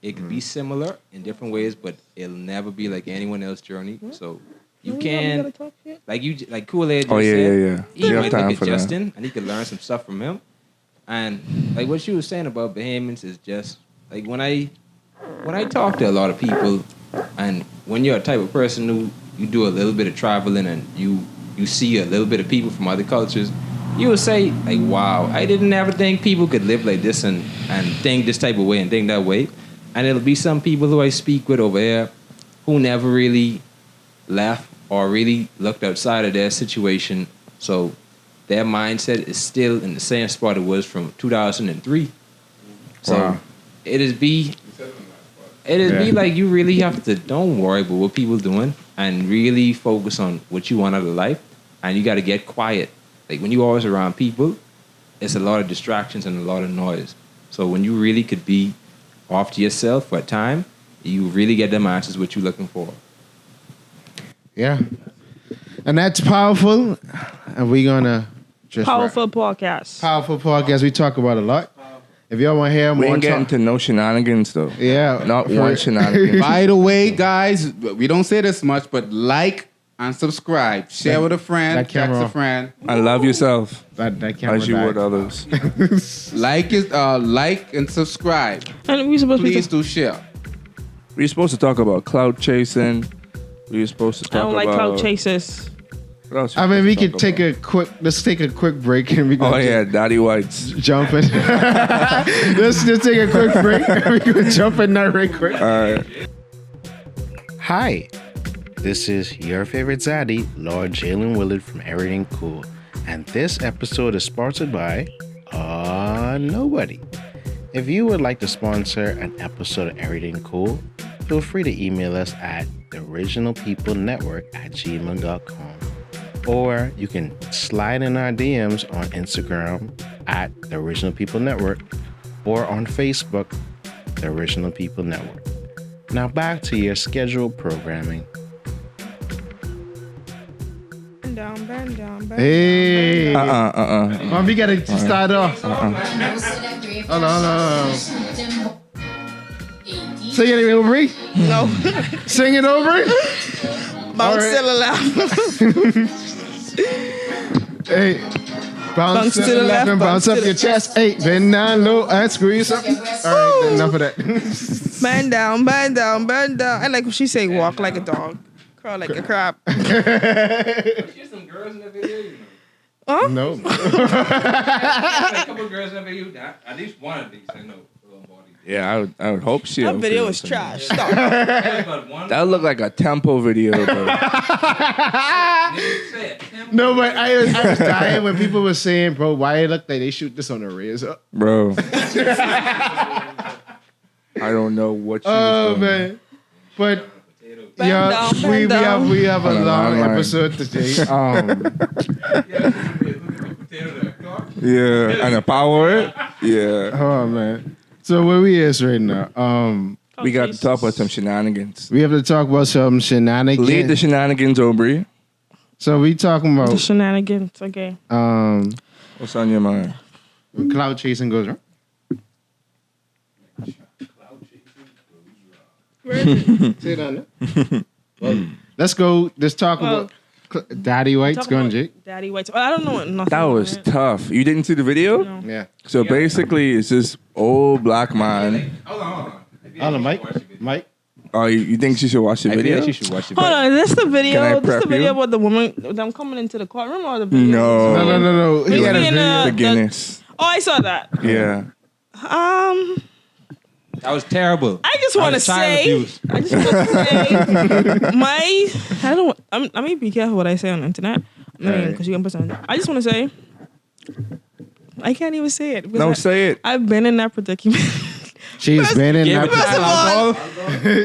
[SPEAKER 9] It could be similar in different ways, but it'll never be like anyone else's journey. So you can, like Kool just
[SPEAKER 5] Oh, yeah,
[SPEAKER 9] said,
[SPEAKER 5] yeah, yeah.
[SPEAKER 9] he
[SPEAKER 5] You have
[SPEAKER 9] might
[SPEAKER 5] time
[SPEAKER 9] look
[SPEAKER 5] for
[SPEAKER 9] at
[SPEAKER 5] that.
[SPEAKER 9] Justin and he could learn some stuff from him. And like what you were saying about Bahamians is just like when I talk to a lot of people, and when you're a type of person who you do a little bit of traveling and you see a little bit of people from other cultures, you will say like, wow, I didn't ever think people could live like this and think this type of way and think that way. And it'll be some people who I speak with over here who never really left or really looked outside of their situation. So their mindset is still in the same spot it was from 2003. So
[SPEAKER 5] Wow.
[SPEAKER 9] it is be like you really have to don't worry about what people doing and really focus on what you want out of life. And you got to get quiet. Like when you're always around people, it's a lot of distractions and a lot of noise. So when you really could be off to yourself for a time, you really get them answers what you're looking for.
[SPEAKER 4] Yeah, and that's powerful. And we're gonna just
[SPEAKER 6] Powerful podcast.
[SPEAKER 4] powerful podcast. We talk about a lot. If y'all want to hear
[SPEAKER 5] We
[SPEAKER 4] more,
[SPEAKER 5] ain't getting to no shenanigans though.
[SPEAKER 4] yeah,
[SPEAKER 5] Not
[SPEAKER 4] for-
[SPEAKER 5] one shenanigan.
[SPEAKER 7] By the way, guys, we don't say this much, but like and subscribe. Share with a friend.
[SPEAKER 4] that
[SPEAKER 7] Text
[SPEAKER 4] camera
[SPEAKER 7] a friend.
[SPEAKER 5] And love yourself
[SPEAKER 4] That camera
[SPEAKER 5] as you
[SPEAKER 4] died.
[SPEAKER 5] would others.
[SPEAKER 7] Like and subscribe.
[SPEAKER 6] And we supposed to be.
[SPEAKER 7] Please do share.
[SPEAKER 5] We were supposed to talk about cloud chasing. We were supposed to
[SPEAKER 6] I
[SPEAKER 5] talk
[SPEAKER 6] don't like
[SPEAKER 5] about
[SPEAKER 6] cloud chasers.
[SPEAKER 5] What else
[SPEAKER 4] I mean, we could
[SPEAKER 5] supposed
[SPEAKER 4] take
[SPEAKER 5] to
[SPEAKER 4] a quick. Let's take a quick break and we
[SPEAKER 5] talk
[SPEAKER 4] go.
[SPEAKER 5] about? Oh yeah, Daddy Whites.
[SPEAKER 4] Jump in. Let's just take a quick break. We can jump in there right quick.
[SPEAKER 5] All right.
[SPEAKER 10] Hi, this is your favorite zaddy, Lord Jalen Willard from Erryting Kool, and this episode is sponsored by nobody. If you would like to sponsor an episode of Erryting Kool, feel free to email us at theoriginalpeoplenetwork@gmail.com, or you can slide in our DMs on Instagram at The Original People Network, or on Facebook, The Original People Network. Now back to your scheduled programming.
[SPEAKER 6] Bend down, bend down, bend
[SPEAKER 4] Hey,
[SPEAKER 5] Uh-uh.
[SPEAKER 4] we gotta start off. Hold on. Sing it over me.
[SPEAKER 6] No.
[SPEAKER 4] Sing it over.
[SPEAKER 6] Bounce
[SPEAKER 4] right.
[SPEAKER 6] to the left.
[SPEAKER 4] Hey, bounce to the left and bounce up your chest. Hey, bend down low and squeeze up. All right, enough of that.
[SPEAKER 6] Bend down, bend down, bend down. I like when she say walk like a dog, crawl like a crab.
[SPEAKER 9] There's some girls in the video, you know.
[SPEAKER 6] Huh?
[SPEAKER 4] No.
[SPEAKER 9] A couple girls in the video, at least one of these, I know.
[SPEAKER 5] Yeah, I would hope she.
[SPEAKER 6] That video was trash. Stop.
[SPEAKER 5] That would look like a tempo video, bro.
[SPEAKER 4] No, but I was dying when people were saying, bro, why it look like they shoot this on a razor?
[SPEAKER 5] Bro. I don't know what you
[SPEAKER 4] Oh,
[SPEAKER 5] was doing.
[SPEAKER 4] man. But,
[SPEAKER 6] Bend
[SPEAKER 4] yeah,
[SPEAKER 6] down,
[SPEAKER 4] we
[SPEAKER 6] bend down.
[SPEAKER 4] have a
[SPEAKER 5] On a
[SPEAKER 4] long
[SPEAKER 5] line.
[SPEAKER 4] episode today.
[SPEAKER 5] Yeah, and a power it. Yeah.
[SPEAKER 4] Oh man. So where we is right now?
[SPEAKER 5] We got to talk about some shenanigans.
[SPEAKER 4] We have to talk about some shenanigans.
[SPEAKER 5] Lead the shenanigans, Aubrey.
[SPEAKER 4] So we talking
[SPEAKER 6] The
[SPEAKER 4] about
[SPEAKER 6] shenanigans. Okay.
[SPEAKER 5] What's on your mind?
[SPEAKER 4] when cloud chasing goes wrong.
[SPEAKER 6] Where is it?
[SPEAKER 4] Say it on there. Well, let's go. Let's talk about Daddy White's
[SPEAKER 6] Talk
[SPEAKER 4] going,
[SPEAKER 6] about
[SPEAKER 4] Jake.
[SPEAKER 6] Daddy White. I don't know nothing.
[SPEAKER 5] That was
[SPEAKER 6] about it.
[SPEAKER 5] tough. You didn't see the video?
[SPEAKER 6] No.
[SPEAKER 4] Yeah.
[SPEAKER 5] So basically, it's this old black man.
[SPEAKER 9] Hold on.
[SPEAKER 4] Hold on, Mike.
[SPEAKER 5] Oh, you think she should watch the
[SPEAKER 9] I
[SPEAKER 5] video?
[SPEAKER 9] think she should watch it.
[SPEAKER 6] Hold on, is this the
[SPEAKER 5] Can I
[SPEAKER 6] video? This
[SPEAKER 5] prep
[SPEAKER 6] the video
[SPEAKER 5] you?
[SPEAKER 6] about the woman them coming into the courtroom or the video?
[SPEAKER 5] No.
[SPEAKER 4] No. He
[SPEAKER 6] Maybe
[SPEAKER 4] had a
[SPEAKER 6] in,
[SPEAKER 4] video.
[SPEAKER 5] The Guinness.
[SPEAKER 6] Oh, I saw that.
[SPEAKER 5] Yeah.
[SPEAKER 9] That was terrible.
[SPEAKER 6] I just want to say, I mean, be careful what I say on the internet. I mean, because you can put something. I just want to say, I can't even say it.
[SPEAKER 5] No, say it.
[SPEAKER 6] I've been in that predicament.
[SPEAKER 4] She's been in that.
[SPEAKER 6] First of all,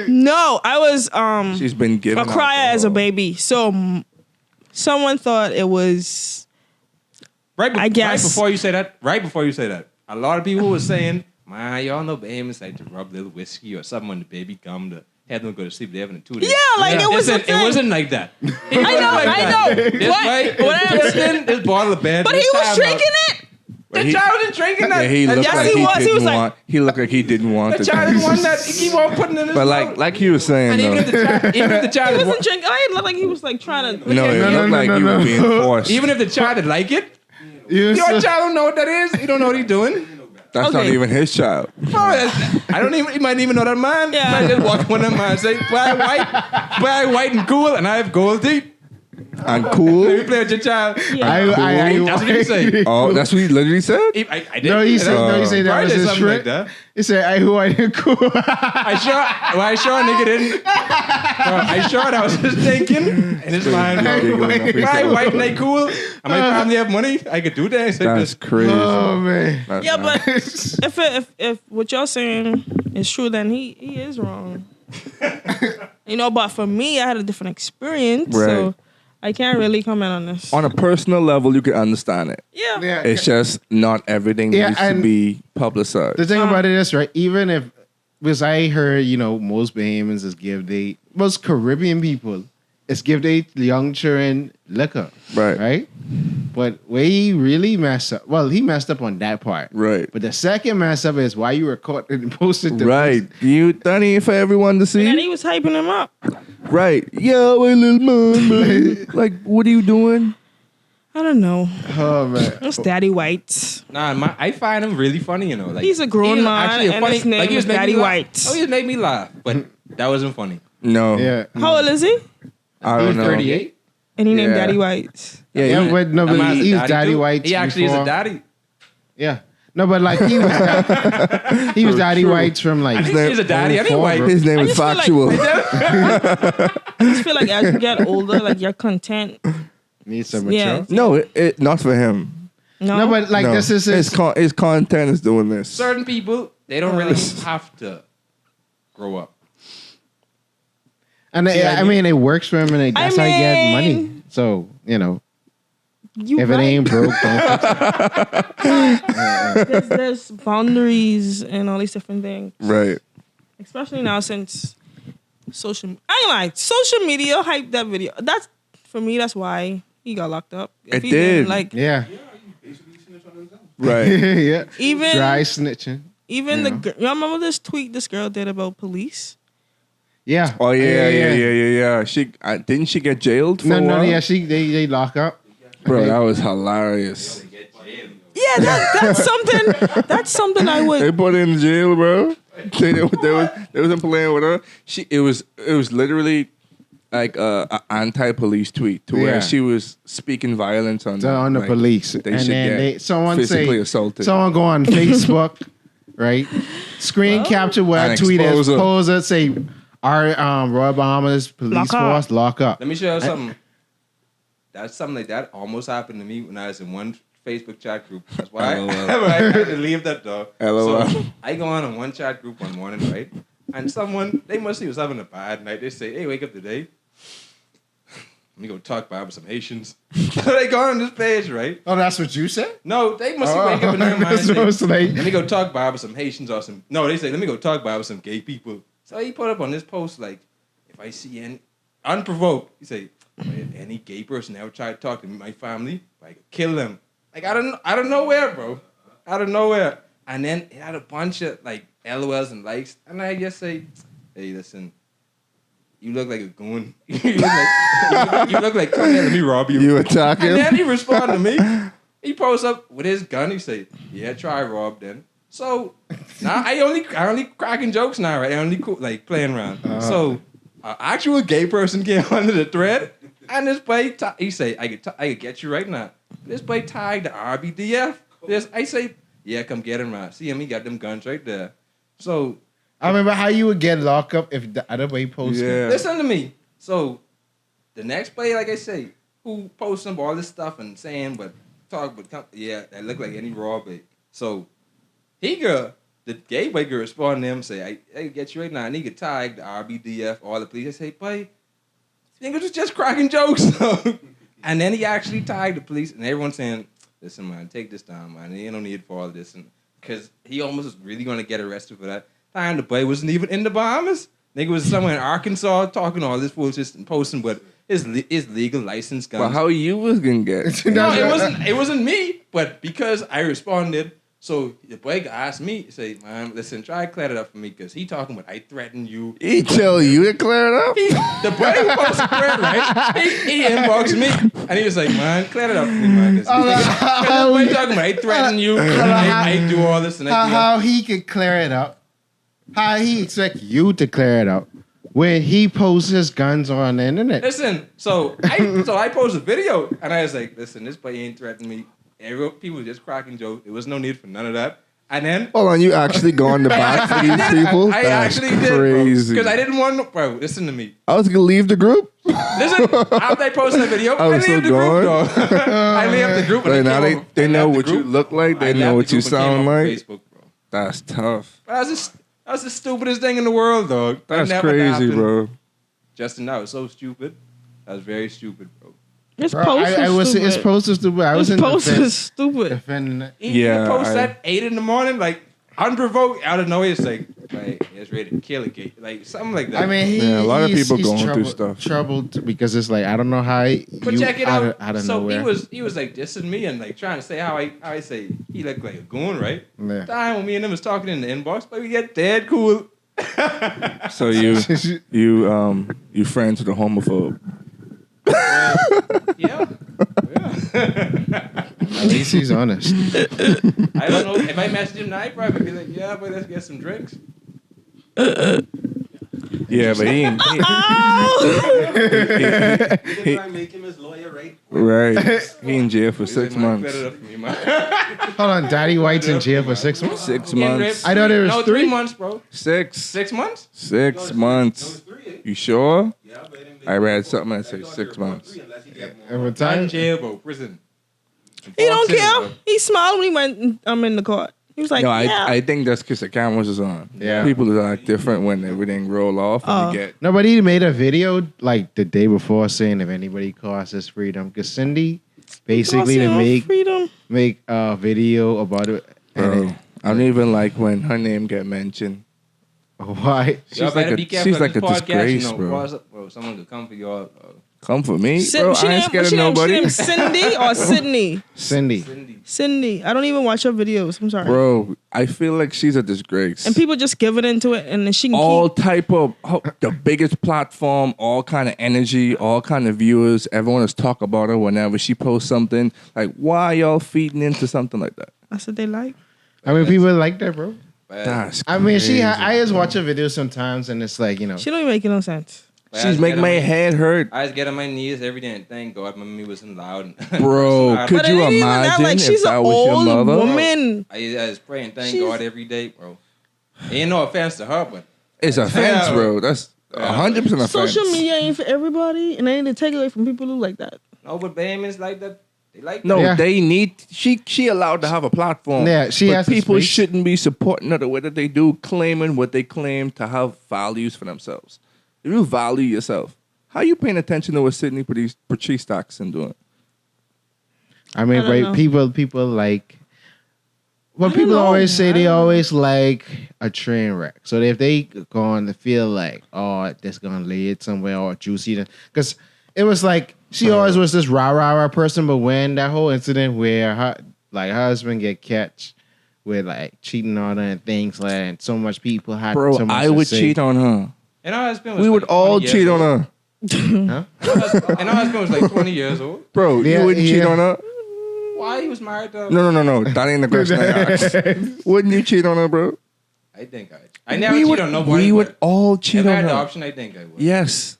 [SPEAKER 6] no, I was
[SPEAKER 5] She's been given
[SPEAKER 6] a crier
[SPEAKER 5] alcohol.
[SPEAKER 6] as a baby. So someone thought it was I guess-
[SPEAKER 9] Right before you say that, a lot of people were saying, man, y'all know babies like to rub a little whiskey or something when the baby come to have them go to sleep. They having 2 days.
[SPEAKER 6] Yeah, like, it was a
[SPEAKER 9] It
[SPEAKER 6] thing.
[SPEAKER 9] wasn't like that.
[SPEAKER 6] I know.
[SPEAKER 9] This bottle of bad.
[SPEAKER 6] But he was drinking it.
[SPEAKER 9] The child wasn't drinking that.
[SPEAKER 5] Yeah, he looked
[SPEAKER 6] Yes,
[SPEAKER 5] like
[SPEAKER 6] he
[SPEAKER 5] he
[SPEAKER 6] was. He
[SPEAKER 5] didn't
[SPEAKER 6] was like-
[SPEAKER 5] want. He looked like he didn't want
[SPEAKER 9] The
[SPEAKER 5] the
[SPEAKER 9] child is one that he keep on putting in his
[SPEAKER 5] But
[SPEAKER 9] mouth.
[SPEAKER 5] like you were saying
[SPEAKER 9] And even if
[SPEAKER 5] though,
[SPEAKER 9] the child
[SPEAKER 6] He
[SPEAKER 9] is
[SPEAKER 6] wasn't drinking. I looked like he was like trying to.
[SPEAKER 5] no, it looked like he was being forced.
[SPEAKER 9] even if the child would like it,
[SPEAKER 4] You
[SPEAKER 9] your
[SPEAKER 4] so-
[SPEAKER 9] child don't know what that is. He don't know what he's doing.
[SPEAKER 5] That's not
[SPEAKER 6] Okay.
[SPEAKER 5] even his child.
[SPEAKER 9] I don't even. He might even know that man.
[SPEAKER 6] Yeah.
[SPEAKER 9] He might just walk with that man and say, "Buy white and cool, and I have gold teeth."
[SPEAKER 5] And
[SPEAKER 9] Let me
[SPEAKER 5] cool.
[SPEAKER 9] play with your child.
[SPEAKER 4] I
[SPEAKER 9] That's what he say.
[SPEAKER 5] Oh, that's what he literally said.
[SPEAKER 9] I did.
[SPEAKER 4] No, he said that
[SPEAKER 9] Probably
[SPEAKER 4] was
[SPEAKER 9] did
[SPEAKER 4] his
[SPEAKER 9] something
[SPEAKER 4] trick.
[SPEAKER 9] like that.
[SPEAKER 4] He said, "Who I didn't cool."
[SPEAKER 9] I sure a nigga didn't. I sure that was his thinking in his mind. Buy white and they cool. And my family have money. I could do that. I said,
[SPEAKER 5] That's crazy.
[SPEAKER 4] Oh man.
[SPEAKER 5] That's
[SPEAKER 6] Yeah,
[SPEAKER 5] not-
[SPEAKER 6] but if what y'all saying is true, then he is wrong. But for me, I had a different experience, so
[SPEAKER 5] Right.
[SPEAKER 6] I can't really comment on this.
[SPEAKER 5] on a personal level, you can understand it.
[SPEAKER 6] Yeah.
[SPEAKER 4] Yeah.
[SPEAKER 5] It's just not everything
[SPEAKER 4] Yeah,
[SPEAKER 5] needs to
[SPEAKER 4] and
[SPEAKER 5] be publicized.
[SPEAKER 4] The thing about it is, right, even if, because I heard, most Bahamians is most Caribbean people is give they young children liquor.
[SPEAKER 5] Right.
[SPEAKER 4] But where he really messed up, well, he messed up on that part.
[SPEAKER 5] Right.
[SPEAKER 4] But the second mess up is why you were caught and posted the
[SPEAKER 5] Right. You done it for everyone to
[SPEAKER 6] And then
[SPEAKER 5] see?
[SPEAKER 6] he was hyping him up.
[SPEAKER 5] Right. Yo, my little man. Like, what are you doing?
[SPEAKER 6] I don't know.
[SPEAKER 4] Oh man.
[SPEAKER 6] It's Daddy White.
[SPEAKER 9] Nah, I find him really funny. Like
[SPEAKER 6] He's a grown
[SPEAKER 9] he's
[SPEAKER 6] man,
[SPEAKER 9] actually a
[SPEAKER 6] and his name
[SPEAKER 9] he
[SPEAKER 6] is
[SPEAKER 9] was making
[SPEAKER 6] Daddy
[SPEAKER 9] me laugh.
[SPEAKER 6] White.
[SPEAKER 9] Oh, he just made me laugh, but that wasn't funny.
[SPEAKER 5] No.
[SPEAKER 4] Yeah.
[SPEAKER 6] How old is he?
[SPEAKER 5] I don't know.
[SPEAKER 7] 38.
[SPEAKER 6] And he named
[SPEAKER 5] Yeah.
[SPEAKER 6] Daddy White.
[SPEAKER 4] Yeah,
[SPEAKER 5] he-
[SPEAKER 4] but no,
[SPEAKER 9] That
[SPEAKER 4] but
[SPEAKER 9] man's a
[SPEAKER 4] he was Daddy
[SPEAKER 9] too.
[SPEAKER 4] White.
[SPEAKER 9] He actually is a daddy.
[SPEAKER 4] Yeah. No, but like he was he was Daddy White from like
[SPEAKER 9] I think he's a daddy
[SPEAKER 4] 04,
[SPEAKER 9] anyway.
[SPEAKER 4] bro.
[SPEAKER 5] His name
[SPEAKER 6] I
[SPEAKER 5] is
[SPEAKER 6] just feel like-
[SPEAKER 5] factual.
[SPEAKER 6] I just feel like as you get older, like you're content.
[SPEAKER 4] Needs some
[SPEAKER 6] Yeah.
[SPEAKER 4] mature.
[SPEAKER 5] No, it not for him.
[SPEAKER 4] No, but like
[SPEAKER 5] No.
[SPEAKER 4] this is
[SPEAKER 5] his content is doing this.
[SPEAKER 9] Certain people, they don't really have to grow up.
[SPEAKER 4] and I mean it works for him, and that's how he get money.
[SPEAKER 6] mean-
[SPEAKER 4] So
[SPEAKER 6] You
[SPEAKER 4] if
[SPEAKER 6] right.
[SPEAKER 4] it ain't broke, don't fix it.
[SPEAKER 6] there's boundaries and all these different things.
[SPEAKER 5] Right.
[SPEAKER 6] Especially now since social media hyped that video. That's for me, that's why he got locked up. If
[SPEAKER 5] It
[SPEAKER 6] he didn't,
[SPEAKER 5] did.
[SPEAKER 6] like
[SPEAKER 4] Yeah,
[SPEAKER 5] Right.
[SPEAKER 4] yeah.
[SPEAKER 6] even
[SPEAKER 4] Dry snitching.
[SPEAKER 6] y'all remember this tweet this girl did about police?
[SPEAKER 4] Yeah.
[SPEAKER 5] Oh yeah. She didn't she get jailed for a
[SPEAKER 4] No,
[SPEAKER 5] while?
[SPEAKER 4] yeah. They lock up.
[SPEAKER 5] Bro, that was hilarious.
[SPEAKER 6] Yeah, that's something I
[SPEAKER 5] They
[SPEAKER 6] would.
[SPEAKER 5] put her in jail, bro. They wasn't playing with her. It was literally like a anti-police tweet to
[SPEAKER 4] Yeah.
[SPEAKER 5] where she was speaking violence on
[SPEAKER 4] On the
[SPEAKER 5] like,
[SPEAKER 4] police,
[SPEAKER 5] They
[SPEAKER 4] and
[SPEAKER 5] should
[SPEAKER 4] then
[SPEAKER 5] get
[SPEAKER 4] someone
[SPEAKER 5] physically
[SPEAKER 4] say
[SPEAKER 5] assaulted.
[SPEAKER 4] someone go on Facebook, right? Screen capture what
[SPEAKER 5] And
[SPEAKER 4] I tweet
[SPEAKER 5] expose
[SPEAKER 4] as
[SPEAKER 5] her.
[SPEAKER 4] poser say our Royal Bahamas police
[SPEAKER 6] Lock up.
[SPEAKER 4] force lock up.
[SPEAKER 9] Let me show you something. That's something like that almost happened to me when I was in one Facebook chat group. That's why
[SPEAKER 5] LOL.
[SPEAKER 9] I had to leave that though.
[SPEAKER 5] LOL.
[SPEAKER 9] So I go on one chat group one morning, right? And someone, they must see was having a bad night. They say, hey, wake up today. let me go talk about some Haitians. They go on this page, right?
[SPEAKER 4] Oh, that's what you said?
[SPEAKER 9] No, they must wake up in their mind and say,
[SPEAKER 4] That's like,
[SPEAKER 9] let me go talk about with some Haitians or some. No, they say, let me go talk about with some gay people. So he put up on this post, like, if I see any, unprovoked, he say, if any gay person ever try to talk to my family, I could kill them. Like, out of nowhere, bro. Out of nowhere. And then it had a bunch of, like, LOLs and likes. And I just say, hey, listen, you look like a goon. you look like, come here, let me rob you.
[SPEAKER 5] You attack him?
[SPEAKER 9] And then he responded to me. He posts up with his gun. He say, yeah, try rob then. So now I only cracking jokes now, right? I only like playing around. So an actual gay person came under the thread, and this boy he say, I could get you right now. This boy tagged the RBDF. I say, yeah, come get him, right? See him? He got them guns right there. So
[SPEAKER 4] I remember how you would get locked up if the other way posted.
[SPEAKER 5] Yeah.
[SPEAKER 9] listen to me. So the next boy, like I say, who posting all this stuff and saying, but yeah, that look like any raw bait. So the gay boy could respond to him, say, I get you right now. And he could tag the RBDF, all the police. They say, boy, niggas was just cracking jokes. And then he actually tagged the police, and everyone's saying, listen, man, take this down, man. Ain't no need for all this. Because he almost was really going to get arrested for that. Time the boy wasn't even in the Bahamas. Nigga was somewhere in Arkansas talking all this bullshit and posting, but his legal license guns.
[SPEAKER 5] Well, how you was gonna get?
[SPEAKER 9] No, it wasn't me. But because I responded, so the boy asked me, say, man, listen, try to clear it up for me, because he talking about I threatened you.
[SPEAKER 5] He tell you to clear it up?
[SPEAKER 9] The boy who posted threat, right? He inboxed me, and he was like, man, clear it up for me, man. Because the boy talking about I threatened you, I do all this, and I do
[SPEAKER 4] How he could clear it up? How he expect you to clear it up when he posts his guns on the internet?
[SPEAKER 9] Listen, so I posted a video, and I was like, listen, this boy ain't threatening me. People were just cracking jokes. There was no need for none of that. And then...
[SPEAKER 5] Hold on, you actually going to bat for these people?
[SPEAKER 9] I actually did,
[SPEAKER 5] crazy.
[SPEAKER 9] Because I didn't want to... Bro, listen to me.
[SPEAKER 5] I was going to leave the group?
[SPEAKER 9] Listen, after I posted the video, I
[SPEAKER 5] was
[SPEAKER 9] leave
[SPEAKER 5] so
[SPEAKER 9] the group,
[SPEAKER 5] gone.
[SPEAKER 9] though. I leave the group.
[SPEAKER 5] Like, now they know
[SPEAKER 9] left
[SPEAKER 5] what
[SPEAKER 9] the
[SPEAKER 5] you
[SPEAKER 9] group.
[SPEAKER 5] look like. They
[SPEAKER 9] I
[SPEAKER 5] know
[SPEAKER 9] left
[SPEAKER 5] what
[SPEAKER 9] the
[SPEAKER 5] you
[SPEAKER 9] group and came
[SPEAKER 5] sound
[SPEAKER 9] off
[SPEAKER 5] like.
[SPEAKER 9] Facebook, bro.
[SPEAKER 5] That's tough.
[SPEAKER 9] That's the stupidest thing in the world, dog. That
[SPEAKER 5] That's
[SPEAKER 9] never
[SPEAKER 5] crazy,
[SPEAKER 9] happened.
[SPEAKER 5] bro.
[SPEAKER 9] Justin, that was so stupid. That was very stupid, bro.
[SPEAKER 6] This
[SPEAKER 4] Bro,
[SPEAKER 6] post is stupid.
[SPEAKER 4] It's post is stupid. I was
[SPEAKER 6] This
[SPEAKER 4] in
[SPEAKER 6] post
[SPEAKER 4] defense,
[SPEAKER 6] is stupid.
[SPEAKER 4] defending it.
[SPEAKER 9] He post
[SPEAKER 5] I-
[SPEAKER 9] at 8 a.m, like unprovoked, out of nowhere. It's like it's ready to kill a gay, like something like that.
[SPEAKER 4] I mean,
[SPEAKER 5] Yeah, a lot of people
[SPEAKER 4] he's
[SPEAKER 5] going through
[SPEAKER 4] troubled,
[SPEAKER 5] stuff.
[SPEAKER 4] Troubled because it's like I don't know how
[SPEAKER 9] but
[SPEAKER 4] you
[SPEAKER 9] check it
[SPEAKER 4] out
[SPEAKER 9] out.
[SPEAKER 4] of
[SPEAKER 9] So
[SPEAKER 4] nowhere.
[SPEAKER 9] he was like dissing me and like trying to say how I say he looked like a goon, right?
[SPEAKER 4] Yeah.
[SPEAKER 9] Time when me and him was talking in the inbox, but we get dead cool.
[SPEAKER 5] So you friends with a homophobe.
[SPEAKER 9] Yeah.
[SPEAKER 4] At least he's honest.
[SPEAKER 9] I don't know if I message him now, he'd probably be like, yeah, but let's get some drinks.
[SPEAKER 5] Yeah, but he ain't.
[SPEAKER 8] He try to make him his lawyer, right?
[SPEAKER 5] Right. He in jail for
[SPEAKER 9] He's
[SPEAKER 5] 6
[SPEAKER 9] like, man,
[SPEAKER 5] months.
[SPEAKER 9] clear it up for me, man.
[SPEAKER 4] Hold on, Daddy White's in jail for 6 months.
[SPEAKER 5] 6
[SPEAKER 9] Getting
[SPEAKER 5] months.
[SPEAKER 9] ripped.
[SPEAKER 4] I thought it was
[SPEAKER 9] no,
[SPEAKER 4] 3
[SPEAKER 9] months, bro.
[SPEAKER 5] 6.
[SPEAKER 9] 6 months?
[SPEAKER 5] 6 months. You sure?
[SPEAKER 8] Yeah, but him,
[SPEAKER 5] I read something that said 6 months.
[SPEAKER 8] unless he get more.
[SPEAKER 4] Every
[SPEAKER 9] Not
[SPEAKER 4] time.
[SPEAKER 9] in jail, bro. Prison.
[SPEAKER 6] He don't
[SPEAKER 9] Prison,
[SPEAKER 6] care.
[SPEAKER 9] bro.
[SPEAKER 6] He smiled when he went. I'm in the court. He was like,
[SPEAKER 5] No,
[SPEAKER 6] yeah.
[SPEAKER 5] I think that's because the cameras is on.
[SPEAKER 4] Yeah.
[SPEAKER 5] People are like different when everything roll off and you get.
[SPEAKER 4] No, but he made a video like the day before saying if anybody crosses freedom, because Cindy basically to
[SPEAKER 6] freedom.
[SPEAKER 4] make a video about it.
[SPEAKER 5] Bro, I don't even like when her name get mentioned.
[SPEAKER 4] Why?
[SPEAKER 9] Y'all better be careful.
[SPEAKER 5] She's like a
[SPEAKER 9] this podcast,
[SPEAKER 5] disgrace,
[SPEAKER 9] you know,
[SPEAKER 5] bro.
[SPEAKER 9] Bro, someone could come for y'all.
[SPEAKER 5] Come for me, bro. I ain't scared of nobody.
[SPEAKER 6] She named Cindy or Sydney?
[SPEAKER 4] Cindy.
[SPEAKER 6] Cindy. I don't even watch her videos. I'm sorry.
[SPEAKER 5] Bro, I feel like she's a disgrace.
[SPEAKER 6] And people just give it into it, and then she can
[SPEAKER 5] all
[SPEAKER 6] keep.
[SPEAKER 5] type of the biggest platform, all kind of energy, all kind of viewers. Everyone is talk about her whenever she posts something. Like, why y'all feeding into something like that?
[SPEAKER 6] That's what they like.
[SPEAKER 4] I mean, people like that, bro.
[SPEAKER 5] That's
[SPEAKER 4] I mean,
[SPEAKER 5] crazy,
[SPEAKER 4] I just watch her videos sometimes, and it's like, you know.
[SPEAKER 6] She don't even make no sense.
[SPEAKER 5] She's making my head hurt.
[SPEAKER 9] I was getting on my knees every day and thank God my mommy wasn't loud.
[SPEAKER 5] Bro, could
[SPEAKER 6] But it
[SPEAKER 5] you
[SPEAKER 6] ain't even that.
[SPEAKER 5] imagine
[SPEAKER 6] Like,
[SPEAKER 5] if
[SPEAKER 6] she's
[SPEAKER 5] that
[SPEAKER 6] an
[SPEAKER 5] was your
[SPEAKER 6] old
[SPEAKER 5] mother?
[SPEAKER 6] woman.
[SPEAKER 9] I was praying, thank
[SPEAKER 6] She's-
[SPEAKER 9] God every day, bro. Ain't no offense to her, but
[SPEAKER 5] It's offense,
[SPEAKER 9] Yeah.
[SPEAKER 5] bro. That's 100% offense.
[SPEAKER 6] Social media ain't for everybody, and they need to take away from people who like that.
[SPEAKER 9] no, but Bahamians like that. They like
[SPEAKER 5] No,
[SPEAKER 4] Yeah.
[SPEAKER 5] they need. She allowed to have a platform.
[SPEAKER 4] Yeah, she
[SPEAKER 5] but
[SPEAKER 4] has the
[SPEAKER 5] people
[SPEAKER 4] space.
[SPEAKER 5] shouldn't be supporting her the way that they do, claiming what they claim to have values for themselves. If you value yourself, How you paying attention to what Sidney Patrice Stockton doing?
[SPEAKER 4] I mean,
[SPEAKER 6] I don't
[SPEAKER 4] right?
[SPEAKER 6] know.
[SPEAKER 4] People like. Well,
[SPEAKER 6] I don't
[SPEAKER 4] people
[SPEAKER 6] know.
[SPEAKER 4] always say
[SPEAKER 6] I
[SPEAKER 4] they
[SPEAKER 6] don't know.
[SPEAKER 4] always like a train wreck. So if they going to feel like, oh, this gonna lead somewhere or juicy, because it was like she always was this rah person, but when that whole incident where her husband get catch with like cheating on her and things like that, and so much people had
[SPEAKER 5] Bro,
[SPEAKER 4] so much
[SPEAKER 5] I
[SPEAKER 4] to
[SPEAKER 5] would
[SPEAKER 4] say.
[SPEAKER 5] cheat on her.
[SPEAKER 9] And our husband was
[SPEAKER 5] We would
[SPEAKER 9] like
[SPEAKER 5] all
[SPEAKER 9] 20 years
[SPEAKER 5] cheat on
[SPEAKER 9] old.
[SPEAKER 5] her.
[SPEAKER 4] Huh?
[SPEAKER 9] And our husband was like 20 years old.
[SPEAKER 5] Bro,
[SPEAKER 4] Yeah,
[SPEAKER 5] you wouldn't cheat
[SPEAKER 4] yeah.
[SPEAKER 5] on her?
[SPEAKER 9] Why he was married to?
[SPEAKER 5] No. That ain't the question I asked. Wouldn't you cheat on her, bro?
[SPEAKER 9] I think I never cheat on nobody.
[SPEAKER 5] We would
[SPEAKER 9] but
[SPEAKER 5] all
[SPEAKER 9] if
[SPEAKER 5] cheat
[SPEAKER 9] I
[SPEAKER 5] on
[SPEAKER 9] had the
[SPEAKER 5] her.
[SPEAKER 9] option, I think I would.
[SPEAKER 5] Yes.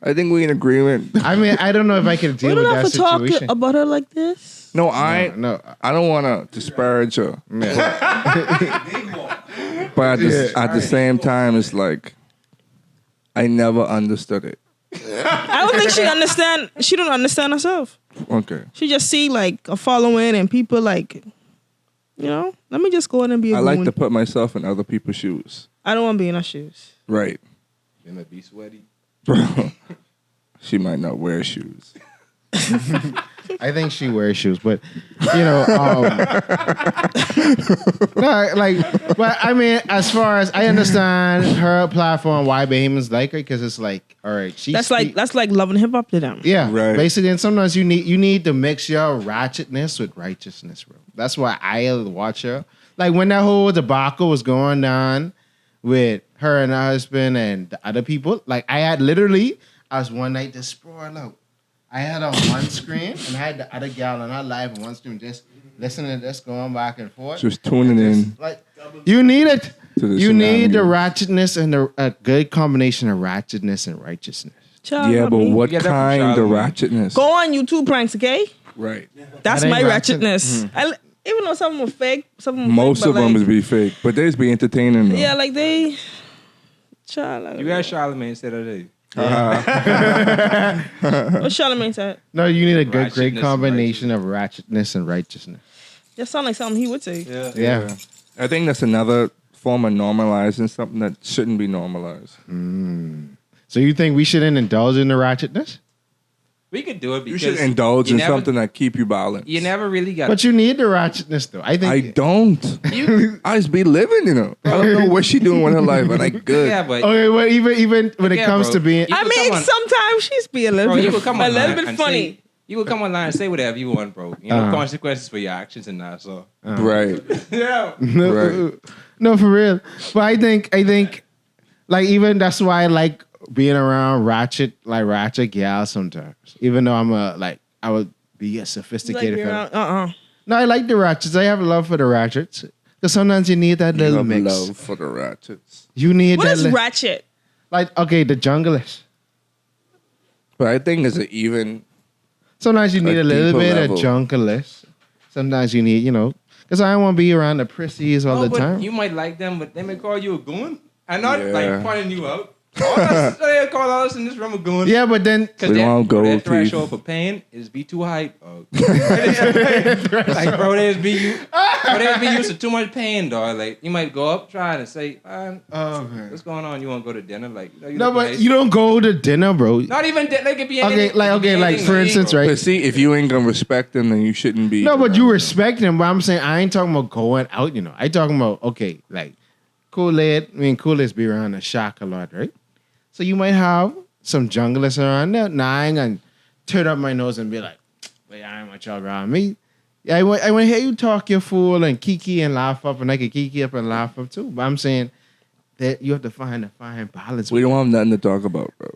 [SPEAKER 5] I think we in agreement.
[SPEAKER 4] I mean, I don't know if I could
[SPEAKER 6] We
[SPEAKER 4] deal
[SPEAKER 6] don't
[SPEAKER 4] with
[SPEAKER 6] have
[SPEAKER 4] that
[SPEAKER 6] to talk
[SPEAKER 4] situation.
[SPEAKER 6] about her like this.
[SPEAKER 5] No, I
[SPEAKER 4] No,
[SPEAKER 5] don't want to disparage her. But at the same time, it's like, I never understood it.
[SPEAKER 6] I don't think she understand. She don't understand herself.
[SPEAKER 5] Okay.
[SPEAKER 6] She just see like a following and people like, let me just go in and be a
[SPEAKER 5] I like
[SPEAKER 6] goon.
[SPEAKER 5] to put myself in other people's shoes.
[SPEAKER 6] I don't want to be in her shoes.
[SPEAKER 5] Right.
[SPEAKER 9] They might be sweaty.
[SPEAKER 5] Bro, she might not wear shoes.
[SPEAKER 4] I think she wears shoes, but no, but I mean, as far as I understand her platform, why Bahamians like her, because it's like, all right,
[SPEAKER 6] That's like loving hip hop to them.
[SPEAKER 4] yeah,
[SPEAKER 5] Right.
[SPEAKER 4] basically, and sometimes you need to mix your ratchetness with righteousness, bro. That's why I watch her. Like when that whole debacle was going on with her and her husband and the other people, like I was one night just sprawl out. I had on one screen and I had the other gal on her live on one screen just listening to this going back and forth.
[SPEAKER 5] Just tuning in.
[SPEAKER 4] Like you need it.
[SPEAKER 5] To the
[SPEAKER 4] You need the
[SPEAKER 5] shenanigans.
[SPEAKER 4] ratchetness and a good combination of ratchetness and righteousness.
[SPEAKER 6] Child,
[SPEAKER 5] Yeah,
[SPEAKER 6] not
[SPEAKER 5] but
[SPEAKER 6] me.
[SPEAKER 5] what
[SPEAKER 9] You get that from
[SPEAKER 5] kind of
[SPEAKER 9] Charlamagne.
[SPEAKER 5] ratchetness?
[SPEAKER 6] Go on YouTube pranks, okay?
[SPEAKER 5] Right.
[SPEAKER 6] That's
[SPEAKER 4] That ain't
[SPEAKER 6] my
[SPEAKER 4] ratchet.
[SPEAKER 6] ratchetness. Even though some are fake, some are
[SPEAKER 5] Most
[SPEAKER 6] fake,
[SPEAKER 5] of
[SPEAKER 6] but
[SPEAKER 5] them
[SPEAKER 6] like,
[SPEAKER 5] is be fake, but they's be entertaining though.
[SPEAKER 6] yeah, like they. Child, like,
[SPEAKER 9] You asked Charlamagne said that day.
[SPEAKER 6] what Charlamagne said?
[SPEAKER 4] No, you need a good, great
[SPEAKER 9] Ratchetness
[SPEAKER 4] combination of ratchetness and righteousness.
[SPEAKER 6] That sound like something he would say.
[SPEAKER 4] Yeah.
[SPEAKER 5] I think that's another form of normalizing something that shouldn't be normalized.
[SPEAKER 4] So you think we shouldn't indulge in the ratchetness?
[SPEAKER 9] We could do it
[SPEAKER 5] You
[SPEAKER 9] because
[SPEAKER 5] should indulge
[SPEAKER 9] you
[SPEAKER 5] in
[SPEAKER 9] never-
[SPEAKER 5] something that keep you balanced.
[SPEAKER 9] You never really got.
[SPEAKER 4] But you need the ratchetness, though. I think.
[SPEAKER 5] I don't. I just be living, I don't know what she doing with her life, but I good.
[SPEAKER 9] Yeah, but
[SPEAKER 4] Okay, well, even when it
[SPEAKER 9] Yeah,
[SPEAKER 4] comes
[SPEAKER 9] bro.
[SPEAKER 4] to being,
[SPEAKER 9] You
[SPEAKER 6] I
[SPEAKER 9] could
[SPEAKER 6] mean,
[SPEAKER 9] come on-
[SPEAKER 6] sometimes she's be a little
[SPEAKER 9] bro, you
[SPEAKER 6] bit,
[SPEAKER 9] could come
[SPEAKER 6] a
[SPEAKER 9] online
[SPEAKER 6] little bit
[SPEAKER 9] and
[SPEAKER 6] funny.
[SPEAKER 9] Say, you would come online and say whatever you want, bro. Consequences for your actions and that. So
[SPEAKER 5] Right.
[SPEAKER 9] yeah,
[SPEAKER 4] no,
[SPEAKER 5] Right.
[SPEAKER 4] no, for real. But I think, like even that's why I like being around ratchet gals sometimes. Even though I would be a
[SPEAKER 6] Like,
[SPEAKER 4] sophisticated. fella. No, I like the ratchets. I have love for the ratchets. Because sometimes you need that
[SPEAKER 5] You
[SPEAKER 4] little
[SPEAKER 5] have
[SPEAKER 4] mix.
[SPEAKER 5] love for the ratchets.
[SPEAKER 4] You need
[SPEAKER 6] What
[SPEAKER 4] that.
[SPEAKER 6] is ratchet?
[SPEAKER 4] Like, okay, the junglist.
[SPEAKER 5] But I think it's an even.
[SPEAKER 4] Sometimes you need
[SPEAKER 5] A
[SPEAKER 4] a little
[SPEAKER 5] deeper
[SPEAKER 4] bit
[SPEAKER 5] level.
[SPEAKER 4] of junglist. Sometimes you need, because I don't want to be around the prissies all the
[SPEAKER 9] but
[SPEAKER 4] time.
[SPEAKER 9] you might like them, but they may call you a goon. I'm not
[SPEAKER 5] Yeah.
[SPEAKER 9] like pointing you out. All us, they call us in this room a goon.
[SPEAKER 4] Yeah, but then
[SPEAKER 9] Because
[SPEAKER 5] We
[SPEAKER 9] their
[SPEAKER 5] want gold
[SPEAKER 9] threshold for pain is be too hype. Like, bro, there's be used to too much pain, dog. Like, you might go up trying to say, what's going on? You want to go to dinner? Like, you
[SPEAKER 4] no,
[SPEAKER 9] look
[SPEAKER 4] but
[SPEAKER 9] nice.
[SPEAKER 4] you don't go to dinner, bro.
[SPEAKER 9] Not even they could be
[SPEAKER 4] Okay,
[SPEAKER 9] anything.
[SPEAKER 4] like
[SPEAKER 9] It could be anything
[SPEAKER 4] for
[SPEAKER 9] illegal.
[SPEAKER 4] instance, right?
[SPEAKER 5] But see, if you ain't gonna respect them, then you shouldn't be.
[SPEAKER 4] No, but
[SPEAKER 5] around
[SPEAKER 4] you
[SPEAKER 5] them.
[SPEAKER 4] respect him. But I'm saying I ain't talking about going out. I talking about okay, like Kool-Aid. I mean, Kool-Aid's be around the shack a lot, right? So you might have some junglers around there. Now I ain't gonna turn up my nose and be like, "Wait, I ain't want y'all around me." Yeah, I want to hear you talk your fool and kiki and laugh up, and I can kiki up and laugh up too. But I'm saying that you have to find a fine balance.
[SPEAKER 5] We don't have nothing to talk about, bro.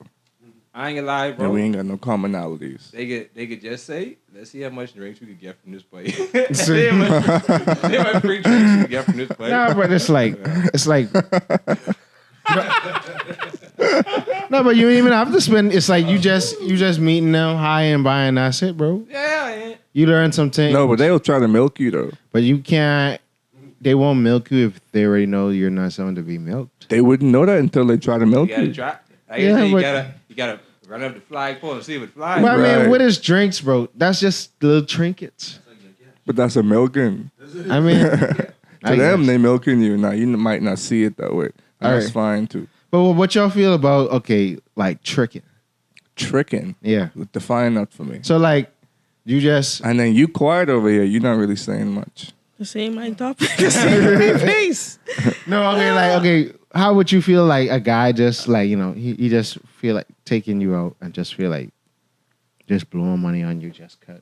[SPEAKER 9] I ain't gonna lie,
[SPEAKER 5] And
[SPEAKER 9] bro.
[SPEAKER 5] we ain't got no commonalities.
[SPEAKER 9] They could just say, let's see how much drinks we could get from this place. See how much free drinks we could get from this place.
[SPEAKER 4] No, but it's like no, but you don't even have to spend. It's like you just meeting them high and buying. That's it, bro.
[SPEAKER 9] Yeah.
[SPEAKER 4] You learn something.
[SPEAKER 5] No, but they'll try to milk you though.
[SPEAKER 4] But you can't. They won't milk you if they already know you're not someone to be milked.
[SPEAKER 5] They wouldn't know that until they try to milk
[SPEAKER 9] You gotta
[SPEAKER 5] you.
[SPEAKER 9] try. Like
[SPEAKER 4] Yeah,
[SPEAKER 9] I say,
[SPEAKER 4] but-
[SPEAKER 9] you gotta run up the flagpole and see if it flies.
[SPEAKER 4] But I mean,
[SPEAKER 5] Right.
[SPEAKER 4] what is drinks, bro? That's just little trinkets.
[SPEAKER 5] But that's a milking.
[SPEAKER 4] I mean,
[SPEAKER 5] To them, they milking you. Now you might not see it that way. And
[SPEAKER 4] All
[SPEAKER 5] that's
[SPEAKER 4] right.
[SPEAKER 5] fine too.
[SPEAKER 4] But what y'all feel about like tricking?
[SPEAKER 5] tricking.
[SPEAKER 4] Yeah.
[SPEAKER 5] Define that for me.
[SPEAKER 4] So like, you just
[SPEAKER 5] And then you quiet over here. You're not really saying much.
[SPEAKER 6] The same mic topic. The same face.
[SPEAKER 4] no okay. How would you feel like a guy just like he just feel like taking you out and just feel like just blowing money on you just cause?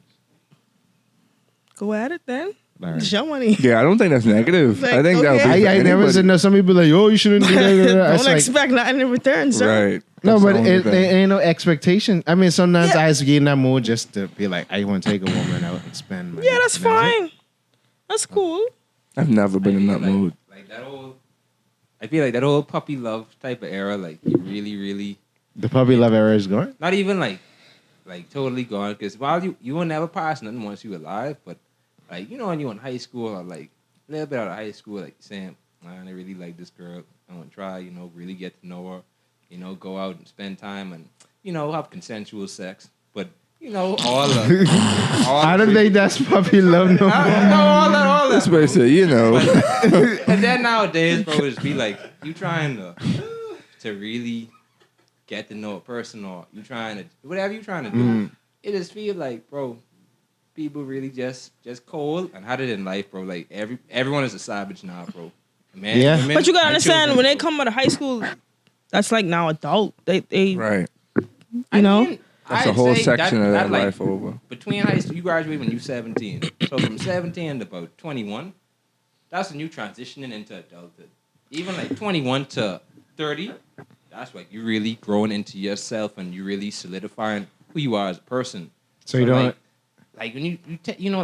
[SPEAKER 6] Go at it then.
[SPEAKER 4] All right.
[SPEAKER 6] It's your money.
[SPEAKER 5] Yeah, I don't think that's negative.
[SPEAKER 6] Like,
[SPEAKER 5] I think that would
[SPEAKER 6] okay.
[SPEAKER 5] be
[SPEAKER 4] I
[SPEAKER 5] for
[SPEAKER 4] never
[SPEAKER 5] anybody.
[SPEAKER 4] said no. Some people like, oh, you shouldn't do that.
[SPEAKER 6] Don't
[SPEAKER 4] It's like,
[SPEAKER 6] expect nothing in return, sir.
[SPEAKER 5] Right.
[SPEAKER 4] no,
[SPEAKER 5] That's
[SPEAKER 4] but
[SPEAKER 5] the only
[SPEAKER 4] it
[SPEAKER 5] thing.
[SPEAKER 4] ain't no expectation. I mean, sometimes
[SPEAKER 6] Yeah.
[SPEAKER 4] I just get in that mood just to be like, I want to take a woman out and spend money.
[SPEAKER 6] Yeah, that's
[SPEAKER 4] You know what I'm saying?
[SPEAKER 6] fine. That's cool.
[SPEAKER 5] I've never been in that mood.
[SPEAKER 9] Like that old, I feel like that old puppy love type of era. Like you really, really
[SPEAKER 4] The puppy love era is gone.
[SPEAKER 9] not even like totally gone. Because while you will never pass nothing once you alive, but like when you in high school or like a little bit out of high school, like saying, man, I really like this girl. I want to try, really get to know her. Go out and spend time and have consensual sex. But all the
[SPEAKER 4] I don't think that's puppy love no more.
[SPEAKER 9] all that.
[SPEAKER 5] That's basically,
[SPEAKER 9] And then nowadays, bro, it's be like you trying to really get to know a person, or you trying to whatever you trying to do. It just feel like, bro, people really just cold and had it in life, bro. Like everyone is a savage now, bro. Man,
[SPEAKER 4] Yeah.
[SPEAKER 9] women,
[SPEAKER 6] But you gotta
[SPEAKER 9] and
[SPEAKER 6] understand,
[SPEAKER 9] children,
[SPEAKER 6] when they
[SPEAKER 9] bro.
[SPEAKER 6] come out of high school, that's like now adult. They
[SPEAKER 5] right.
[SPEAKER 6] you know?
[SPEAKER 5] That's a
[SPEAKER 9] I'd
[SPEAKER 5] whole
[SPEAKER 9] say
[SPEAKER 5] section of that
[SPEAKER 9] like,
[SPEAKER 5] life over.
[SPEAKER 9] Between high school, you graduate when you're 17. So from 17 to about 21, that's when you transitioning into adulthood. Even like 21 to 30, that's like you really growing into yourself and you really solidifying who you are as a person.
[SPEAKER 4] So you don't.
[SPEAKER 9] Like when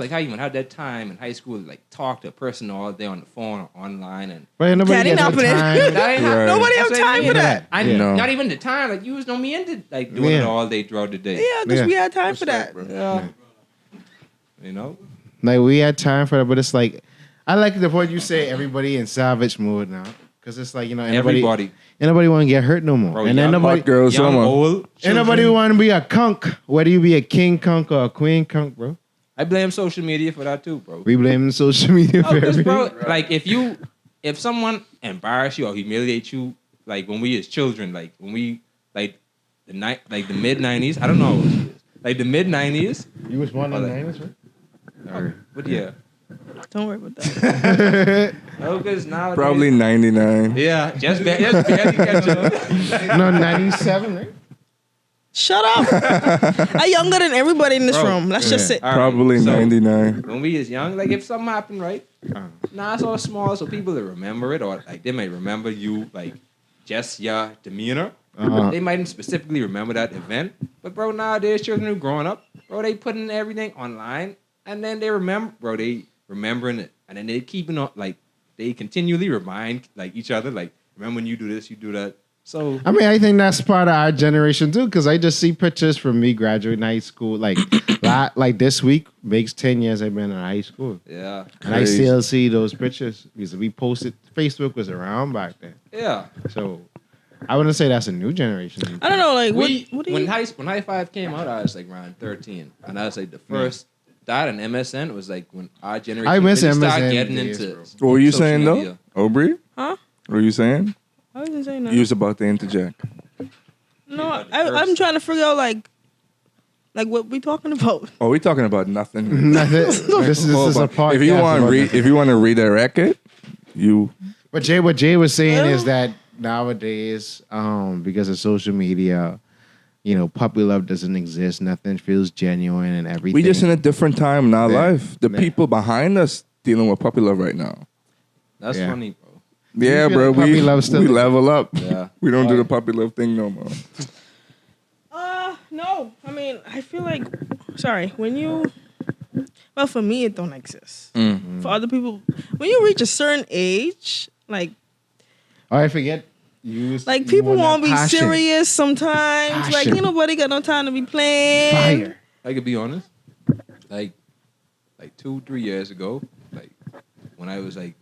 [SPEAKER 9] like how you had that time in high school, like talk to a person all day on the phone or online, and
[SPEAKER 4] But nobody
[SPEAKER 6] Daddy
[SPEAKER 4] gets no
[SPEAKER 6] napping it.
[SPEAKER 4] time.
[SPEAKER 9] that ain't
[SPEAKER 5] Right.
[SPEAKER 6] Nobody
[SPEAKER 9] that's
[SPEAKER 6] have
[SPEAKER 9] what I
[SPEAKER 6] time
[SPEAKER 9] mean.
[SPEAKER 6] for that.
[SPEAKER 9] I
[SPEAKER 4] Yeah.
[SPEAKER 9] not even the time. Like you was no me into like doing
[SPEAKER 4] Yeah.
[SPEAKER 9] it all day throughout the day.
[SPEAKER 6] Yeah, because
[SPEAKER 4] Yeah.
[SPEAKER 6] we had time for that.
[SPEAKER 9] Yeah.
[SPEAKER 4] Like we had time for that, but it's like I like the point you say. Everybody in savage mode now, because it's like
[SPEAKER 9] Everybody,
[SPEAKER 4] nobody want to get hurt no more,
[SPEAKER 9] bro,
[SPEAKER 4] and then
[SPEAKER 9] young
[SPEAKER 4] nobody.
[SPEAKER 5] Hot girl
[SPEAKER 9] young,
[SPEAKER 5] summer.
[SPEAKER 9] old,
[SPEAKER 4] And nobody
[SPEAKER 9] children.
[SPEAKER 4] want to be a kunk, whether you be a king kunk or a queen kunk, bro.
[SPEAKER 9] I blame social media for that too, bro.
[SPEAKER 4] We blame social media
[SPEAKER 9] Oh,
[SPEAKER 4] for
[SPEAKER 9] 'cause,
[SPEAKER 4] everything.
[SPEAKER 9] bro, like if someone embarrass you or humiliate you, like when we as children, like when we the mid 90s, I don't know, like the mid 90s.
[SPEAKER 4] You was born in the
[SPEAKER 9] like-
[SPEAKER 4] 90s, right?
[SPEAKER 9] But yeah,
[SPEAKER 6] Don't worry about that.
[SPEAKER 9] no, because now
[SPEAKER 5] Probably 99.
[SPEAKER 9] yeah, just barely catch it.
[SPEAKER 4] No, 97, right?
[SPEAKER 6] Shut up. I'm younger than everybody in this
[SPEAKER 9] Bro,
[SPEAKER 6] room. Let's just sit.
[SPEAKER 9] All right,
[SPEAKER 5] Probably
[SPEAKER 9] so
[SPEAKER 5] 99.
[SPEAKER 9] when we is young, like if something happened, right? Nah, it's all small, so people that remember it, or like they might remember you, like just your demeanor.
[SPEAKER 4] Uh-huh.
[SPEAKER 9] They mightn't specifically remember that event, but bro, nowadays children who growing up, bro, they putting everything online, and then they remembering it, and then they keeping on, like they continually remind like each other, like remember when you do this, you do that. So
[SPEAKER 4] I mean, I think that's part of our generation too, because I just see pictures from me graduating high school. Like, like this week makes 10 years I've been in high school,
[SPEAKER 9] yeah,
[SPEAKER 4] and I still see those pictures because we posted. Facebook was around back then,
[SPEAKER 9] yeah.
[SPEAKER 4] so I wouldn't say that's a new generation.
[SPEAKER 6] I don't know, like what do
[SPEAKER 9] When
[SPEAKER 6] you
[SPEAKER 9] High Five came out, I was like around 13, and I was like the first. That and MSN was like when our generation
[SPEAKER 4] I miss
[SPEAKER 9] really started
[SPEAKER 4] MSN
[SPEAKER 9] getting
[SPEAKER 4] days,
[SPEAKER 9] into.
[SPEAKER 4] bro.
[SPEAKER 5] What were you
[SPEAKER 9] social
[SPEAKER 5] saying
[SPEAKER 9] media.
[SPEAKER 5] though, Aubrey?
[SPEAKER 6] Huh?
[SPEAKER 5] What were you saying?
[SPEAKER 6] I wasn't saying that.
[SPEAKER 5] You was about to interject.
[SPEAKER 6] No, I'm trying to figure out like what we talking about.
[SPEAKER 5] Oh, we talking about nothing.
[SPEAKER 4] this is a podcast.
[SPEAKER 5] If you want
[SPEAKER 4] about
[SPEAKER 5] if you want to redirect it, you
[SPEAKER 4] But what Jay was saying is that nowadays, because of social media, puppy love doesn't exist. Nothing feels genuine and everything.
[SPEAKER 5] we just in a different time in our
[SPEAKER 4] Yeah.
[SPEAKER 5] life. The
[SPEAKER 4] Yeah.
[SPEAKER 5] people behind us dealing with puppy love right now.
[SPEAKER 9] That's
[SPEAKER 4] Yeah.
[SPEAKER 9] funny, bro.
[SPEAKER 5] Yeah,
[SPEAKER 4] feel
[SPEAKER 5] bro.
[SPEAKER 4] like puppy love still
[SPEAKER 5] we
[SPEAKER 4] exists?
[SPEAKER 5] level up.
[SPEAKER 9] Yeah.
[SPEAKER 5] We don't do the puppy love thing no more.
[SPEAKER 6] No. I mean, I feel like well, for me it don't exist. For other people, when you reach a certain age, like
[SPEAKER 4] Oh, I forget.
[SPEAKER 6] people want to be serious sometimes. Like
[SPEAKER 4] Passion.
[SPEAKER 6] ain't nobody got no time to be playing.
[SPEAKER 4] Fire.
[SPEAKER 9] I could be honest. Like 2-3 years ago, like when I was like,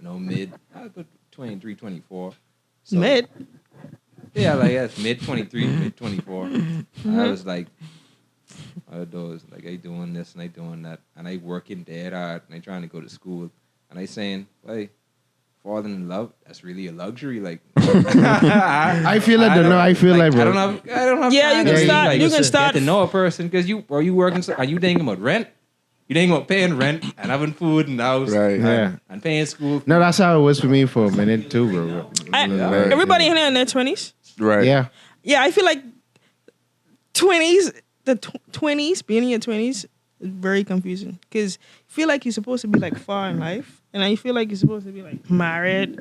[SPEAKER 9] mid, I was about 23, 24. So,
[SPEAKER 6] Mid.
[SPEAKER 9] Yeah, like that's mid 23, mid 24. I was like, those like I doing this and I doing that, and I working dead hard and I trying to go to school, and I saying, hey, falling in love, that's really a luxury. Like
[SPEAKER 4] I feel like
[SPEAKER 9] I don't have.
[SPEAKER 6] Yeah,
[SPEAKER 9] time
[SPEAKER 6] you can
[SPEAKER 9] to,
[SPEAKER 6] start-
[SPEAKER 9] like,
[SPEAKER 6] you can
[SPEAKER 9] get
[SPEAKER 6] start-
[SPEAKER 9] to know a person because you working. Are you thinking about rent? You thinking about paying rent and having food in the house,
[SPEAKER 5] Right.
[SPEAKER 4] Yeah.
[SPEAKER 9] and paying school.
[SPEAKER 4] No, that's how it was for me for a minute too, bro.
[SPEAKER 6] Everybody in here in their 20s.
[SPEAKER 5] Right.
[SPEAKER 4] Yeah.
[SPEAKER 6] Yeah, I feel like 20s, the 20s, being in your 20s is very confusing because you feel like you're supposed to be like far in life, and then you feel like you're supposed to be like married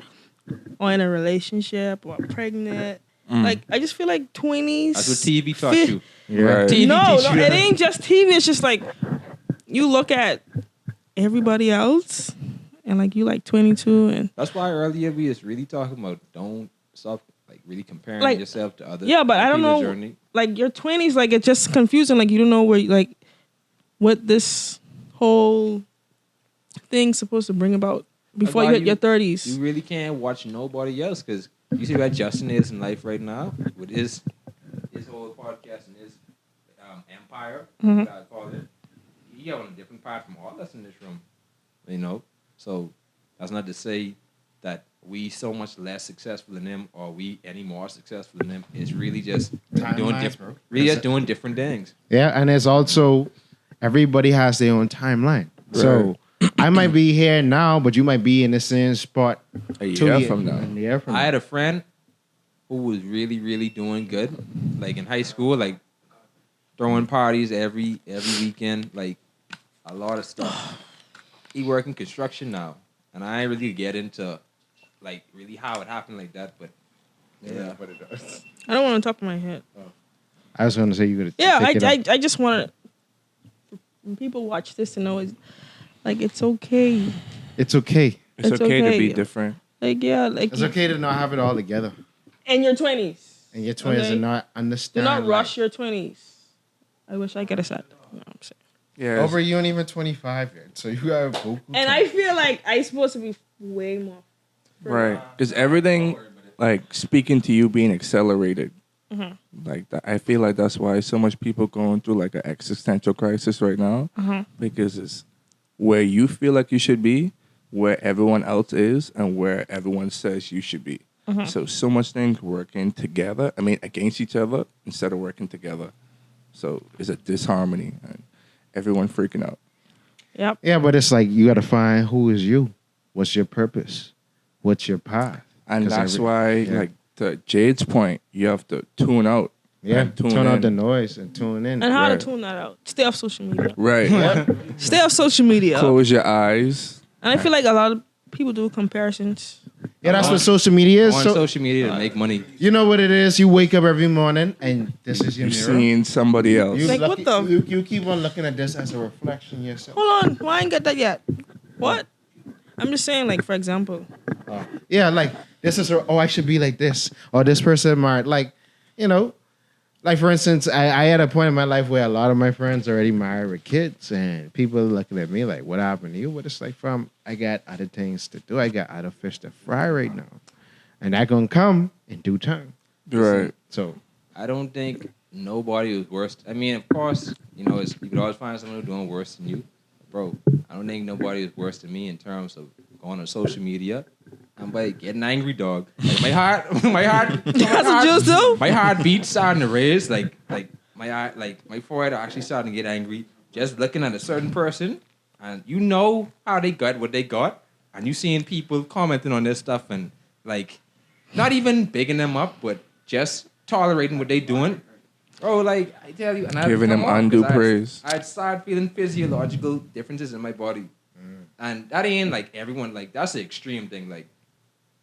[SPEAKER 6] or in a relationship or pregnant. Like, I just feel like 20s.
[SPEAKER 9] That's what TV taught you.
[SPEAKER 5] Right.
[SPEAKER 9] TV
[SPEAKER 6] No,
[SPEAKER 9] teach you
[SPEAKER 6] it
[SPEAKER 9] that.
[SPEAKER 6] ain't just TV. It's just like you look at everybody else and like you like 22 and
[SPEAKER 9] That's why earlier we was really talking about don't stop like really comparing
[SPEAKER 6] Like,
[SPEAKER 9] yourself to others.
[SPEAKER 6] yeah, but I don't
[SPEAKER 9] people's
[SPEAKER 6] know.
[SPEAKER 9] journey.
[SPEAKER 6] Like your 20s, like it's just confusing. Like you don't know where like what this whole thing's supposed to bring about before you
[SPEAKER 9] why
[SPEAKER 6] hit your 30s.
[SPEAKER 9] You really can't watch nobody else because you see where Justin is in life right now with his whole podcast and his empire.
[SPEAKER 6] Mhm.
[SPEAKER 9] I call it. He on a different path from all us in this room, you know. So that's not to say that we so much less successful than him or we any more successful than him. It's really just doing different, really just doing different things.
[SPEAKER 4] Yeah, and it's also everybody has their own timeline. So I might be here now, but you might be in the same spot
[SPEAKER 5] A
[SPEAKER 4] 2
[SPEAKER 5] year
[SPEAKER 4] years
[SPEAKER 5] from now.
[SPEAKER 4] A year from
[SPEAKER 9] I
[SPEAKER 4] now.
[SPEAKER 9] had a friend who was really, really doing good, like in high school, like throwing parties every weekend, like a lot of stuff. He work in construction now, and I ain't really get into like really how it happened like that, but yeah, but it does.
[SPEAKER 6] I don't want to top of my head.
[SPEAKER 4] I was going to say you could.
[SPEAKER 6] Yeah, I just want when people watch this to know it's like it's okay.
[SPEAKER 4] It's okay.
[SPEAKER 5] It's
[SPEAKER 6] It's
[SPEAKER 5] okay to
[SPEAKER 6] okay.
[SPEAKER 5] be different.
[SPEAKER 6] Like yeah, like
[SPEAKER 4] It's okay to not have it all together.
[SPEAKER 6] in your 20s.
[SPEAKER 4] And your 20s
[SPEAKER 6] Okay.
[SPEAKER 4] are not
[SPEAKER 6] Do
[SPEAKER 4] understand.
[SPEAKER 6] not
[SPEAKER 4] like,
[SPEAKER 6] rush your 20s. I wish I could have said that. You know what I'm saying?
[SPEAKER 5] Yeah.
[SPEAKER 4] Over, you ain't even 25 yet, so you got vocal.
[SPEAKER 6] And I feel like I'm supposed to be way more.
[SPEAKER 5] Right. Is everything like speaking to you being accelerated?
[SPEAKER 6] Mhm.
[SPEAKER 5] Like that, I feel like that's why so much people going through like an existential crisis right now, because it's where you feel like you should be, where everyone else is, and where everyone says you should be. So much things working together. I mean, against each other instead of working together. So it's a disharmony and everyone freaking out.
[SPEAKER 6] Yep.
[SPEAKER 4] Yeah, but it's like you got to find who is you. What's your purpose? What's your path?
[SPEAKER 5] And
[SPEAKER 4] 'Cause
[SPEAKER 5] that's why,
[SPEAKER 4] yeah.
[SPEAKER 5] like to Jade's point, you have to tune out.
[SPEAKER 4] Yeah,
[SPEAKER 5] and
[SPEAKER 4] turn
[SPEAKER 5] in.
[SPEAKER 4] out the noise and tune in.
[SPEAKER 6] And how
[SPEAKER 5] Right.
[SPEAKER 6] to tune that out? Stay off social media.
[SPEAKER 5] Right.
[SPEAKER 6] Stay off social media.
[SPEAKER 5] Close your eyes.
[SPEAKER 6] And I feel like a lot of people do comparisons.
[SPEAKER 4] Yeah, that's what social media is.
[SPEAKER 9] On
[SPEAKER 4] So,
[SPEAKER 9] social media to make money.
[SPEAKER 4] you know what it is? You wake up every morning and this is your
[SPEAKER 5] You're
[SPEAKER 4] mirror.
[SPEAKER 5] seeing somebody else.
[SPEAKER 4] You
[SPEAKER 6] Like, what the-
[SPEAKER 4] You keep on looking at this as a reflection of yourself.
[SPEAKER 6] Hold on, why I ain't get that yet? What? I'm just saying, like, for example.
[SPEAKER 4] Yeah, like this is I should be like this, or this person married. Like, you know, like for instance, I had a point in my life where a lot of my friends already married with kids, and people are looking at me like, "What happened to you?" But it's like, I got other things to do. I got other fish to fry right now, and that gonna come in due time.
[SPEAKER 5] Right.
[SPEAKER 4] So
[SPEAKER 9] I don't think nobody was worse. I mean, of course, you know, you could always find someone who's doing worse than you. Bro, I don't think nobody is worse than me in terms of going on social media. I'm like getting angry, dog. Like my heart.
[SPEAKER 6] That's what you do?
[SPEAKER 9] My heartbeat's starting to raise. Like my forehead actually starting to get angry. Just looking at a certain person, and you know how they got what they got, and you seeing people commenting on this stuff and like not even bigging them up, but just tolerating what they doing. Bro, like I tell you, and I
[SPEAKER 5] Giving them undue praise.
[SPEAKER 9] I'd start feeling physiological differences in my body, and that ain't like everyone. Like that's the extreme thing. Like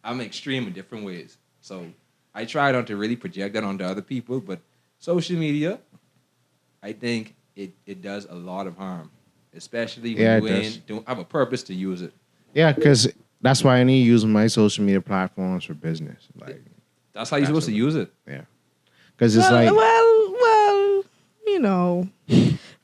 [SPEAKER 9] I'm extreme in different ways, so I try not to really project that onto other people. But social media, I think it does a lot of harm, especially when you don't have a purpose to use it.
[SPEAKER 4] yeah, because that's why I need to use my social media platforms for business. Like,
[SPEAKER 9] That's how you're supposed to use it.
[SPEAKER 4] yeah, because it's
[SPEAKER 6] Well,
[SPEAKER 4] like
[SPEAKER 6] well, you know,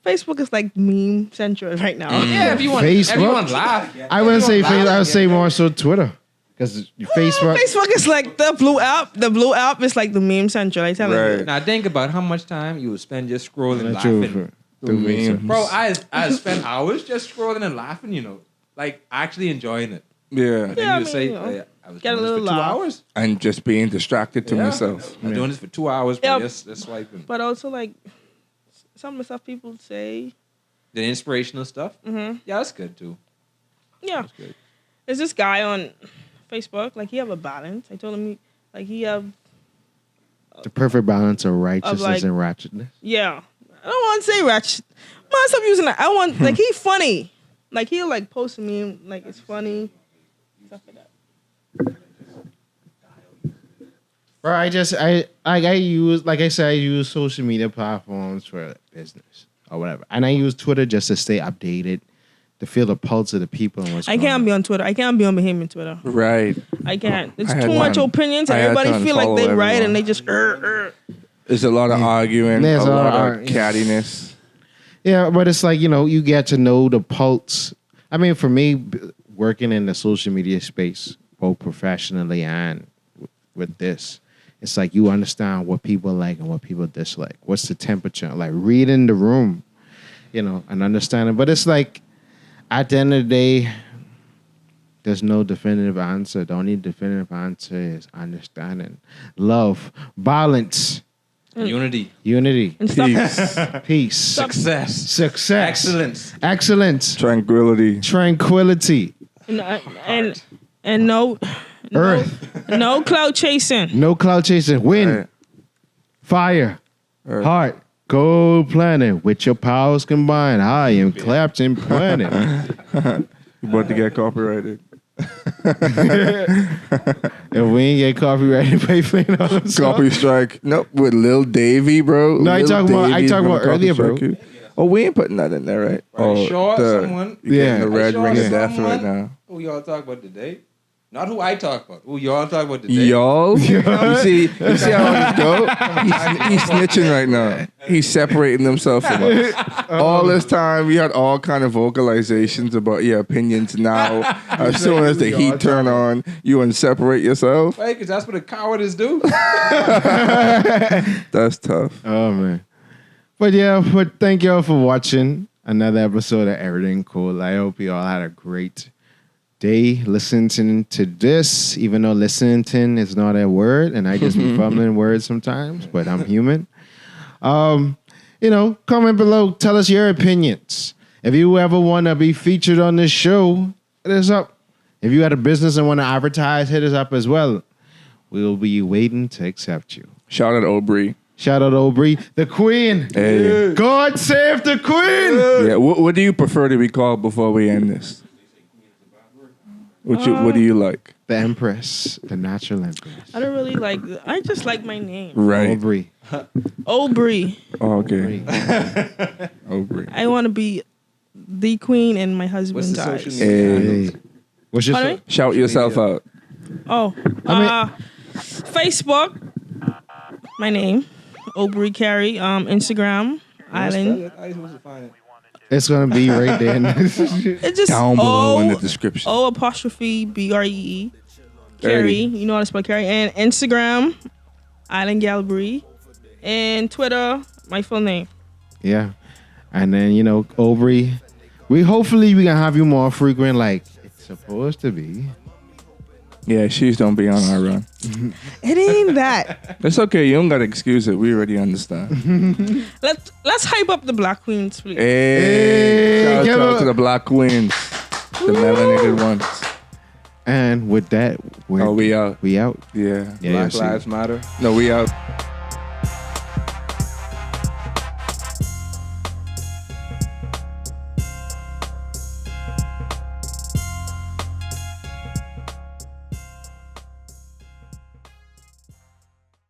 [SPEAKER 6] Facebook is like meme central right now.
[SPEAKER 9] Yeah, if you want,
[SPEAKER 4] Facebook?
[SPEAKER 9] everyone laugh.
[SPEAKER 4] I wouldn't say
[SPEAKER 9] Everyone
[SPEAKER 4] Facebook.
[SPEAKER 9] laugh.
[SPEAKER 4] I would say more so Twitter, because Facebook.
[SPEAKER 6] Facebook is like the blue app. The blue app is like the meme central. I tell you.
[SPEAKER 5] Right.
[SPEAKER 9] Now think about how much time you would spend just scrolling,
[SPEAKER 4] Not true
[SPEAKER 9] laughing.
[SPEAKER 4] through
[SPEAKER 5] memes.
[SPEAKER 4] memes.
[SPEAKER 9] Bro, I spent hours just scrolling and laughing, you know, like actually enjoying it.
[SPEAKER 5] Yeah.
[SPEAKER 9] And then
[SPEAKER 6] Yeah,
[SPEAKER 9] you
[SPEAKER 6] I
[SPEAKER 9] say,
[SPEAKER 6] mean, you know.
[SPEAKER 9] I was
[SPEAKER 6] Get a
[SPEAKER 9] doing this
[SPEAKER 6] little
[SPEAKER 9] for 2
[SPEAKER 6] laugh.
[SPEAKER 9] hours.
[SPEAKER 5] And just being distracted to myself.
[SPEAKER 9] I'm doing this for 2 hours, but
[SPEAKER 6] Yep.
[SPEAKER 9] just swiping.
[SPEAKER 6] But also like some of the stuff people say.
[SPEAKER 9] The inspirational stuff.
[SPEAKER 6] Mm-hmm.
[SPEAKER 9] Yeah, that's good too.
[SPEAKER 6] Yeah.
[SPEAKER 9] That's good.
[SPEAKER 6] There's this guy on Facebook. Like he have a balance. I told him he have.
[SPEAKER 4] The perfect balance of righteousness
[SPEAKER 6] like-
[SPEAKER 4] and ratchetness.
[SPEAKER 6] Yeah. I don't want to say ratchet. Man, stop using that. I want like he funny. Like he'll like post me like it's funny. Stuff like that.
[SPEAKER 4] Bro, I use, like I said, I use social media platforms for business or whatever. And I use Twitter just to stay updated, to feel the pulse of the people and what's
[SPEAKER 6] I
[SPEAKER 4] going
[SPEAKER 6] can't
[SPEAKER 4] on.
[SPEAKER 6] be on Twitter. I can't be on Bahamian Twitter.
[SPEAKER 5] Right.
[SPEAKER 6] I can't. It's
[SPEAKER 5] I had
[SPEAKER 6] too
[SPEAKER 5] to
[SPEAKER 6] much
[SPEAKER 5] un-
[SPEAKER 6] opinions, and
[SPEAKER 5] I had to
[SPEAKER 6] everybody feel like
[SPEAKER 5] unfollow
[SPEAKER 6] they right,
[SPEAKER 5] everyone.
[SPEAKER 6] and they just.
[SPEAKER 5] There's a lot of arguing,
[SPEAKER 4] There's
[SPEAKER 5] a lot of
[SPEAKER 4] arguing.
[SPEAKER 5] cattiness.
[SPEAKER 4] Yeah, but it's like, you get to know the pulse. I mean, for me, working in the social media space, both professionally and with this, it's like you understand what people like and what people dislike. What's the temperature? Like reading the room, and understanding. But it's like, at the end of the day, there's no definitive answer. The only definitive answer is understanding, love, balance,
[SPEAKER 9] Unity,
[SPEAKER 4] unity,
[SPEAKER 6] And stuff.
[SPEAKER 4] peace,
[SPEAKER 9] success,
[SPEAKER 4] excellence,
[SPEAKER 9] excellence.
[SPEAKER 5] Tranquility.
[SPEAKER 4] tranquility,
[SPEAKER 6] And no
[SPEAKER 4] earth,
[SPEAKER 6] no cloud chasing.
[SPEAKER 4] no cloud chasing, wind,
[SPEAKER 5] Right.
[SPEAKER 4] fire,
[SPEAKER 5] Earth.
[SPEAKER 4] heart, gold planet. With your powers combined, I am Clapton Planet.
[SPEAKER 5] You about to get copyrighted.
[SPEAKER 4] If we ain't get copyrighted by playing all those songs.
[SPEAKER 5] Copy strike. Nope, with Lil Davy, bro.
[SPEAKER 4] No, I
[SPEAKER 5] Lil
[SPEAKER 4] talking about-
[SPEAKER 5] Davy's gonna
[SPEAKER 4] earlier,
[SPEAKER 5] copy
[SPEAKER 4] bro.
[SPEAKER 5] strike you. Oh, we ain't putting that in there, right?
[SPEAKER 9] Right, sure, someone.
[SPEAKER 5] You're getting
[SPEAKER 4] Yeah.
[SPEAKER 5] the red
[SPEAKER 9] Sure,
[SPEAKER 5] ring of death
[SPEAKER 9] someone.
[SPEAKER 5] right now.
[SPEAKER 9] Who y'all talk about today? Not who I talk about. Who y'all talk about today?
[SPEAKER 5] Y'all, you see how it go? He's snitching right now. He's separating himself from us. All this time, we had all kind of vocalizations about your opinions. Now, as soon as the heat turn on, you want to separate yourself.
[SPEAKER 9] Right, because that's what a cowardice do.
[SPEAKER 5] That's tough.
[SPEAKER 4] Oh man. But yeah, but thank y'all for watching another episode of Erryting Kool. I hope you all had a great day listening to this, even though listening to is not a word, and I just be fumbling words sometimes, but I'm human. Comment below, tell us your opinions. If you ever want to be featured on this show, hit us up. If you had a business and want to advertise, hit us up as well. We'll be waiting to accept you.
[SPEAKER 5] Shout out Aubrey.
[SPEAKER 4] Shout out Aubrey, the Queen.
[SPEAKER 5] Hey.
[SPEAKER 4] God save the Queen.
[SPEAKER 5] Yeah, what do you prefer to be called before we end this? What do you like?
[SPEAKER 4] The Empress, the natural Empress.
[SPEAKER 6] I don't really like. I just like my name,
[SPEAKER 5] Right.
[SPEAKER 4] Aubrey.
[SPEAKER 6] Aubrey.
[SPEAKER 5] Oh, okay. Aubrey.
[SPEAKER 6] I want to be the queen in my
[SPEAKER 9] What's
[SPEAKER 6] husband's
[SPEAKER 9] the social
[SPEAKER 6] eyes.
[SPEAKER 9] media?
[SPEAKER 5] Hey.
[SPEAKER 4] Hey. What's your
[SPEAKER 6] Pardon me?
[SPEAKER 5] Shout yourself out.
[SPEAKER 6] Oh, Facebook. My name, Aubrey Carey. Instagram, Island.
[SPEAKER 9] I supposed to find it.
[SPEAKER 4] It's gonna be right there.
[SPEAKER 6] It's just
[SPEAKER 5] Down below in the description.
[SPEAKER 6] O''Bree. Carey. You know how to spell Carey. And Instagram, Island Gallery. And Twitter, my full name.
[SPEAKER 4] Yeah. And then, Aubrey, we can have you more frequent like it's supposed to be.
[SPEAKER 5] Yeah, she's don't be on our run.
[SPEAKER 6] It ain't that.
[SPEAKER 5] It's okay. You don't got to excuse it. We already understand.
[SPEAKER 6] Let's hype up the Black Queens, please.
[SPEAKER 5] Hey, shout
[SPEAKER 4] give
[SPEAKER 5] out
[SPEAKER 4] up.
[SPEAKER 5] to the Black Queens, the melanated ones.
[SPEAKER 4] And with that,
[SPEAKER 5] We out.
[SPEAKER 4] we out.
[SPEAKER 5] Yeah.
[SPEAKER 4] Yeah,
[SPEAKER 9] Black
[SPEAKER 4] see.
[SPEAKER 9] Lives Matter.
[SPEAKER 5] No, we out.